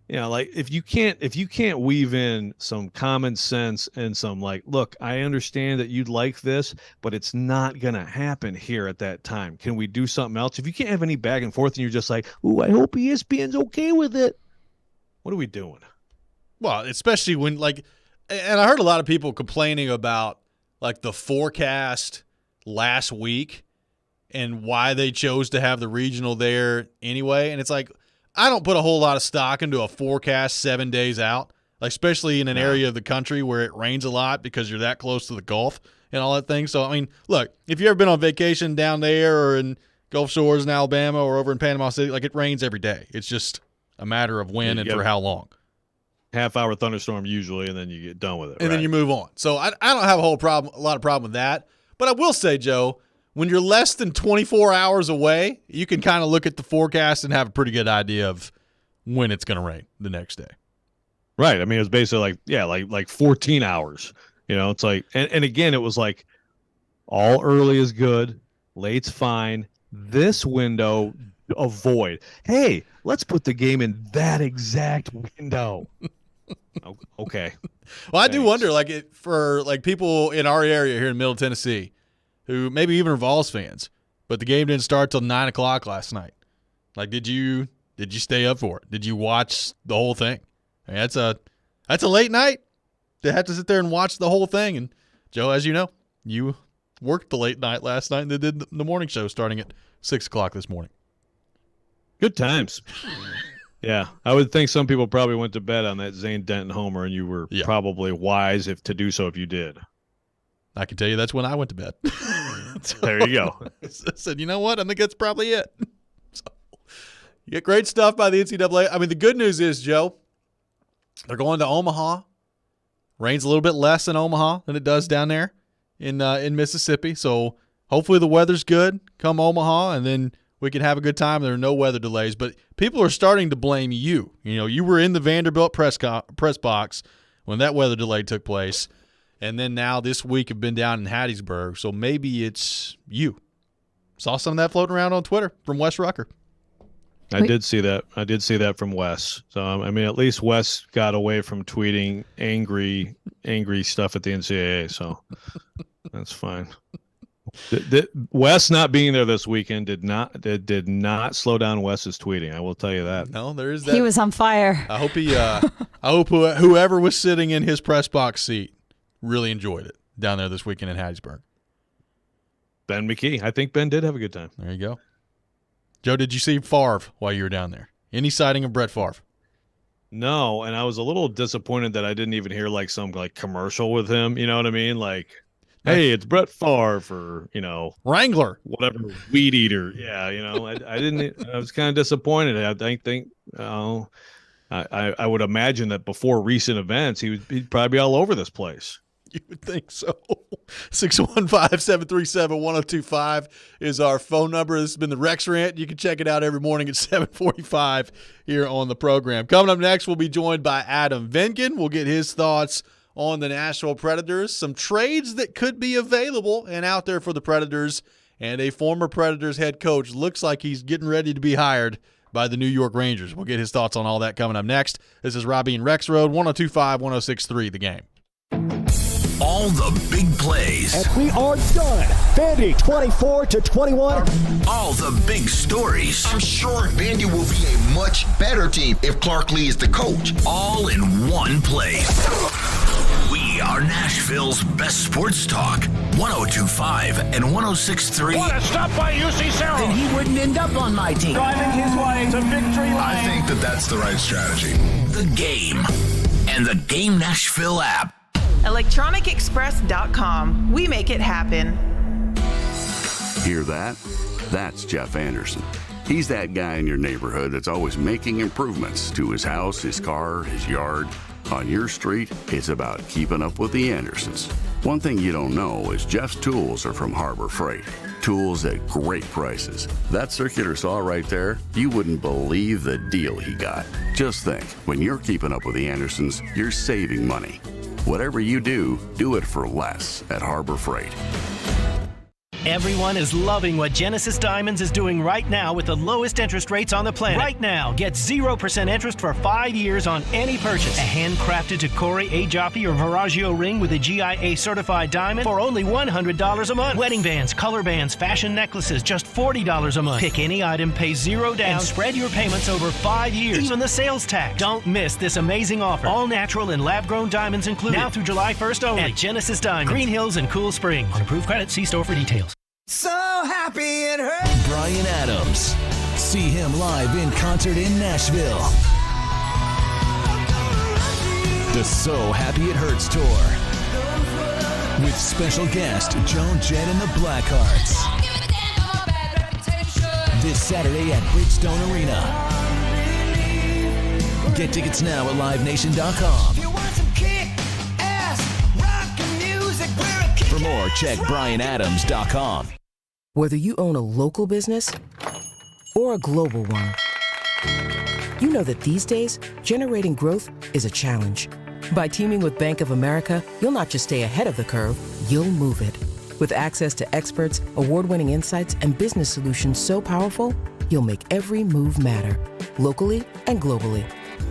like if you can't weave in some common sense and some like, look, I understand that you'd like this, but it's not going to happen here at that time. Can we do something else? If you can't have any back and forth and you're just like, ooh, I hope ESPN's okay with it. What are we doing? Well, especially when and I heard a lot of people complaining about the forecast last week and why they chose to have the regional there anyway. And it's like, I don't put a whole lot of stock into a forecast 7 days out, especially in an area of the country where it rains a lot because you're that close to the Gulf and all that thing. So, I mean, look, if you've ever been on vacation down there or in Gulf Shores in Alabama or over in Panama City, it rains every day. It's just a matter of when and for how long. Half-hour thunderstorm usually, and then you get done with it. And then you move on. So I don't have a lot of problem with that. But I will say, Joe, when you're less than 24 hours away, you can kind of look at the forecast and have a pretty good idea of when it's going to rain the next day. Right. I mean, it was basically like 14 hours. It's like, and again, it was like all early is good, late's fine. This window, avoid. Hey, let's put the game in that exact window. Okay. Well, I do wonder, for people in our area here in Middle Tennessee, who maybe even are Vols fans, but the game didn't start till 9 o'clock last night. Did you stay up for it? Did you watch the whole thing? I mean, that's a late night to have to sit there and watch the whole thing. And Joe, as you know, you worked the late night last night and they did the morning show starting at 6 o'clock this morning. Good times. Yeah, I would think some people probably went to bed on that Zane Denton homer, and you were probably wise to do so if you did. I can tell you that's when I went to bed. There you go. I said, you know what? I think that's probably it. You get great stuff by the NCAA. I mean, the good news is, Joe, they're going to Omaha. Rains a little bit less in Omaha than it does down there in Mississippi. So hopefully the weather's good come Omaha, and then we can have a good time. There are no weather delays. But people are starting to blame you. You know, you were in the Vanderbilt press box when that weather delay took place, and then now this week have been down in Hattiesburg. So maybe it's you. Saw some of that floating around on Twitter from Wes Rucker. I did see that from Wes. So, I mean, at least Wes got away from tweeting angry stuff at the NCAA. So that's fine. Wes not being there this weekend did not slow down Wes's tweeting. I will tell you that. No, there is that. He was on fire. I hope whoever was sitting in his press box seat really enjoyed it down there this weekend in Hattiesburg. Ben McKee. I think Ben did have a good time. There you go. Joe, did you see Favre while you were down there? Any sighting of Brett Favre? No, and I was a little disappointed that I didn't even hear like some like commercial with him. You know what I mean? Like, hey, it's Brett Favre for, Wrangler, whatever, weed eater. Yeah, I didn't. I was kind of disappointed. I think I would imagine that before recent events, he'd probably be all over this place. You would think so. 615-737-1025 is our phone number. This has been the Rex Rant. You can check it out every morning at 7:45 here on the program. Coming up next, we'll be joined by Adam Venkin. We'll get his thoughts on the Nashville Predators, some trades that could be available and out there for the Predators, and a former Predators head coach looks like he's getting ready to be hired by the New York Rangers. We'll get his thoughts on all that coming up next. This is Robbie and Rex Road, 102.5, 106.3, The Game. All the big plays. And we are done. Vandy 24-21. All the big stories. I'm sure Vandy will be a much better team if Clark Lee is the coach. All in one place. We are Nashville's best sports talk. 102.5 and 106.3. What a stop by UC Sarah. Then he wouldn't end up on my team. Driving his way to victory lane. I think that's the right strategy. The Game and the Game Nashville app. ElectronicExpress.com. We make it happen. Hear that? That's Jeff Anderson. He's that guy in your neighborhood that's always making improvements to his house, his car, his yard. On your street, it's about keeping up with the Andersons. One thing you don't know is Jeff's tools are from Harbor Freight. Tools at great prices. That circular saw right there, you wouldn't believe the deal he got. Just think, when you're keeping up with the Andersons, you're saving money. Whatever you do it for less at Harbor Freight. Everyone is loving what Genesis Diamonds is doing right now with the lowest interest rates on the planet. Right now, get 0% interest for 5 years on any purchase. A handcrafted Tacori, A-Joppi, or Veragio ring with a GIA certified diamond for only $100 a month. Wedding bands, color bands, fashion necklaces, just $40 a month. Pick any item, pay $0 down, and spread your payments over 5 years. Even the sales tax. Don't miss this amazing offer. All natural and lab-grown diamonds included. Now through July 1st only at Genesis Diamonds, Green Hills and Cool Springs. On approved credit, see store for details. So happy it hurts. Bryan Adams. See him live in concert in Nashville. The So Happy It Hurts Tour. With special guest Joan Jett and the Blackhearts. This Saturday at Bridgestone Arena. Get tickets now at LiveNation.com. For more, check BryanAdams.com. Whether you own a local business or a global one, you know that these days, generating growth is a challenge. By teaming with Bank of America, you'll not just stay ahead of the curve, you'll move it. With access to experts, award-winning insights, and business solutions so powerful, you'll make every move matter, locally and globally.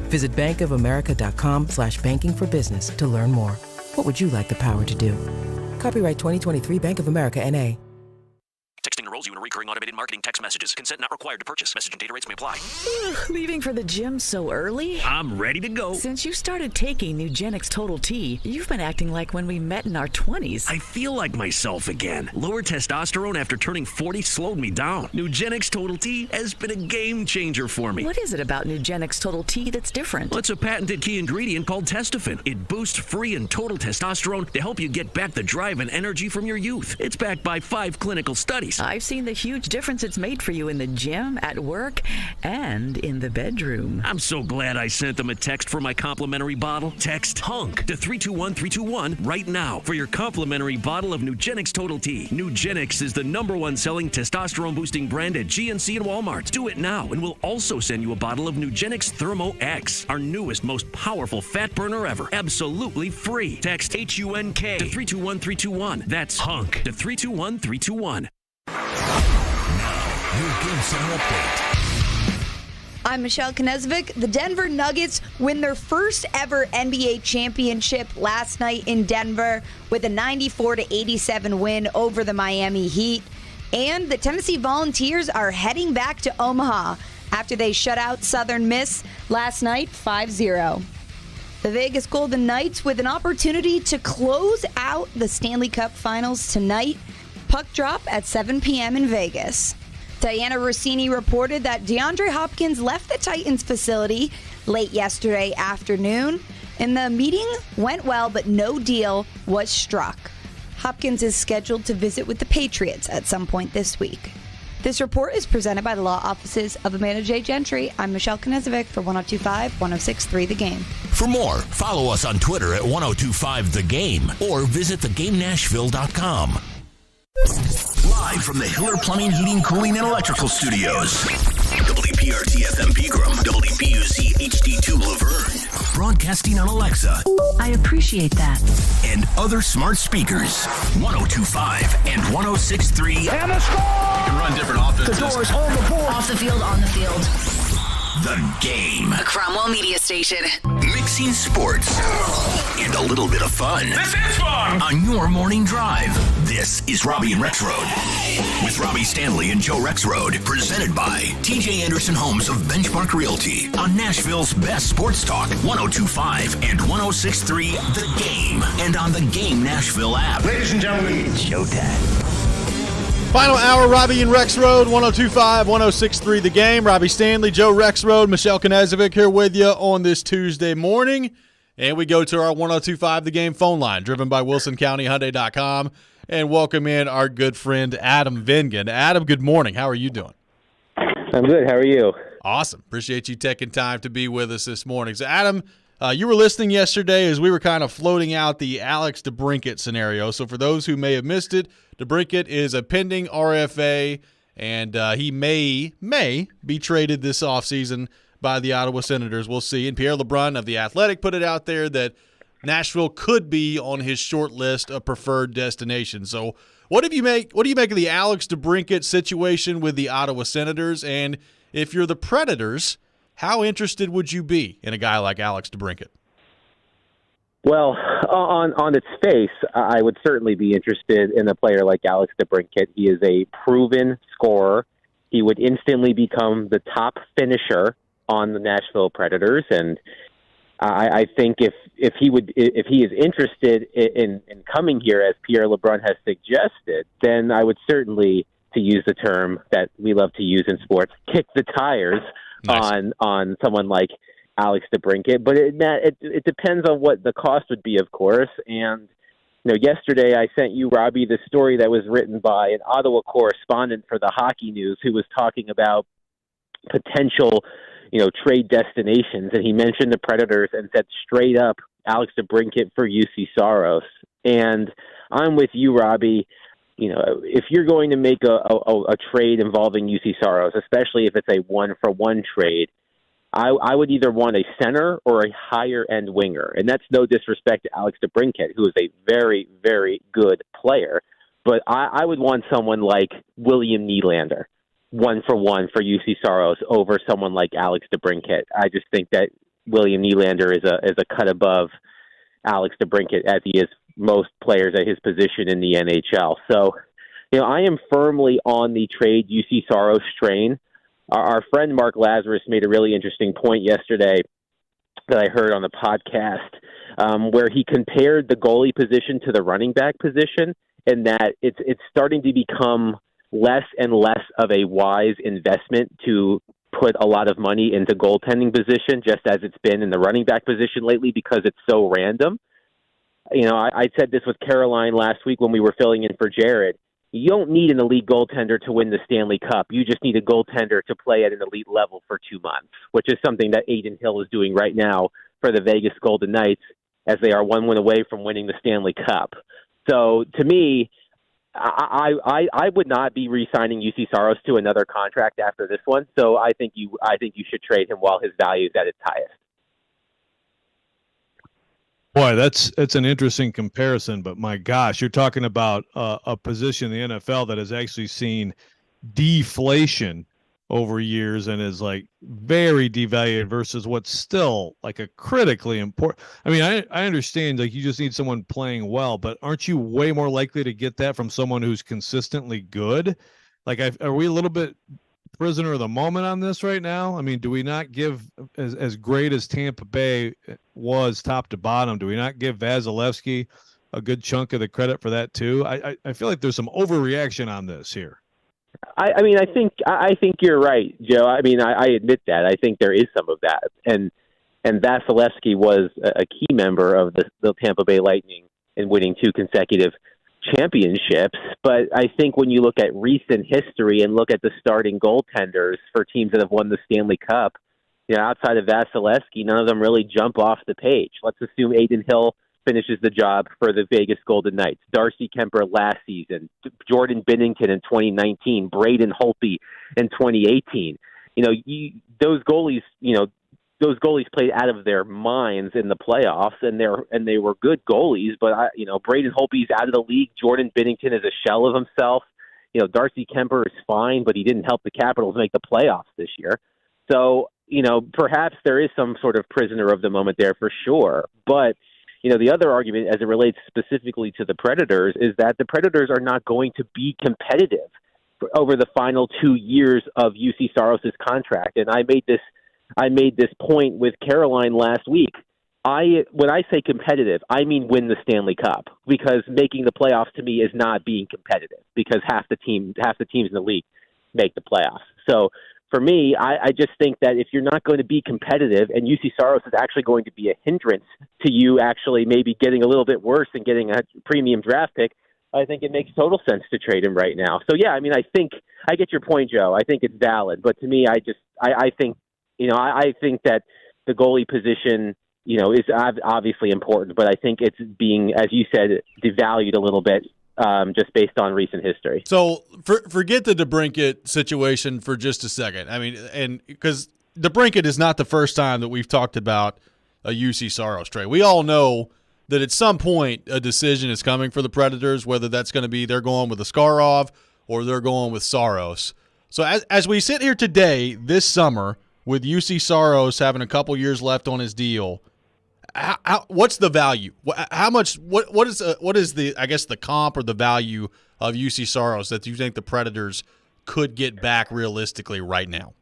Visit bankofamerica.com/banking for business to learn more. What would you like the power to do? Copyright 2023 Bank of America, N.A. Texting enrolls you in recurring automated marketing text messages. Consent not required to purchase. Message and data rates may apply. Leaving for the gym so early? I'm ready to go. Since you started taking Nugenix Total T, you've been acting like when we met in our 20s. I feel like myself again. Lower testosterone after turning 40 slowed me down. Nugenix Total T has been a game changer for me. What is it about Nugenix Total T that's different? Well, it's a patented key ingredient called Testofen. It boosts free and total testosterone to help you get back the drive and energy from your youth. It's backed by 5 clinical studies. I've seen the huge difference it's made for you in the gym, at work, and in the bedroom. I'm so glad I sent them a text for my complimentary bottle. Text HUNK to 321321 right now for your complimentary bottle of Nugenix Total T. Nugenix is the #1 selling testosterone-boosting brand at GNC and Walmart. Do it now, and we'll also send you a bottle of Nugenix Thermo X, our newest, most powerful fat burner ever. Absolutely free. Text HUNK to 321321. That's HUNK to 321321. Now, your Game Center update. I'm Michelle Knezovic. The Denver Nuggets win their first ever NBA championship last night in Denver with a 94-87 win over the Miami Heat. And the Tennessee Volunteers are heading back to Omaha after they shut out Southern Miss last night 5-0. The Vegas Golden Knights with an opportunity to close out the Stanley Cup Finals tonight. Puck drop at 7 p.m. in Vegas. Diana Rossini reported that DeAndre Hopkins left the Titans facility late yesterday afternoon, and the meeting went well, but no deal was struck. Hopkins is scheduled to visit with the Patriots at some point this week. This report is presented by the law offices of Amanda J. Gentry. I'm Michelle Knezovic for 102.5, 106.3 The Game. For more, follow us on Twitter at 1025 The Game or visit thegamenashville.com. Live from the Hiller Plumbing, Heating, Cooling, and Electrical Studios. WPRT FM Pegram, WPUC HD2 Laverne. Broadcasting on Alexa. I appreciate that. And other smart speakers. 1025 and 1063. And a score! You can run different offenses. The doors on the board. Off the field, on the field. The Game. A Cromwell Media Station. Mixing sports and a little bit of fun. This is fun! On your morning drive. This is Robbie and Rexroad. With Robbie Stanley and Joe Rexroad. Presented by TJ Anderson Homes of Benchmark Realty. On Nashville's best sports talk. 1025 and 1063 The Game. And on the Game Nashville app. Ladies and gentlemen, it's showtime. Final hour, Robbie and Rexroad, 1025, 1063 The Game. Robbie Stanley, Joe Rexroad, Michelle Knezovic here with you on this Tuesday morning. And we go to our 1025 The Game phone line, driven by WilsonCountyHyundai.com, and welcome in our good friend Adam Vingan. Adam, good morning. How are you doing? I'm good. How are you? Awesome. Appreciate you taking time to be with us this morning. So, Adam, you were listening yesterday as we were kind of floating out the Alex DeBrincat scenario. So for those who may have missed it, DeBrincat is a pending RFA, and he may be traded this offseason by the Ottawa Senators. We'll see. And Pierre LeBrun of The Athletic put it out there that Nashville could be on his short list of preferred destinations. So what do you make of the Alex DeBrincat situation with the Ottawa Senators? And if you're the Predators, how interested would you be in a guy like Alex DeBrincat? Well, on its face, I would certainly be interested in a player like Alex DeBrincat. He is a proven scorer. He would instantly become the top finisher on the Nashville Predators, and I think if he is interested in coming here, as Pierre LeBrun has suggested, then I would certainly, to use the term that we love to use in sports, kick the tires on someone like Alex DeBrincat. But it depends on what the cost would be, of course. And yesterday I sent you, Robbie, the story that was written by an Ottawa correspondent for the Hockey News who was talking about potential trade destinations, and he mentioned the Predators and said straight up Alex DeBrincat for UC Saros. And I'm with you, Robbie. If you're going to make a trade involving UC Saros, especially if it's a one-for-one trade, I would either want a center or a higher-end winger. And that's no disrespect to Alex DeBrincat, who is a very, very good player. But I would want someone like William Nylander, one-for-one for UC Saros over someone like Alex DeBrincat. I just think that William Nylander is a cut above Alex DeBrincat, as he is most players at his position in the NHL. So, I am firmly on the trade UC Saros train. Our friend Mark Lazarus made a really interesting point yesterday that I heard on the podcast, where he compared the goalie position to the running back position, and that it's starting to become less and less of a wise investment to put a lot of money into goaltending position, just as it's been in the running back position lately, because it's so random. I said this with Caroline last week when we were filling in for Jared. you don't need an elite goaltender to win the Stanley Cup. You just need a goaltender to play at an elite level for 2 months, which is something that Adin Hill is doing right now for the Vegas Golden Knights, as they are 1 win away from winning the Stanley Cup. So to me, I would not be re-signing UC Saros to another contract after this one. So I think you should trade him while his value is at its highest. Boy, that's an interesting comparison, but my gosh, you're talking about a position in the NFL that has actually seen deflation over years and is like very devalued versus what's still like a critically important. I mean, I understand like you just need someone playing well, but aren't you way more likely to get that from someone who's consistently good? Like, are we a little bit prisoner of the moment on this right now? I mean, do we not give, as great as Tampa Bay was top to bottom, do we not give Vasilevsky a good chunk of the credit for that too? I feel like there's some overreaction on this here. I mean, I think you're right, Joe. I mean, I admit that. I think there is some of that. And Vasilevsky was a key member of the Tampa Bay Lightning in winning 2 consecutive championships. But I think when you look at recent history and look at the starting goaltenders for teams that have won the Stanley Cup, outside of Vasilevsky, none of them really jump off the page. Let's assume Adin Hill finishes the job for the Vegas Golden Knights. Darcy Kemper last season, Jordan Binnington in 2019, Braden Holtby in 2018. Those goalies played out of their minds in the playoffs, and they were good goalies. But Braden Holtby's out of the league. Jordan Binnington is a shell of himself. Darcy Kemper is fine, but he didn't help the Capitals make the playoffs this year. So perhaps there is some sort of prisoner of the moment there for sure. But the other argument, as it relates specifically to the Predators, is that the Predators are not going to be competitive over the final 2 years of UC Saros' contract. And I made this point with Caroline last week. When I say competitive, I mean win the Stanley Cup, because making the playoffs to me is not being competitive, because half the teams in the league make the playoffs. So for me, I just think that if you're not going to be competitive and UC Saros is actually going to be a hindrance to you actually maybe getting a little bit worse and getting a premium draft pick, I think it makes total sense to trade him right now. So, yeah, I mean, I think I get your point, Joe. I think it's valid. But to me, I think that the goalie position, is obviously important. But I think it's being, as you said, devalued a little bit. Just based on recent history. So forget the DeBrincat situation for just a second. I mean, and because DeBrincat is not the first time that we've talked about a UC Saros trade. We all know that at some point a decision is coming for the Predators, whether that's going to be they're going with Askarov or they're going with Saros. So as we sit here today, this summer, with UC Saros having a couple years left on his deal, what's the value? How much? What is the I guess the comp or the value of UC Saros that you think the Predators could get back realistically right now?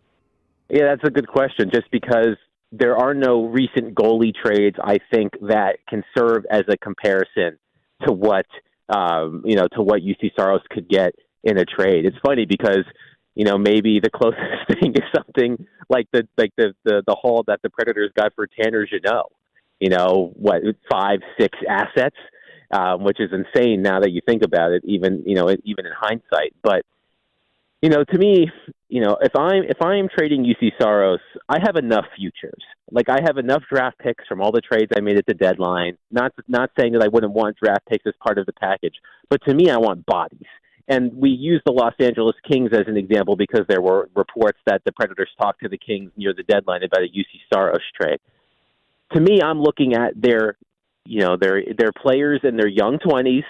Yeah, that's a good question. Just because there are no recent goalie trades, I think that can serve as a comparison to what to what UC Saros could get in a trade. It's funny because maybe the closest thing is something like the haul that the Predators got for Tanner Jeannot. 5-6 assets, which is insane now that you think about it, even in hindsight. But, to me, if I'm trading UC Saros, I have enough futures. Like, I have enough draft picks from all the trades I made at the deadline. Not saying that I wouldn't want draft picks as part of the package, but to me, I want bodies. And we use the Los Angeles Kings as an example because there were reports that the Predators talked to the Kings near the deadline about a UC Saros trade. To me, I'm looking at their players in their young 20s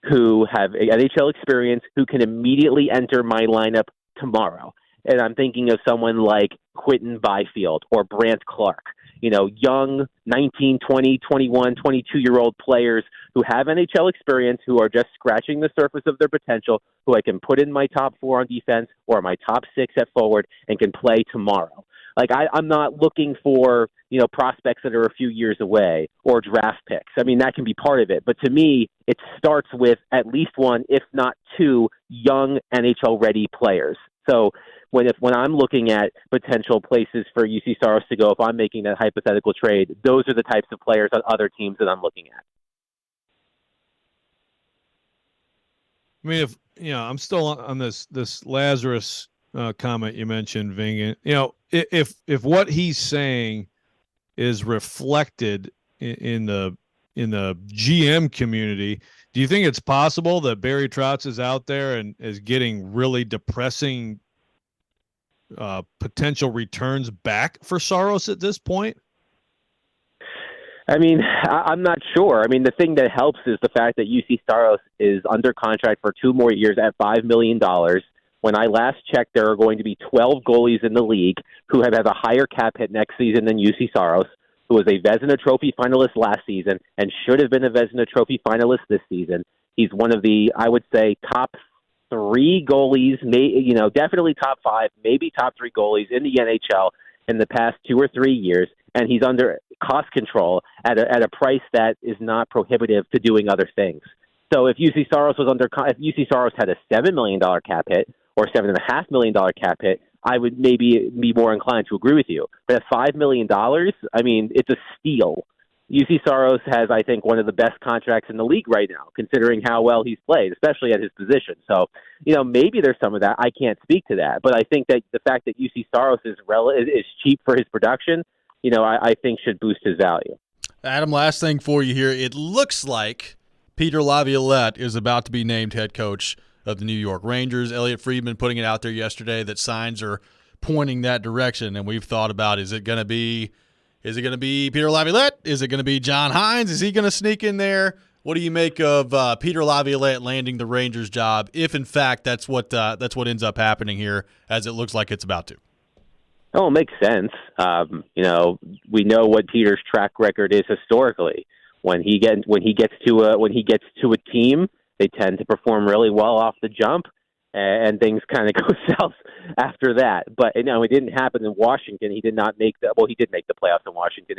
who have NHL experience, who can immediately enter my lineup tomorrow. And I'm thinking of someone like Quentin Byfield or Brant Clark, young 19, 20, 21, 22-year-old players who have NHL experience, who are just scratching the surface of their potential, who I can put in my top 4 on defense or my top 6 at forward and can play tomorrow. Like, I'm not looking for, prospects that are a few years away or draft picks. I mean, that can be part of it. But to me, it starts with at least 1, if not 2, young NHL-ready players. So when I'm looking at potential places for UC Saros to go, if I'm making that hypothetical trade, those are the types of players on other teams that I'm looking at. I mean, I'm still on this Lazarus comment you mentioned, Ving. If what he's saying is reflected in the GM community, do you think it's possible that Barry Trotz is out there and is getting really depressing potential returns back for Saros at this point? I mean, I'm not sure. I mean, the thing that helps is the fact that UC Saros is under contract for 2 more years at $5 million. When I last checked, there are going to be 12 goalies in the league who have a higher cap hit next season than UC Saros, who was a Vezina Trophy finalist last season and should have been a Vezina Trophy finalist this season. He's one of the, I would say, top 3 goalies, definitely top 5, maybe top 3 goalies in the NHL in the past 2 or 3 years, and he's under cost control at a price that is not prohibitive to doing other things. So if UC Saros had a $7 million cap hit or $7.5 million cap hit, I would maybe be more inclined to agree with you. But at $5 million, I mean, it's a steal. UC Saros has, I think, one of the best contracts in the league right now, considering how well he's played, especially at his position. So, maybe there's some of that. I can't speak to that. But I think that the fact that UC Saros is cheap for his production, I think should boost his value. Adam, last thing for you here. It looks like Peter Laviolette is about to be named head coach of the New York Rangers. Elliot Friedman putting it out there yesterday that signs are pointing that direction, and we've thought about, is it going to be Peter Laviolette? Is it going to be John Hines? Is he going to sneak in there? What do you make of Peter Laviolette landing the Rangers job, if in fact that's what ends up happening here, as it looks like it's about to? Oh, it makes sense. We know what Peter's track record is historically. When he gets to a team, they tend to perform really well off the jump, and things kind of go south after that. But it didn't happen in Washington. He did not he did make the playoffs in Washington,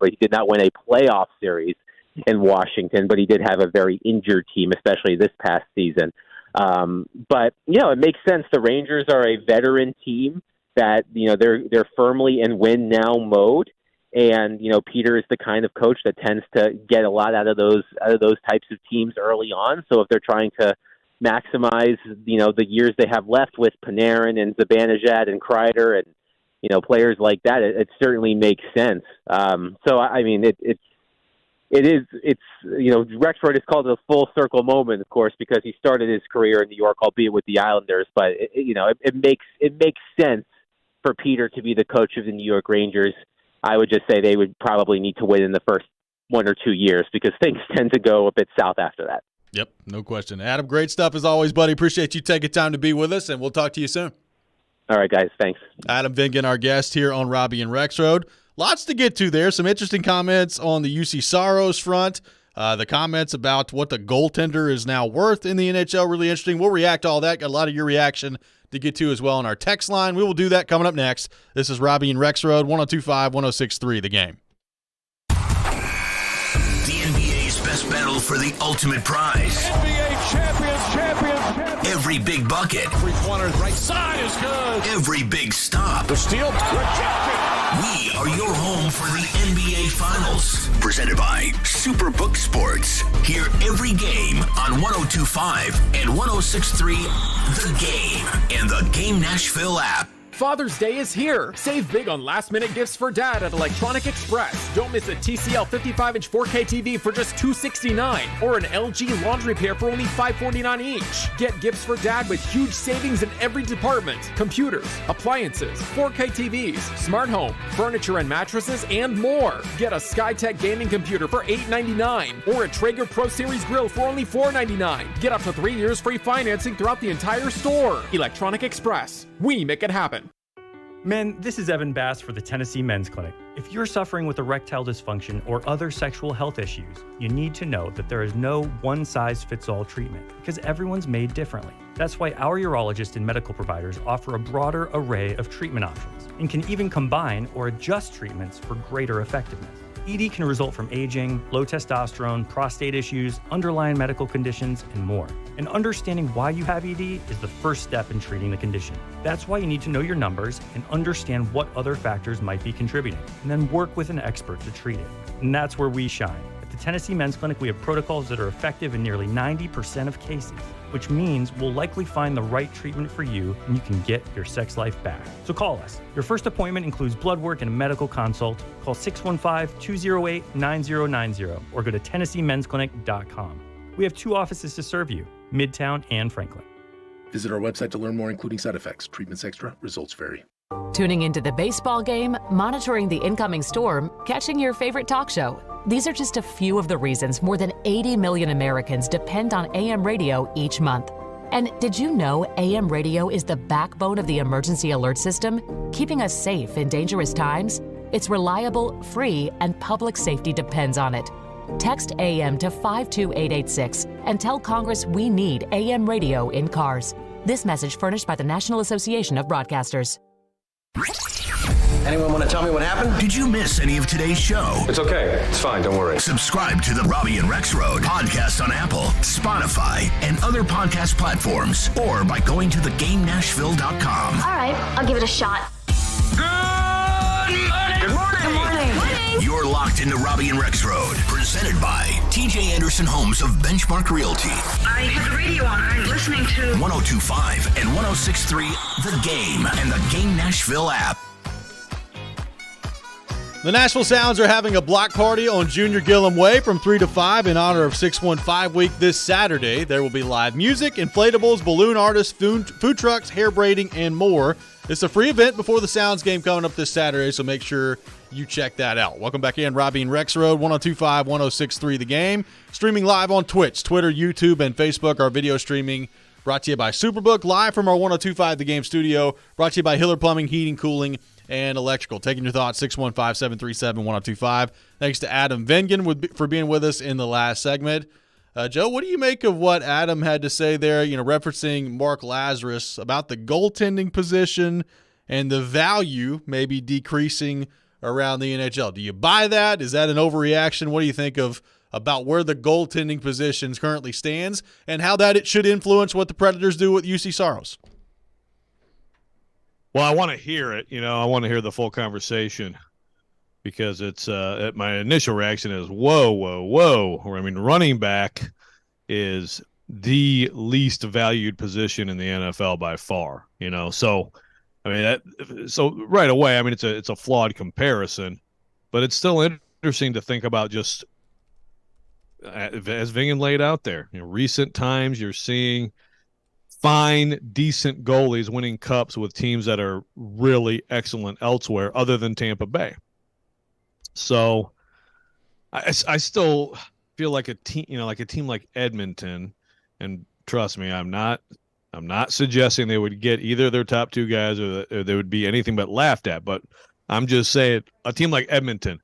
but he did not win a playoff series in Washington. But he did have a very injured team, especially this past season. But it makes sense. The Rangers are a veteran team that they're firmly in win now mode. And Peter is the kind of coach that tends to get a lot out of those types of teams early on. So if they're trying to maximize the years they have left with Panarin and Zibanejad and Kreider and players like that, it certainly makes sense. So I mean it's Rexroyd is called a full circle moment, of course, because he started his career in New York, albeit with the Islanders. But it makes sense for Peter to be the coach of the New York Rangers. I would just say they would probably need to win in the first 1 or 2 years because things tend to go a bit south after that. Yep, no question. Adam, great stuff as always, buddy. Appreciate you taking time to be with us, and we'll talk to you soon. All right, guys. Thanks. Adam Vingan, our guest here on Robbie and Rexroad. Lots to get to there. Some interesting comments on the UC Saros front. The comments about what the goaltender is now worth in the NHL, really interesting. We'll react to all that. Got a lot of your reaction to get to as well on our text line. We will do that coming up next. This is Robbie and Rexroad, 102.5, 106.3, The Game. The NBA's best battle for the ultimate prize. NBA champions. Every big bucket. 3-pointer, right side is good. Every big stop. The steal, rejected. We are your home for the NBA Finals. Presented by Superbook Sports. Hear every game on 102.5 and 106.3 The Game and the Game Nashville app. Father's Day is here. Save big on last-minute gifts for Dad at Electronic Express. Don't miss a TCL 55-inch 4K TV for just $269 or an LG laundry pair for only $549 each. Get gifts for Dad with huge savings in every department. Computers, appliances, 4K TVs, smart home, furniture and mattresses, and more. Get a SkyTech gaming computer for $899 or a Traeger Pro Series grill for only $499. Get up to 3 years free financing throughout the entire store. Electronic Express. We make it happen. Men, this is Evan Bass for the Tennessee Men's Clinic. If you're suffering with erectile dysfunction or other sexual health issues, you need to know that there is no one-size-fits-all treatment because everyone's made differently. That's why our urologists and medical providers offer a broader array of treatment options and can even combine or adjust treatments for greater effectiveness. ED can result from aging, low testosterone, prostate issues, underlying medical conditions, and more. And understanding why you have ED is the first step in treating the condition. That's why you need to know your numbers and understand what other factors might be contributing, and then work with an expert to treat it. And that's where we shine. At the Tennessee Men's Clinic, we have protocols that are effective in nearly 90% of cases, which means we'll likely find the right treatment for you and you can get your sex life back. So call us. Your first appointment includes blood work and a medical consult. Call 615-208-9090 or go to TennesseeMen'sClinic.com. We have 2 offices to serve you, Midtown and Franklin. Visit our website to learn more, including side effects. Treatments extra, results vary. Tuning into the baseball game, monitoring the incoming storm, catching your favorite talk show. These are just a few of the reasons more than 80 million Americans depend on AM radio each month. And did you know AM radio is the backbone of the emergency alert system, keeping us safe in dangerous times? It's reliable, free, and public safety depends on it. Text AM to 52886 and tell Congress we need AM radio in cars. This message furnished by the National Association of Broadcasters. Anyone want to tell me what happened? Did you miss any of today's show? It's okay. It's fine. Don't worry. Subscribe to the Robbie and Rex Road podcast on Apple, Spotify, and other podcast platforms, or by going to theGameNashville.com. All right, I'll give it a shot. Good morning. You're locked into Robbie and Rex Road, presented by TJ Anderson Homes of Benchmark Realty. I have the radio on. I'm listening to 102.5 and 106.3 The Game and the Game Nashville app. The Nashville Sounds are having a block party on Junior Gillum Way from 3 to 5 in honor of 615 Week this Saturday. There will be live music, inflatables, balloon artists, food trucks, hair braiding, and more. It's a free event before the Sounds game coming up this Saturday, so make sure you check that out. Welcome back in, Robbie and Rex Road, 102.5, 106.3 The Game. Streaming live on Twitch, Twitter, YouTube, and Facebook. Our video streaming brought to you by Superbook, live from our 102.5 The Game studio. Brought to you by Hiller Plumbing, Heating, Cooling, and Electrical. Taking your thoughts, 615-737-1025. Thanks to Adam Vengen for being with us in the last segment. Joe, what do you make of what Adam had to say there, referencing Mark Lazarus about the goaltending position and the value maybe decreasing around the NHL? Do you buy that? Is that an overreaction? What do you think about where the goaltending positions currently stands and how that it should influence what the Predators do with UC Saros? Well, I want to hear it. I want to hear the full conversation because it's my initial reaction is whoa. I mean, running back is the least valued position in the NFL by far. So I mean, so right away, I mean, it's a flawed comparison, but it's still interesting to think about just as Vingan laid out there. Recent times you're seeing fine, decent goalies winning cups with teams that are really excellent elsewhere other than Tampa Bay. So I still feel like a team, like Edmonton, and trust me, I'm not suggesting they would get either their top 2 guys or they would be anything but laughed at, but I'm just saying a team like Edmonton,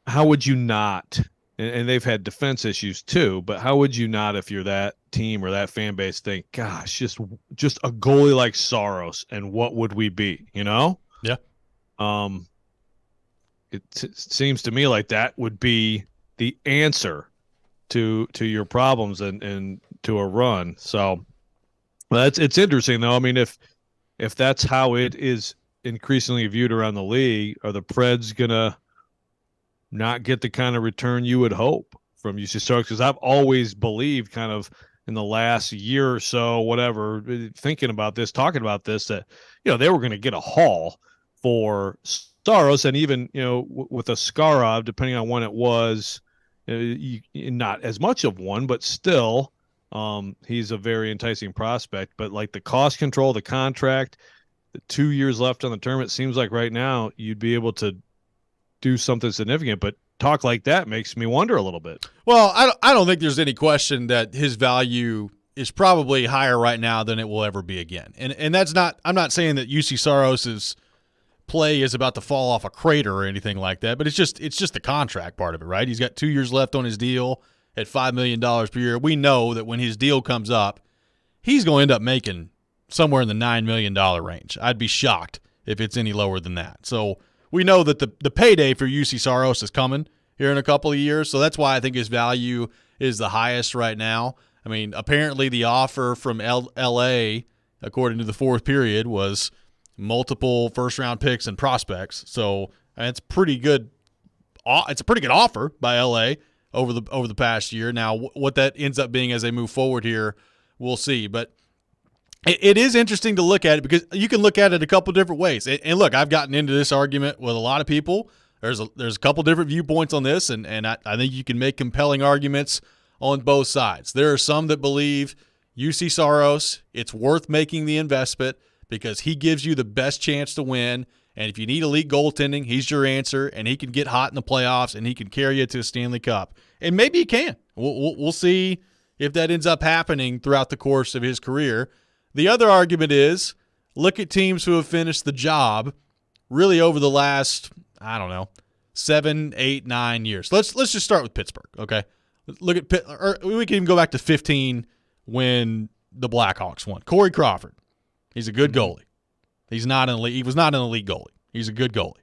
how would you not, and they've had defense issues too, but how would you not, if you're that team or that fan base, think, gosh, just a goalie like Saros, and what would we be, Yeah. It seems to me like that would be the answer to your problems and to a run. So it's interesting though. I mean, if that's how it is increasingly viewed around the league, are the Preds gonna not get the kind of return you would hope from UC Saros? Because I've always believed, kind of in the last year or so, whatever, thinking about this, talking about this, that they were going to get a haul for Saros, and even with a Skarov, depending on when it was, not as much of one, but still, he's a very enticing prospect. But like the cost control, the contract, the 2 years left on the term, it seems like right now you'd be able to do something significant. But talk like that makes me wonder a little bit. Well, I don't think there's any question that his value is probably higher right now than it will ever be again. And that's not, I'm not saying that UC Saros's play is about to fall off a crater or anything like that, but it's just the contract part of it, right? He's got 2 years left on his deal at $5 million per year. We know that when his deal comes up, he's going to end up making somewhere in the $9 million range. I'd be shocked if it's any lower than that. So we know that the payday for UC Saros is coming here in a couple of years, so that's why I think his value is the highest right now. I mean, apparently the offer from L.A., according to the fourth period, was multiple first-round picks and prospects. So it's pretty good. It's a pretty good offer by L.A. over the past year. Now, what that ends up being as they move forward here, we'll see. But it is interesting to look at it because you can look at it a couple different ways. And look, I've gotten into this argument with a lot of people. There's a couple different viewpoints on this, and I think you can make compelling arguments on both sides. There are some that believe UC Saros, it's worth making the investment because he gives you the best chance to win. And if you need elite goaltending, he's your answer, and he can get hot in the playoffs, and he can carry you to a Stanley Cup. And maybe he can. We'll see if that ends up happening throughout the course of his career. The other argument is look at teams who have finished the job really over the last, 7, 8, 9 years. Let's just start with Pittsburgh, okay? Look at or we can even go back to 2015 when the Blackhawks won. Corey Crawford, he's a good goalie. He was not an elite goalie. He's a good goalie.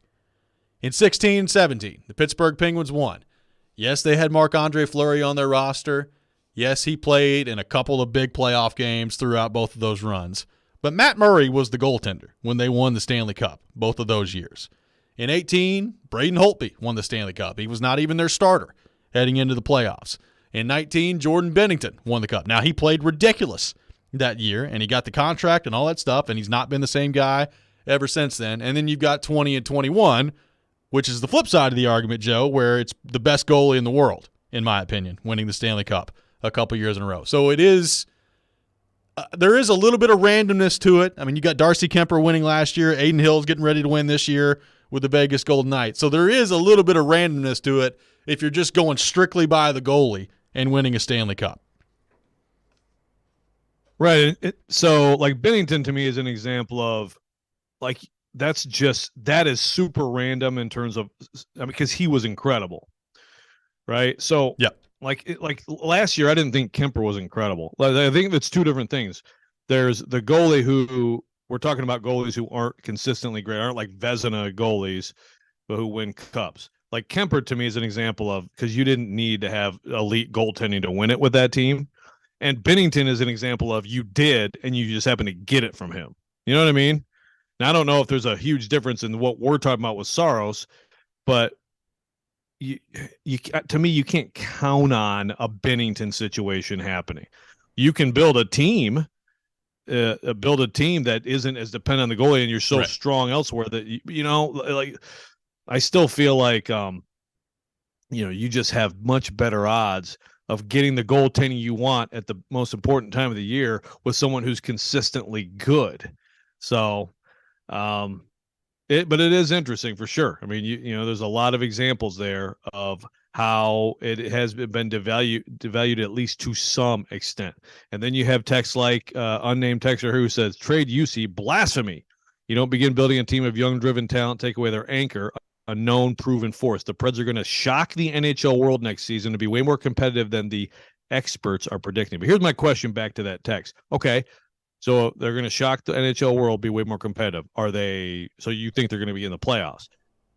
In 16, 17, the Pittsburgh Penguins won. Yes, they had Marc-Andre Fleury on their roster. Yes, he played in a couple of big playoff games throughout both of those runs. But Matt Murray was the goaltender when they won the Stanley Cup both of those years. In 18, Braden Holtby won the Stanley Cup. He was not even their starter heading into the playoffs. In 19, Jordan Bennington won the Cup. Now, he played ridiculous that year, and he got the contract and all that stuff, and he's not been the same guy ever since then. And then you've got 20 and 21, which is the flip side of the argument, Joe, where it's the best goalie in the world, in my opinion, winning the Stanley Cup a couple years in a row. So it is there is a little bit of randomness to it. I mean, you got Darcy Kemper winning last year. Aiden Hill's getting ready to win this year with the Vegas Golden Knights. So there is a little bit of randomness to it if you're just going strictly by the goalie and winning a Stanley Cup. Right. So, like, Bennington to me is an example of, like, that is super random in terms of, because he was incredible. Right. So, yeah. Like last year, I didn't think Kemper was incredible. I think that's two different things. There's the goalie who we're talking about, goalies who aren't consistently great, aren't like Vezina goalies, but who win cups. Like Kemper to me is an example of, because you didn't need to have elite goaltending to win it with that team. And Bennington is an example of you did, and you just happened to get it from him. You know what I mean? Now, I don't know if there's a huge difference in what we're talking about with Saros, but you to me, you can't count on a Bennington situation happening. You can build a team that isn't as dependent on the goalie, and you're so strong elsewhere that like I still feel like you just have much better odds of getting the goaltending you want at the most important time of the year with someone who's consistently good. So, but it is interesting for sure. I mean, there's a lot of examples there of how it has been devalued at least to some extent. And then you have texts like unnamed texter who says, trade UC, blasphemy. You don't begin building a team of young, driven talent, take away their anchor, a known, proven force. The Preds are going to shock the NHL world next season to be way more competitive than the experts are predicting. But here's my question back to that text. Okay, so they're going to shock the NHL world, be way more competitive. So you think they're going to be in the playoffs?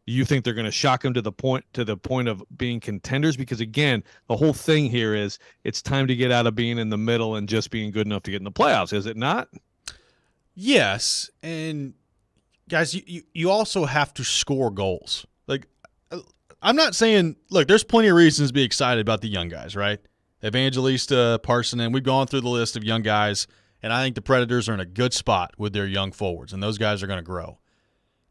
You think they're going to shock them to the point of being contenders? Because again, the whole thing here is it's time to get out of being in the middle and just being good enough to get in the playoffs. Is it not? Yes, and guys, you also have to score goals. Like, I'm not saying, look, there's plenty of reasons to be excited about the young guys, right? Evangelista, Parsonen, we've gone through the list of young guys, and I think the Predators are in a good spot with their young forwards, and those guys are going to grow.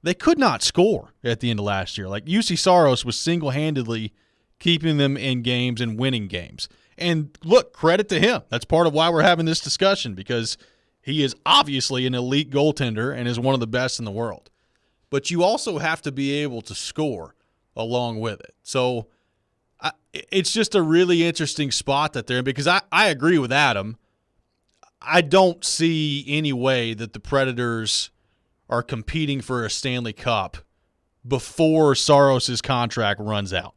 They could not score at the end of last year. Like, UC Saros was single-handedly keeping them in games and winning games. And look, credit to him. That's part of why we're having this discussion, because he is obviously an elite goaltender and is one of the best in the world. But you also have to be able to score along with it. So it's just a really interesting spot that they're in, because I agree with Adam. I don't see any way that the Predators are competing for a Stanley Cup before Saros' contract runs out.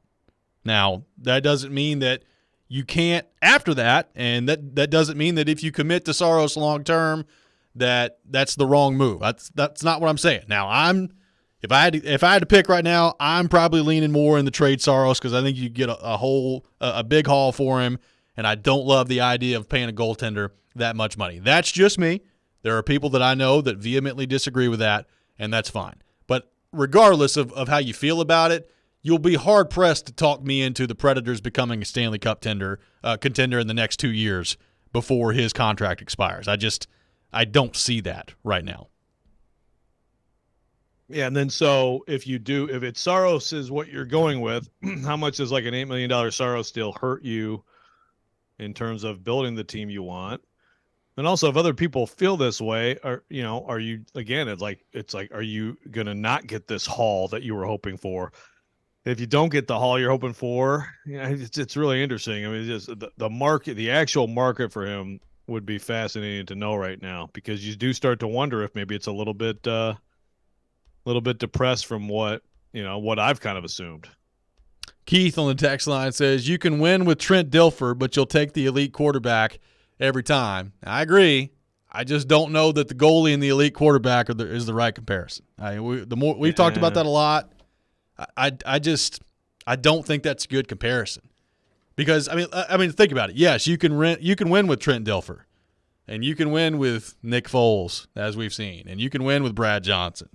Now, that doesn't mean that you can't after that, and that doesn't mean that if you commit to Saros long term, that's the wrong move. That's not what I'm saying. Now, if I had to pick right now, I'm probably leaning more in the trade Saros, because I think you get a big haul for him, and I don't love the idea of paying a goaltender that much money. That's just me. There are people that I know that vehemently disagree with that, and that's fine. But regardless of how you feel about it, you'll be hard-pressed to talk me into the Predators becoming a Stanley Cup contender in the next 2 years before his contract expires. I don't see that right now. Yeah, and then so if it's Saros is what you're going with, how much does like an $8 million Saros deal hurt you in terms of building the team you want? And also, if other people feel this way, are you again? It's like, are you gonna not get this haul that you were hoping for? If you don't get the haul you're hoping for, it's really interesting. I mean, just the market, the actual market for him would be fascinating to know right now, because you do start to wonder if maybe it's a little bit depressed from what I've kind of assumed. Keith on the text line says, you can win with Trent Dilfer, but you'll take the elite quarterback every time. I agree. I just don't know that the goalie and the elite quarterback is the right comparison. We've talked about that a lot. I don't think that's a good comparison, because I mean think about it. Yes, you can win with Trent Dilfer, and you can win with Nick Foles, as we've seen, and you can win with Brad Johnson,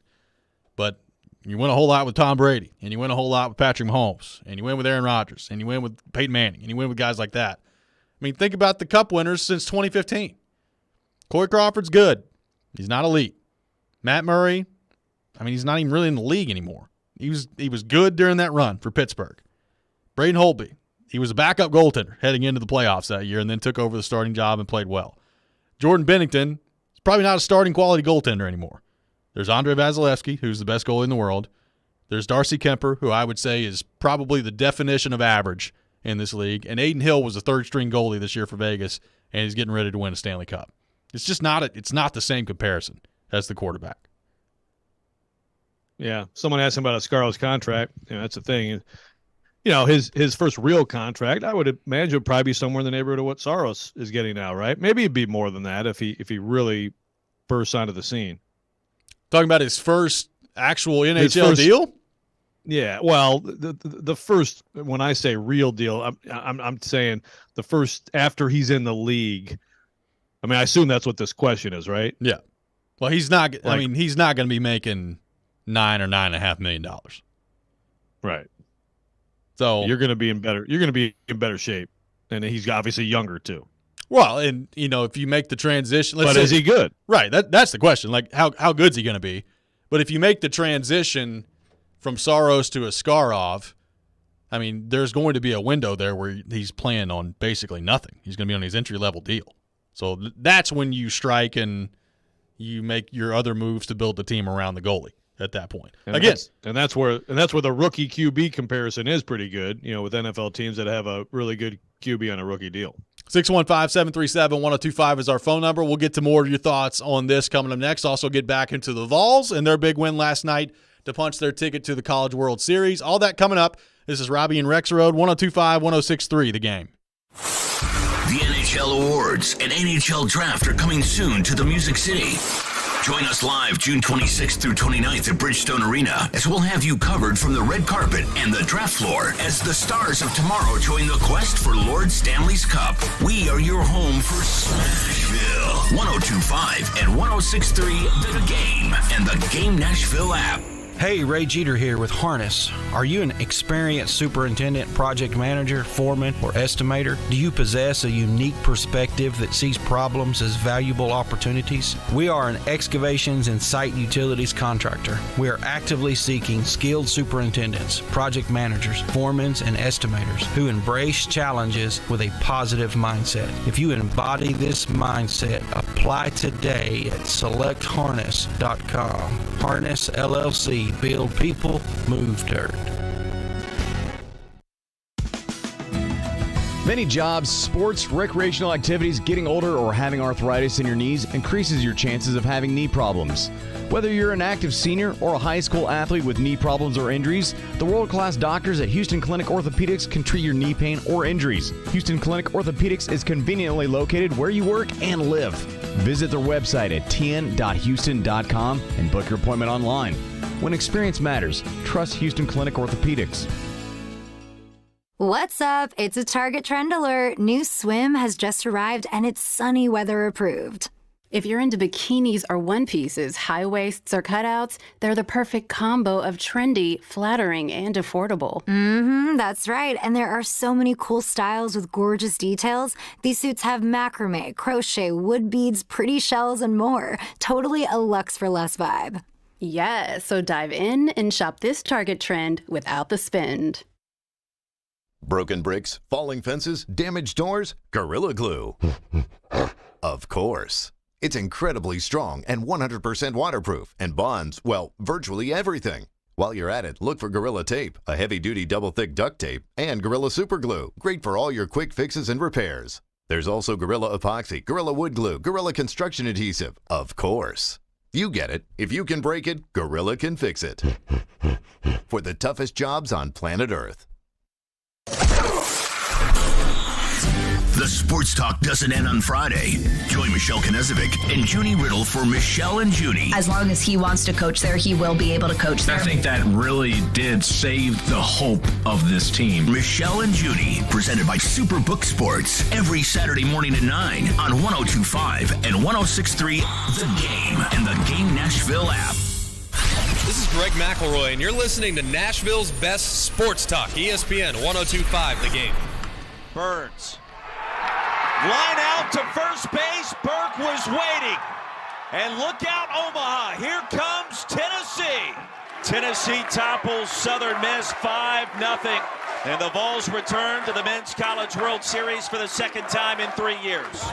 but you win a whole lot with Tom Brady, and you win a whole lot with Patrick Mahomes, and you win with Aaron Rodgers, and you win with Peyton Manning, and you win with guys like that. I mean, think about the Cup winners since 2015. Corey Crawford's good. He's not elite. Matt Murray, he's not even really in the league anymore. He was good during that run for Pittsburgh. Braden Holtby, he was a backup goaltender heading into the playoffs that year and then took over the starting job and played well. Jordan Binnington is probably not a starting quality goaltender anymore. There's Andrei Vasilevsky, who's the best goalie in the world. There's Darcy Kemper, who I would say is probably the definition of average in this league. And Aiden Hill was a third-string goalie this year for Vegas, and he's getting ready to win a Stanley Cup. It's just not the same comparison as the quarterback. Yeah, someone asked him about Oscaro's contract. That's the thing. His first real contract, I would imagine, would probably be somewhere in the neighborhood of what Saros is getting now, right? Maybe it'd be more than that if he really burst onto the scene. Talking about his first actual NHL deal? Yeah, well, the first, when I say real deal, I'm saying the first after he's in the league. I mean, I assume that's what this question is, right? Yeah. Well, he's not. He's not going to be making $9 or $9.5 million. Right. So you're going to be in better. You're going to be in better shape, and he's obviously younger too. Well, and if you make the transition, is he good? Right. That's the question. Like, how good's he going to be? But if you make the transition from Saros to Askarov, there's going to be a window there where he's playing on basically nothing. He's going to be on his entry-level deal. So that's when you strike and you make your other moves to build the team around the goalie at that point. And that's where the rookie QB comparison is pretty good, with NFL teams that have a really good QB on a rookie deal. 615-737-1025 is our phone number. We'll get to more of your thoughts on this coming up next. Also get back into the Vols and their big win last night to punch their ticket to the College World Series. All that coming up. This is Robbie and Rex Road, 102.5-106.3, The Game. The NHL Awards and NHL Draft are coming soon to the Music City. Join us live June 26th through 29th at Bridgestone Arena, as we'll have you covered from the red carpet and the draft floor as the stars of tomorrow join the quest for Lord Stanley's Cup. We are your home for Smashville. 102.5 and 106.3 The Game and the Game Nashville app. Hey, Ray Jeter here with Harness. Are you an experienced superintendent, project manager, foreman, or estimator? Do you possess a unique perspective that sees problems as valuable opportunities? We are an excavations and site utilities contractor. We are actively seeking skilled superintendents, project managers, foremen, and estimators who embrace challenges with a positive mindset. If you embody this mindset, apply today at selectharness.com. Harness LLC. Build people, move dirt. Many jobs, sports, recreational activities, getting older, or having arthritis in your knees increases your chances of having knee problems. Whether you're an active senior or a high school athlete with knee problems or injuries, the world-class doctors at Houston Clinic Orthopedics can treat your knee pain or injuries. Houston Clinic Orthopedics is conveniently located where you work and live. Visit their website at tn.houston.com and book your appointment online. When experience matters, trust Houston Clinic Orthopedics. What's up? It's a Target Trend Alert. New swim has just arrived and it's sunny weather approved. If you're into bikinis or one pieces, high waists or cutouts, they're the perfect combo of trendy, flattering, and affordable. That's right. And there are so many cool styles with gorgeous details. These suits have macrame, crochet, wood beads, pretty shells, and more. Totally a luxe for less vibe. Yeah, so dive in and shop this Target trend without the spend. Broken bricks, falling fences, damaged doors, Gorilla Glue. Of course. It's incredibly strong and 100% waterproof and bonds, well, virtually everything. While you're at it, look for Gorilla Tape, a heavy-duty double-thick duct tape, and Gorilla Super Glue, great for all your quick fixes and repairs. There's also Gorilla Epoxy, Gorilla Wood Glue, Gorilla Construction Adhesive, of course. You get it. If you can break it, Gorilla can fix it. For the toughest jobs on planet Earth. The sports talk doesn't end on Friday. Join Michelle Knezovic and Junie Riddle for Michelle and Junie. As long as he wants to coach there, he will be able to coach there. I think that really did save the hope of this team. Michelle and Junie, presented by Superbook Sports, every Saturday morning at 9 on 102.5 and 106.3 The Game and the Game Nashville app. This is Greg McElroy, and you're listening to Nashville's best sports talk, ESPN 102.5 The Game. Burns. Line out to first base. Burke was waiting. And look out, Omaha. Here comes Tennessee. Tennessee topples Southern Miss 5-0. And the Vols return to the Men's College World Series for the second time in 3 years.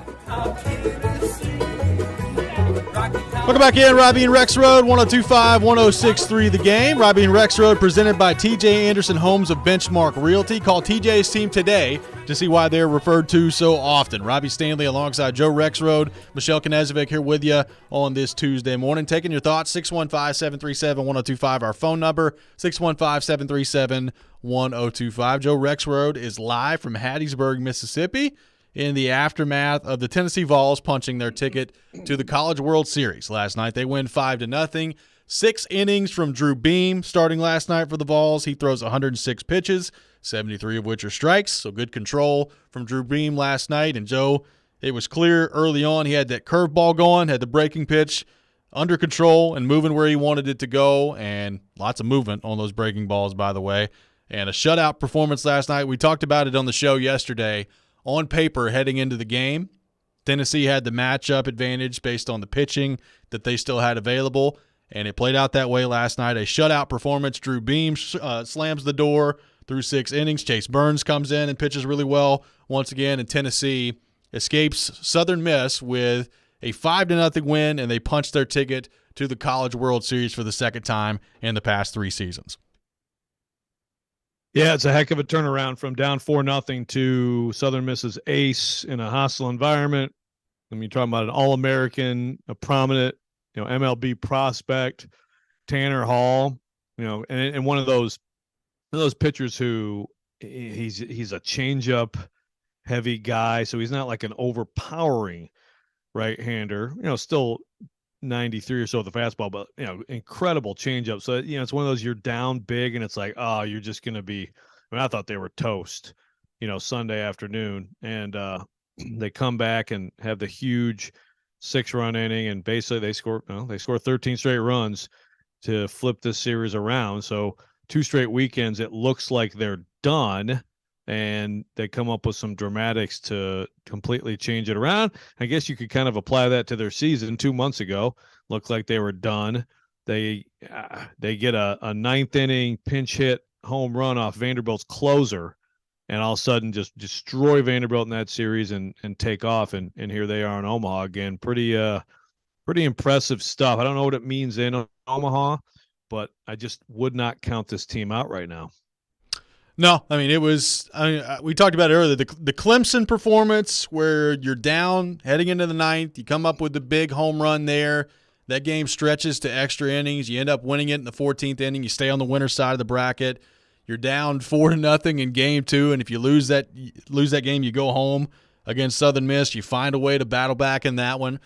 Welcome back in, Robbie and Rex Road, 102.5, 106.3 The Game. Robbie and Rex Road presented by TJ Anderson Homes of Benchmark Realty. Call TJ's team today to see why they're referred to so often. Robbie Stanley alongside Joe Rex Road, Michelle Knezovic here with you on this Tuesday morning. Taking your thoughts, 615-737-1025, our phone number, 615-737-1025. Joe Rex Road is live from Hattiesburg, Mississippi, in the aftermath of the Tennessee Vols punching their ticket to the College World Series last night. They win 5-0. 6 innings from Drew Beam starting last night for the Vols. He throws 106 pitches, 73 of which are strikes, so good control from Drew Beam last night. And, Joe, it was clear early on he had that curveball going, had the breaking pitch under control and moving where he wanted it to go, and lots of movement on those breaking balls, by the way. And a shutout performance last night. We talked about it on the show yesterday. On paper, heading into the game, Tennessee had the matchup advantage based on the pitching that they still had available, and it played out that way last night. A shutout performance. Drew Beam slams the door through 6 innings. Chase Burns comes in and pitches really well once again, and Tennessee escapes Southern Miss with a 5-0 win, and they punch their ticket to the College World Series for the second time in the past 3 seasons. Yeah, it's a heck of a turnaround from down 4-0 to Southern Miss's ace in a hostile environment. I mean, you're talking about an All-American, a prominent, MLB prospect, Tanner Hall, and one of those pitchers who he's a changeup heavy guy, so he's not like an overpowering right-hander. Still 93 or so of the fastball, but incredible changeup. So it's one of those, you're down big and it's like, oh, you're just going to be. I thought they were toast, Sunday afternoon, and they come back and have the huge 6-run inning, and basically they score 13 straight runs to flip this series around. So 2 straight weekends, it looks like they're done, and they come up with some dramatics to completely change it around. I guess you could kind of apply that to their season 2 months ago. Looked like they were done. They get a 9th inning pinch hit home run off Vanderbilt's closer, and all of a sudden just destroy Vanderbilt in that series and take off. And here they are in Omaha again. Pretty impressive stuff. I don't know what it means in Omaha, but I just would not count this team out right now. No, I mean, it was we talked about it earlier, the Clemson performance where you're down heading into the 9th, you come up with the big home run there, that game stretches to extra innings, you end up winning it in the 14th inning, you stay on the winner's side of the bracket, you're down 4-0 in game 2, and if you lose that game, you go home against Southern Miss, you find a way to battle back in that one.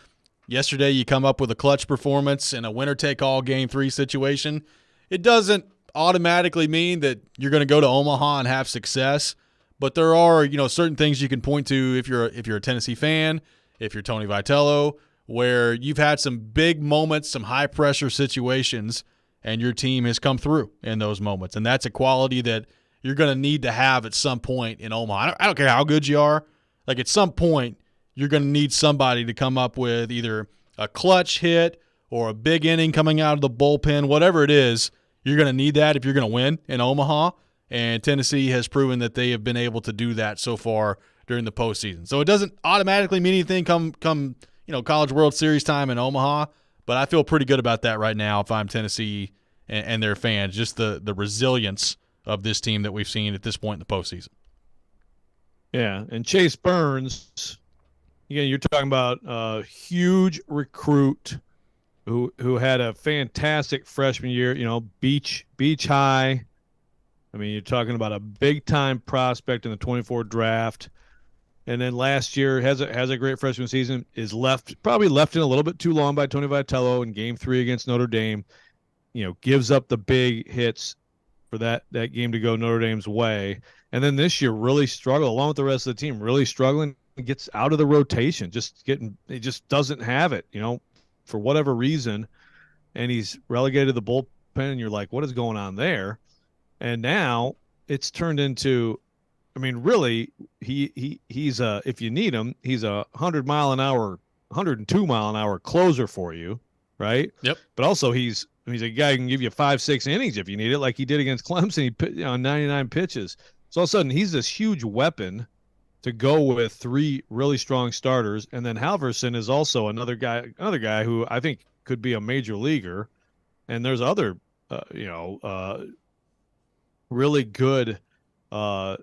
Yesterday, you come up with a clutch performance in a winner-take-all game 3 situation. It doesn't automatically mean that you're going to go to Omaha and have success, but there are certain things you can point to if you're a Tennessee fan, if you're Tony Vitello, where you've had some big moments, some high-pressure situations, and your team has come through in those moments. And that's a quality that you're going to need to have at some point in Omaha. I don't care how good you are. Like, at some point, you're going to need somebody to come up with either a clutch hit or a big inning coming out of the bullpen, whatever it is. You're going to need that if you're going to win in Omaha. And Tennessee has proven that they have been able to do that so far during the postseason. So it doesn't automatically mean anything come College World Series time in Omaha, but I feel pretty good about that right now if I'm Tennessee and their fans, just the resilience of this team that we've seen at this point in the postseason. Yeah, and Chase Burns, again, you're talking about a huge recruit who had a fantastic freshman year, beach high. I mean, you're talking about a big-time prospect in the 24 draft. And then last year has a great freshman season, probably left in a little bit too long by Tony Vitello in Game 3 against Notre Dame. Gives up the big hits for that game to go Notre Dame's way. And then this year really struggled, along with the rest of the team, really struggling. Gets out of the rotation, he just doesn't have it, for whatever reason. And he's relegated to the bullpen, and you're like, what is going on there? And now it's turned into, really, he's if you need him, he's a 102 mile an hour closer for you, right? Yep. But also he's a guy who can give you 5-6 innings if you need it, like he did against Clemson. He put 99 pitches. So all of a sudden he's this huge weapon to go with 3 really strong starters, and then Halverson is also another guy who I think could be a major leaguer. And there's other, really good arms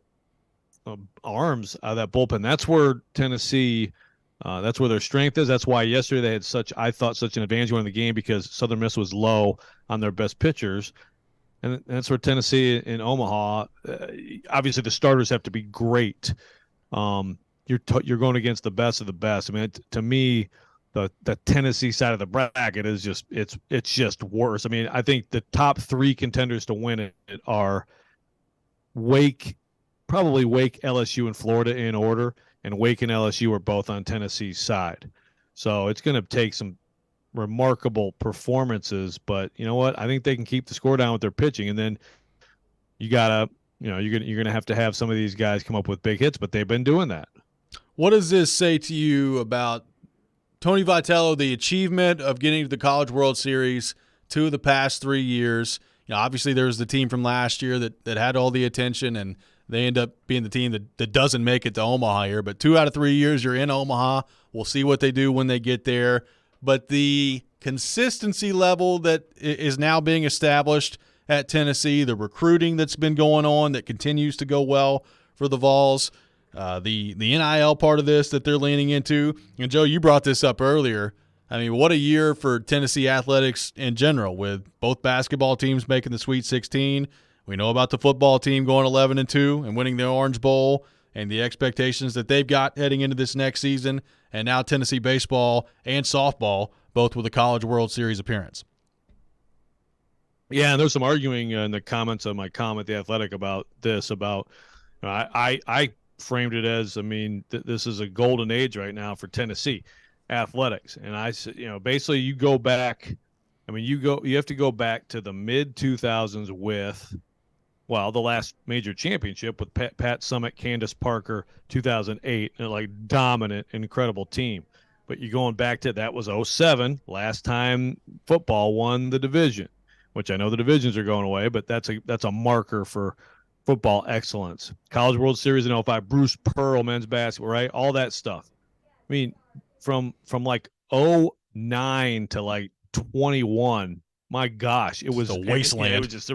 out of that bullpen. That's where Tennessee, that's where their strength is. That's why yesterday they had such an advantage winning the game, because Southern Miss was low on their best pitchers. And that's where Tennessee in Omaha, obviously the starters have to be great. You're going against the best of the best. I mean, to me, the Tennessee side of the bracket is it's just worse. I mean, I think the top 3 contenders to win it are Wake, LSU, and Florida in order, and Wake and LSU are both on Tennessee's side. So it's going to take some remarkable performances, but you know what? I think they can keep the score down with their pitching, and then you gotta, you're gonna have to have some of these guys come up with big hits, but they've been doing that. What does this say to you about Tony Vitello, the achievement of getting to the College World Series 2 of the past 3 years? Obviously there was the team from last year that had all the attention, and they end up being the team that doesn't make it to Omaha here. But 2 out of 3 years you're in Omaha. We'll see what they do when they get there. But the consistency level that is now being established at Tennessee, the recruiting that's been going on that continues to go well for the Vols, the NIL part of this that they're leaning into. And, Joe, you brought this up earlier. I mean, what a year for Tennessee athletics in general, with both basketball teams making the Sweet 16. We know about the football team going 11-2 and winning the Orange Bowl, and the expectations that they've got heading into this next season. And now Tennessee baseball and softball, both with a College World Series appearance. Yeah, and there's some arguing in the comments on my column at The Athletic about this. I framed it as, this is a golden age right now for Tennessee athletics. And I said, basically you go back. You have to go back to the mid 2000s with, the last major championship with Pat Summitt, Candace Parker, 2008, and dominant, incredible team. But you're going back to, that was 2007, last time football won the division, which I know the divisions are going away, but that's a marker for football excellence. College World Series in 2005, Bruce Pearl, men's basketball, right? All that stuff. From 2009 to 21, my gosh, it was a wasteland. It was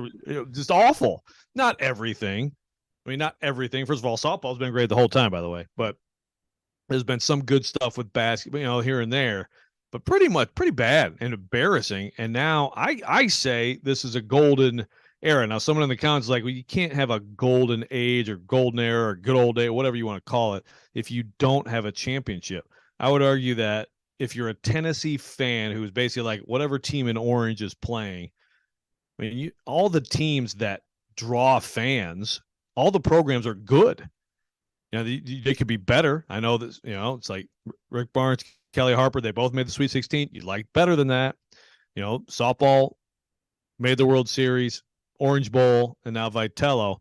just awful. Not everything. Not everything. First of all, softball's been great the whole time, by the way, but there's been some good stuff with basketball, here and there, but pretty bad and embarrassing. And now I say this is a golden era. Now, someone in the comments is like, well, you can't have a golden age or golden era or good old day, whatever you want to call it, if you don't have a championship. I would argue that if you're a Tennessee fan who's basically whatever team in orange is playing, all the teams that draw fans, all the programs are good. they could be better. I know that, it's like Rick Barnes, Kelly Harper, they both made the Sweet 16. You'd like better than that. Softball made the World Series, Orange Bowl, and now Vitello.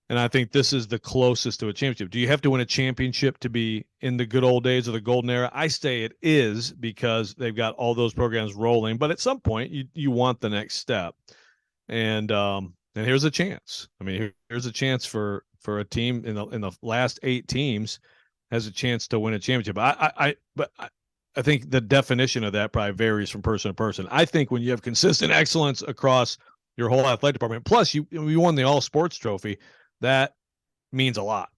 And I think this is the closest to a championship. Do you have to win a championship to be in the good old days of the golden era? I say it is, because they've got all those programs rolling. But at some point, you want the next step. And here's a chance. I mean, here's a chance for a team in the last 8 teams has a chance to win a championship. But I think the definition of that probably varies from person to person. I think when you have consistent excellence across your whole athletic department, plus you won the All Sports Trophy, that means a lot.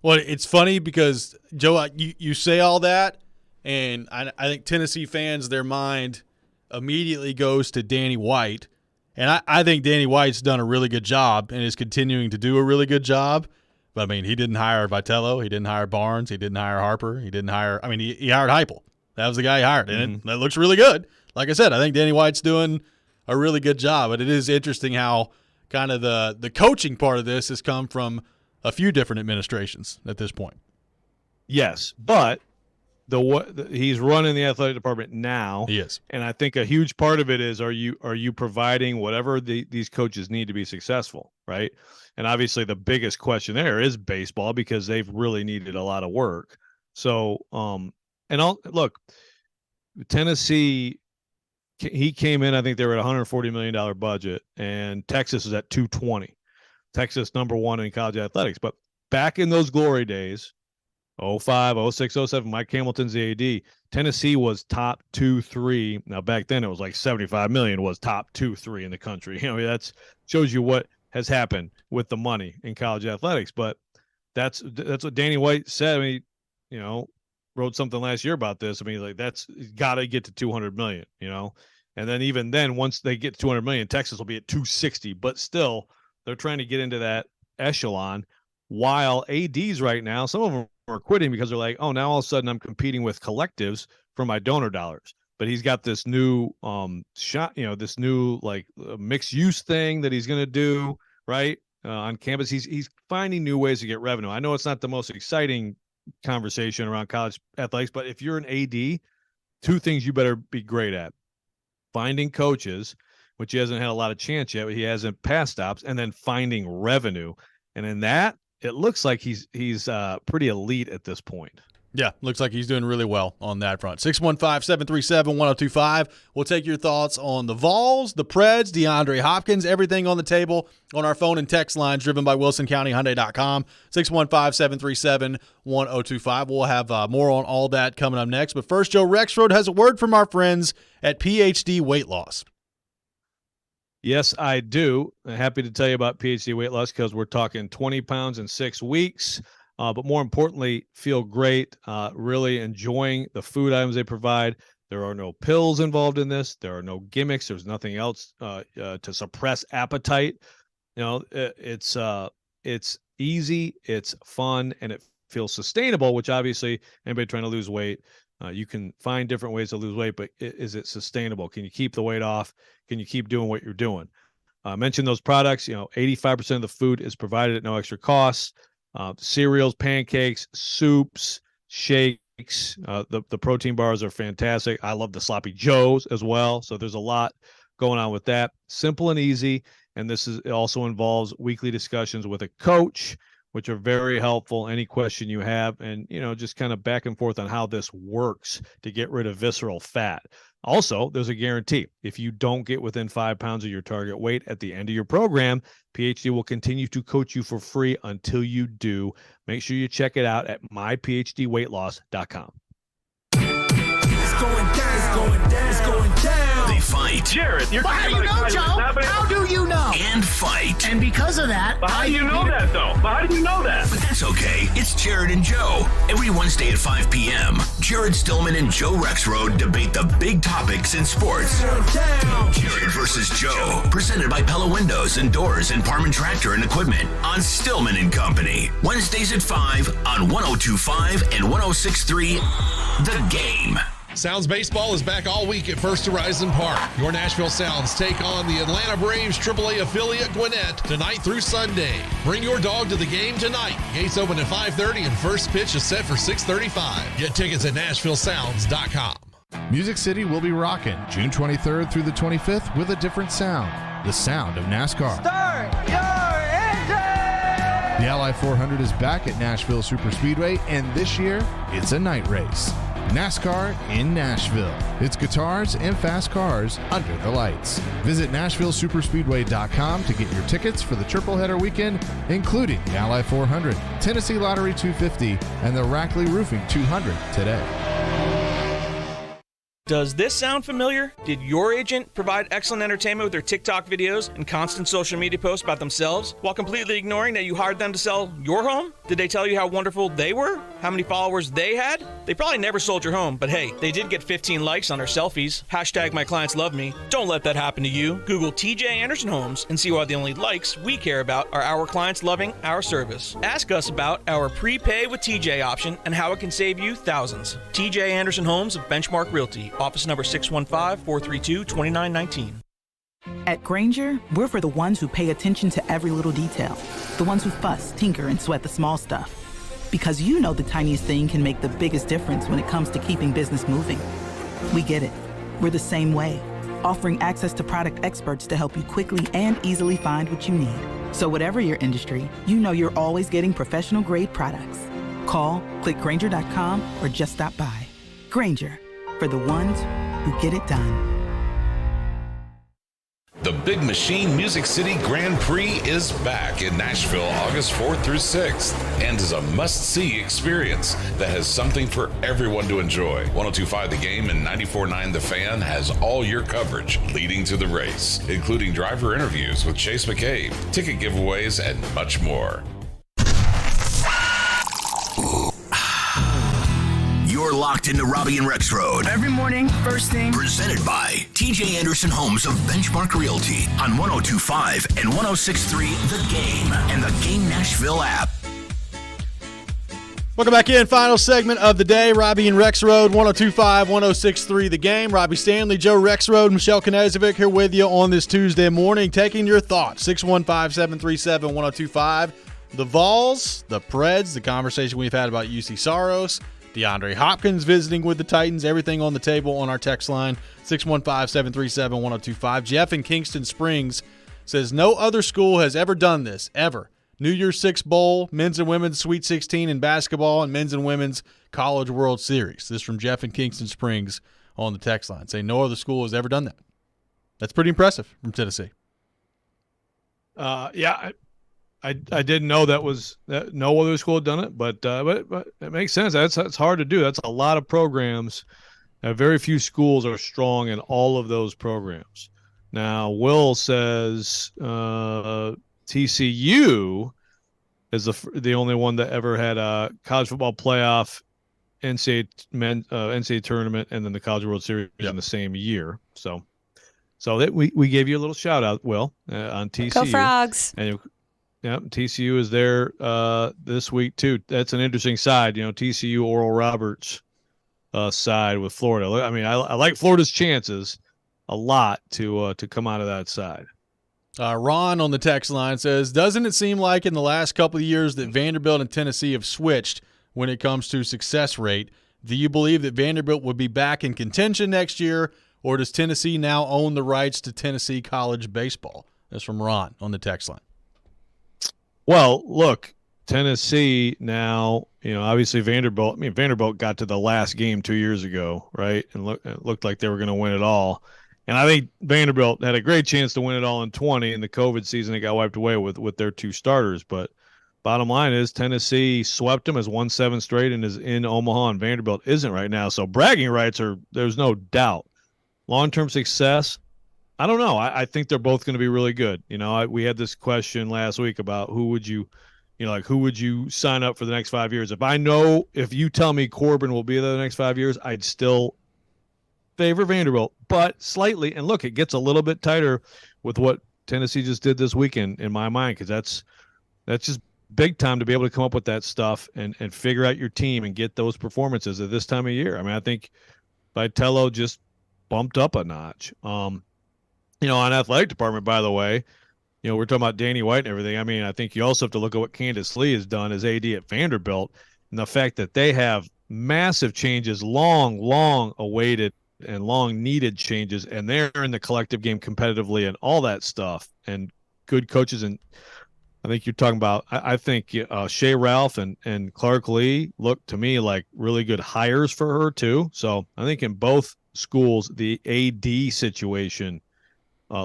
Well, it's funny because, Joe, you say all that, and I think Tennessee fans, their mind immediately goes to Danny White. And I think Danny White's done a really good job and is continuing to do a really good job. But, I mean, he didn't hire Vitello. He didn't hire Barnes. He didn't hire Harper. He didn't hire – I mean, he hired Heupel. That was the guy he hired, and that looks really good. Like I said, I think Danny White's doing a really good job. But it is interesting how kind of the coaching part of this has come from a few different administrations at this point. Yes, but he's running the athletic department now. He is. And I think a huge part of it is, are you providing whatever these coaches need to be successful, right? And obviously the biggest question there is baseball, because they've really needed a lot of work. So, look, Tennessee, he came in, I think they were at $140 million budget, and Texas is at $220. Texas #1 in college athletics. But back in those glory days, 05, 06, 07, Mike Hamilton's the AD, Tennessee was top 2-3. Now back then it was like $75 million was top 2-3 in the country. That shows you what has happened with the money in college athletics. But that's what Danny White said. I mean, wrote something last year about this. I mean, like, that's got to get to 200 million, and then even then, once they get to 200 million, Texas will be at 260, but still they're trying to get into that echelon, while ADs right now, some of them are quitting because they're like, oh, now all of a sudden I'm competing with collectives for my donor dollars. But he's got this new this new mixed use thing that he's going to do right on campus. He's finding new ways to get revenue. I know it's not the most exciting conversation around college athletics, but if you're an AD, 2 things you better be great at: finding coaches, which he hasn't had a lot of chance yet, but he hasn't passed stops, and then finding revenue. And in that, it looks like he's pretty elite at this point. Yeah, looks like he's doing really well on that front. 615-737-1025. We'll take your thoughts on the Vols, the Preds, DeAndre Hopkins, everything on the table on our phone and text lines driven by WilsonCountyHyundai.com. 615-737-1025. We'll have more on all that coming up next. But first, Joe Rexrode has a word from our friends at PhD Weight Loss. Yes, I do. I'm happy to tell you about PhD Weight Loss, because we're talking 20 pounds in 6 weeks. But more importantly, feel great, really enjoying the food items they provide. There are no pills involved in this. There are no gimmicks. There's nothing else to suppress appetite. It's easy, it's fun, and it feels sustainable, which obviously anybody trying to lose weight, you can find different ways to lose weight, but is it sustainable? Can you keep the weight off? Can you keep doing what you're doing? Mention those products. 85% of the food is provided at no extra cost. Cereals, pancakes, soups, shakes. The protein bars are fantastic. I love the Sloppy Joes as well. So there's a lot going on with that. Simple and easy. And it also involves weekly discussions with a coach, which are very helpful. Any question you have, and just kind of back and forth on how this works to get rid of visceral fat. Also, there's a guarantee. If you don't get within 5 pounds of your target weight at the end of your program, PhD will continue to coach you for free until you do. Make sure you check it out at myphdweightloss.com. It's going down. It's going down. It's going down. They fight. Jared, you're how do you know, Joe? How do you know? And fight. And because of that, but how do you know that, though? But how do you know that? But that's okay. It's Jared and Joe. Every Wednesday at 5 p.m., Jared Stillman and Joe Rexrode debate the big topics in sports. Jared versus Joe. Presented by Pella Windows and Doors and Parman Tractor and Equipment on Stillman and Company. Wednesdays at 5 on 102.5 and 106.3 The Game. Sounds Baseball is back all week at First Horizon Park. Your Nashville Sounds take on the Atlanta Braves AAA affiliate Gwinnett tonight through Sunday. Bring your dog to the game tonight. Gates open at 5:30 and first pitch is set for 6:35. Get tickets at NashvilleSounds.com. Music City will be rocking June 23rd through the 25th with a different sound. The sound of NASCAR. Start your engine! The Ally 400 is back at Nashville Superspeedway, and this year, it's a night race. NASCAR in Nashville. It's guitars and fast cars under the lights. Visit NashvilleSuperspeedway.com to get your tickets for the triple header weekend, including the Ally 400, Tennessee Lottery 250, and the Rackley Roofing 200 today. Does this sound familiar? Did your agent provide excellent entertainment with their TikTok videos and constant social media posts about themselves while completely ignoring that you hired them to sell your home? Did they tell you how wonderful they were? How many followers they had? They probably never sold your home, but hey, they did get 15 likes on their selfies. Hashtag my clients love me. Don't let that happen to you. Google TJ Anderson Homes and see why the only likes we care about are our clients loving our service. Ask us about our prepay with TJ option and how it can save you thousands. TJ Anderson Homes of Benchmark Realty. Office number 615-432-2919. At Grainger, we're for the ones who pay attention to every little detail. The ones who fuss, tinker, and sweat the small stuff. Because you know the tiniest thing can make the biggest difference when it comes to keeping business moving. We get it. We're the same way. Offering access to product experts to help you quickly and easily find what you need. So whatever your industry, you know you're always getting professional grade products. Call, click Grainger.com, or just stop by. Grainger, for the ones who get it done. The Big Machine Music City Grand Prix is back in Nashville August 4th through 6th and is a must-see experience that has something for everyone to enjoy. 102.5 The Game and 94.9 The Fan has all your coverage leading to the race, including driver interviews with Chase McCabe, ticket giveaways, and much more. You're locked into Robbie and Rex Road. Every morning, first thing. Presented by TJ Anderson Homes of Benchmark Realty on 102.5 and 106.3 The Game and the Game Nashville app. Welcome back in. Final segment of the day. Robbie and Rex Road, 102.5, 106.3 The Game. Robbie Stanley, Joe Rex Road, Michelle Knezovic here with you on this Tuesday morning, taking your thoughts. 615-737-1025. The Vols, the Preds, the conversation we've had about UC Saros, DeAndre Hopkins visiting with the Titans, everything on the table on our text line, 615-737-1025. Jeff in Kingston Springs says, no other school has ever done this, ever. New Year's Six Bowl, men's and women's Sweet 16 in basketball, and men's and women's College World Series. This from Jeff in Kingston Springs on the text line, saying no other school has ever done that. That's pretty impressive from Tennessee. Yeah, I didn't know that no other school had done it, but it makes sense. That's hard to do. That's a lot of programs. Very few schools are strong in all of those programs. Now, Will says TCU is the only one that ever had a college football playoff, NCAA tournament, and then the College World Series in the same year. So that we gave you a little shout out, Will, on TCU. Go Frogs! And yeah, TCU is there this week too. That's an interesting side, TCU Oral Roberts side with Florida. I mean, I like Florida's chances a lot to come out of that side. Ron on the text line says, doesn't it seem like in the last couple of years that Vanderbilt and Tennessee have switched when it comes to success rate? Do you believe that Vanderbilt would be back in contention next year, or does Tennessee now own the rights to Tennessee college baseball? That's from Ron on the text line. Well, look, Tennessee now, obviously Vanderbilt got to the last game 2 years ago, right? And it looked like they were going to win it all. And I think Vanderbilt had a great chance to win it all in 20. In the COVID season, it got wiped away with their two starters. But bottom line is Tennessee swept them, has won 7 straight, and is in Omaha, and Vanderbilt isn't right now. So bragging rights there's no doubt. Long-term success, I don't know. I think they're both going to be really good. We had this question last week about who would you sign up for the next 5 years? If you tell me Corbin will be there the next 5 years, I'd still favor Vanderbilt, but slightly. And look, it gets a little bit tighter with what Tennessee just did this weekend in my mind, because that's just big time to be able to come up with that stuff and figure out your team and get those performances at this time of year. I mean, I think Vitello just bumped up a notch. On athletic department, by the way, we're talking about Danny White and everything. I mean, I think you also have to look at what Candace Lee has done as AD at Vanderbilt, and the fact that they have massive changes, long awaited and long needed changes, and they're in the collective game competitively and all that stuff, and good coaches. And I think you're talking about, I think Shea Ralph and Clark Lee look to me like really good hires for her too. So I think in both schools, the AD situation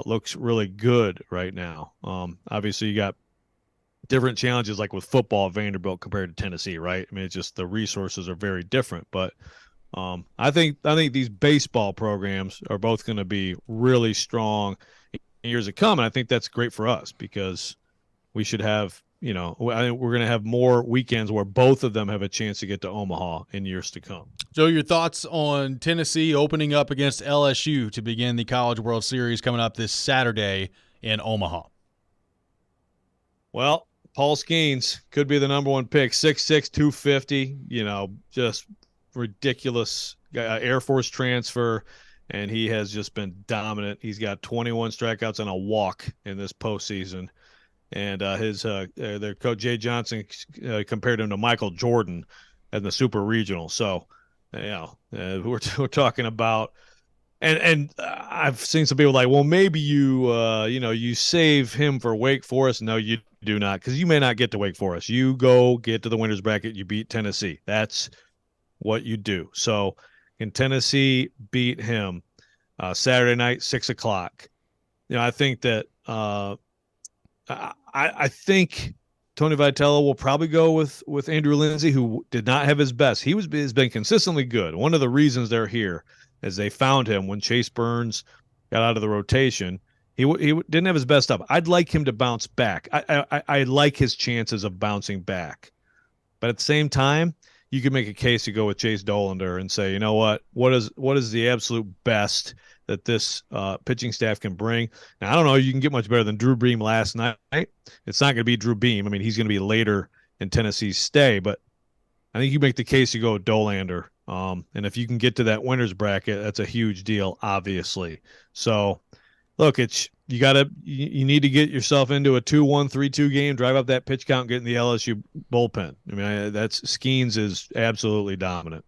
looks really good right now. Obviously you got different challenges like with football at Vanderbilt compared to Tennessee, right? I mean, it's just the resources are very different, but I think these baseball programs are both going to be really strong in years to come. And I think that's great for us because we should have, I think we're going to have more weekends where both of them have a chance to get to Omaha in years to come. Joe, your thoughts on Tennessee opening up against LSU to begin the College World Series coming up this Saturday in Omaha? Well, Paul Skeens could be the number one pick, 6'6", 250, just ridiculous Air Force transfer, and he has just been dominant. He's got 21 strikeouts and a walk in this postseason. And their coach Jay Johnson compared him to Michael Jordan in the Super Regional. So, we're talking about, and I've seen some people like, well, maybe you save him for Wake Forest. No, you do not, because you may not get to Wake Forest. You go get to the winners bracket. You beat Tennessee. That's what you do. So, can Tennessee beat him Saturday night, 6:00? I think that. I think Tony Vitello will probably go with Andrew Lindsay, who did not have his best. Has been consistently good. One of the reasons they're here is they found him when Chase Burns got out of the rotation. He didn't have his best up. I'd like him to bounce back. I like his chances of bouncing back. But at the same time, you could make a case to go with Chase Dollander and say, you know what is the absolute best that this pitching staff can bring. Now, I don't know. You can get much better than Drew Beam last night. It's not going to be Drew Beam. I mean, he's going to be later in Tennessee's stay, but I think you make the case you go with Dollander. And if you can get to that winners bracket, that's a huge deal, obviously. So, look, you need to get yourself into a 2-1, 3-2 game, drive up that pitch count, get in the LSU bullpen. I mean, Skeens is absolutely dominant.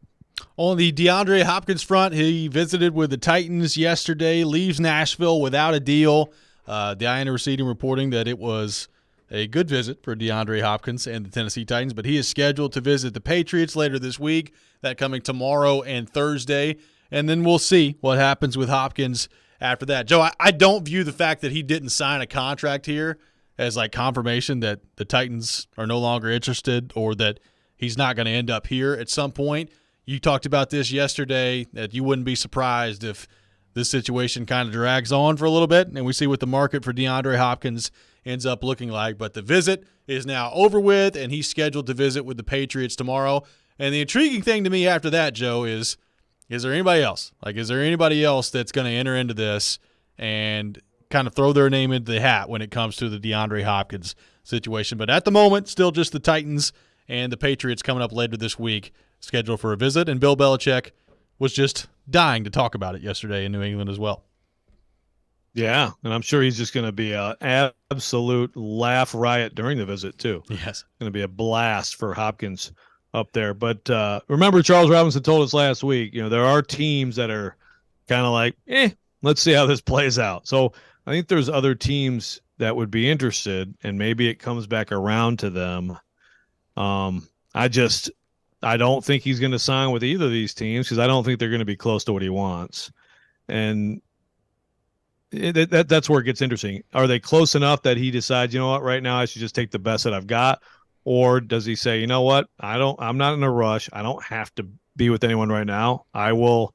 On the DeAndre Hopkins front, he visited with the Titans yesterday, leaves Nashville without a deal. Diana Receiving reporting that it was a good visit for DeAndre Hopkins and the Tennessee Titans, but he is scheduled to visit the Patriots later this week, that coming tomorrow and Thursday, and then we'll see what happens with Hopkins after that. Joe, I don't view the fact that he didn't sign a contract here as like confirmation that the Titans are no longer interested or that he's not going to end up here at some point. You talked about this yesterday, that you wouldn't be surprised if this situation kind of drags on for a little bit, and we see what the market for DeAndre Hopkins ends up looking like. But the visit is now over with, and he's scheduled to visit with the Patriots tomorrow. And the intriguing thing to me after that, Joe, is there anybody else? Like, is there anybody else that's going to enter into this and kind of throw their name into the hat when it comes to the DeAndre Hopkins situation? But at the moment, still just the Titans and the Patriots coming up later this week, scheduled for a visit, and Bill Belichick was just dying to talk about it yesterday in New England as well. Yeah, and I'm sure he's just going to be an absolute laugh riot during the visit, too. Yes. It's going to be a blast for Hopkins up there. But remember, Charles Robinson told us last week, there are teams that are kind of like, let's see how this plays out. So I think there's other teams that would be interested, and maybe it comes back around to them. I don't think he's going to sign with either of these teams because I don't think they're going to be close to what he wants. And that's where it gets interesting. Are they close enough that he decides, right now I should just take the best that I've got? Or does he say, you know what, I'm not in a rush. I don't have to be with anyone right now. I will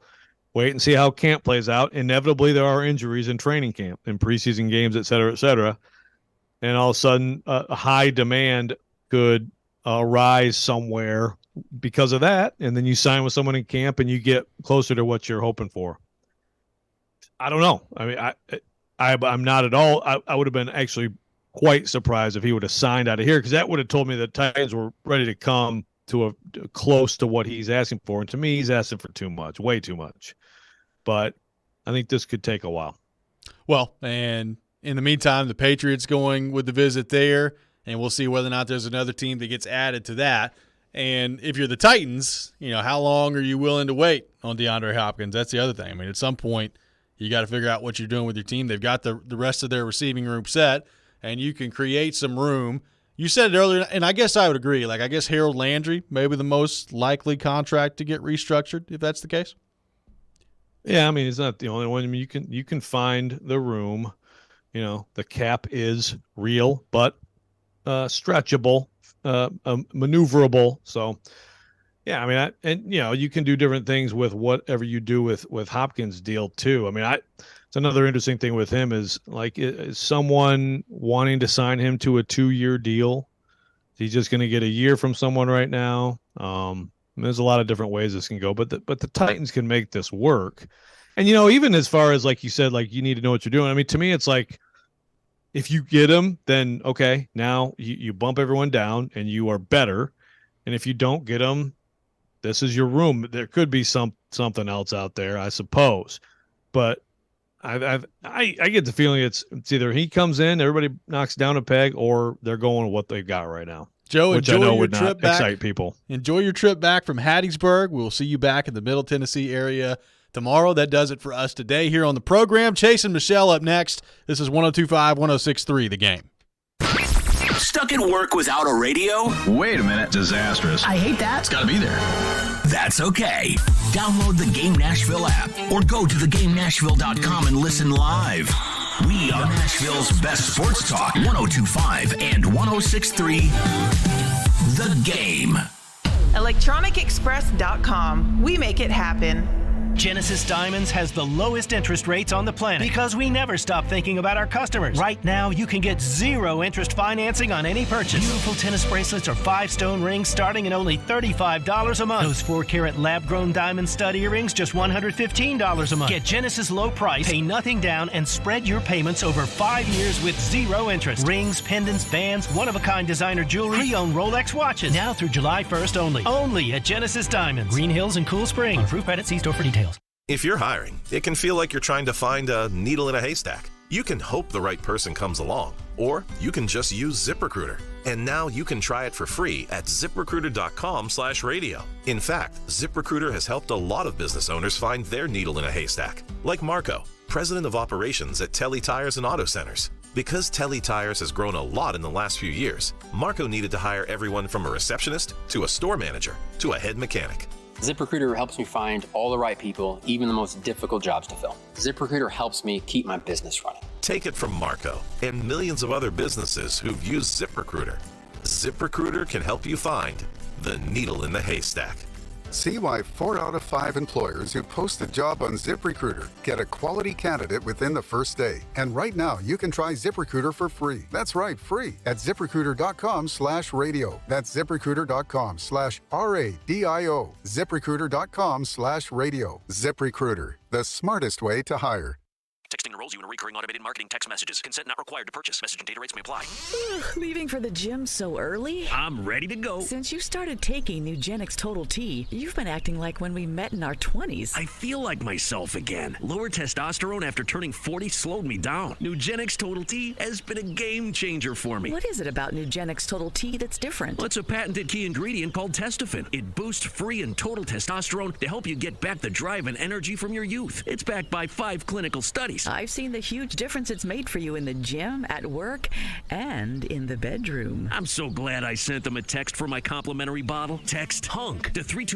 wait and see how camp plays out. Inevitably, there are injuries in training camp, in preseason games, et cetera, et cetera. And all of a sudden, a high demand could arise somewhere because of that, and then you sign with someone in camp and you get closer to what you're hoping for. I don't know. I mean, I'm not at all. I would have been actually quite surprised if he would have signed out of here, because that would have told me the Titans were ready to come close to what he's asking for. And to me, he's asking for too much, way too much. But I think this could take a while. Well, and in the meantime, the Patriots going with the visit there, and we'll see whether or not there's another team that gets added to that. And if you're the Titans, how long are you willing to wait on DeAndre Hopkins? That's the other thing. I mean, at some point, you got to figure out what you're doing with your team. They've got the rest of their receiving room set, and you can create some room. You said it earlier, and I guess I would agree. Like, I guess Harold Landry may be the most likely contract to get restructured, if that's the case. Yeah, I mean, it's not the only one. I mean, you can find the room. The cap is real, but stretchable, maneuverable. So, yeah, I mean, you can do different things with whatever you do with Hopkins' deal too. I mean, it's another interesting thing with him is is someone wanting to sign him to a 2-year deal? He's just going to get a year from someone right now. There's a lot of different ways this can go, but the Titans can make this work. And, even as far as, like you said, like you need to know what you're doing. I mean, to me, it's like if you get him, then, okay, now you bump everyone down and you are better. And if you don't get him, this is your room. There could be something else out there, I suppose. But I get the feeling it's either he comes in, everybody knocks down a peg, or they're going with what they've got right now. Joe, which enjoy I know your would trip not back. Excite people. Enjoy your trip back from Hattiesburg. We'll see you back in the Middle Tennessee area tomorrow. That does it for us today here on the program. Chase and Michelle up next. This is 102.5, 106.3 The Game. Stuck at work without a radio? Wait a minute. Disastrous. I hate that. It's got to be there. That's okay. Download the Game Nashville app or go to theGameNashville.com and listen live. We are Nashville's best sports talk, 102.5 and 106.3 The Game. ElectronicExpress.com. We make it happen. Genesis Diamonds has the lowest interest rates on the planet because we never stop thinking about our customers. Right now, you can get 0 interest financing on any purchase. Beautiful tennis bracelets or 5-stone rings starting at only $35 a month. Those 4-carat lab-grown diamond stud earrings, just $115 a month. Get Genesis low price, pay nothing down, and spread your payments over 5 years with 0 interest. Rings, pendants, bands, one-of-a-kind designer jewelry, pre-owned Rolex watches. Now through July 1st only. Only at Genesis Diamonds. Green Hills and Cool Springs. On approved credit, see store for details. If you're hiring, it can feel like you're trying to find a needle in a haystack. You can hope the right person comes along, or you can just use ZipRecruiter. And now you can try it for free at ZipRecruiter.com/radio. In fact, ZipRecruiter has helped a lot of business owners find their needle in a haystack, like Marco, president of operations at Telly Tires and Auto Centers. Because Telly Tires has grown a lot in the last few years, Marco needed to hire everyone from a receptionist to a store manager to a head mechanic. ZipRecruiter helps me find all the right people, even the most difficult jobs to fill. ZipRecruiter helps me keep my business running. Take it from Marco and millions of other businesses who've used ZipRecruiter. ZipRecruiter can help you find the needle in the haystack. See why 4 out of 5 employers who post a job on ZipRecruiter get a quality candidate within the first day. And right now, you can try ZipRecruiter for free. That's right, free at ZipRecruiter.com/radio. That's ZipRecruiter.com/RADIO. ZipRecruiter.com/radio. ZipRecruiter, the smartest way to hire. Texting enrolls you in recurring automated marketing text messages. Consent not required to purchase. Message and data rates may apply. Leaving for the gym so early? I'm ready to go. Since you started taking Nugenix Total T, you've been acting like when we met in our 20s. I feel like myself again. Lower testosterone after turning 40 slowed me down. Nugenix Total T has been a game changer for me. What is it about Nugenix Total T that's different? Well, it's a patented key ingredient called Testofen. It boosts free and total testosterone to help you get back the drive and energy from your youth. It's backed by 5 clinical studies. I've seen the huge difference it's made for you in the gym, at work, and in the bedroom. I'm so glad I sent them a text for my complimentary bottle. Text HUNK to 321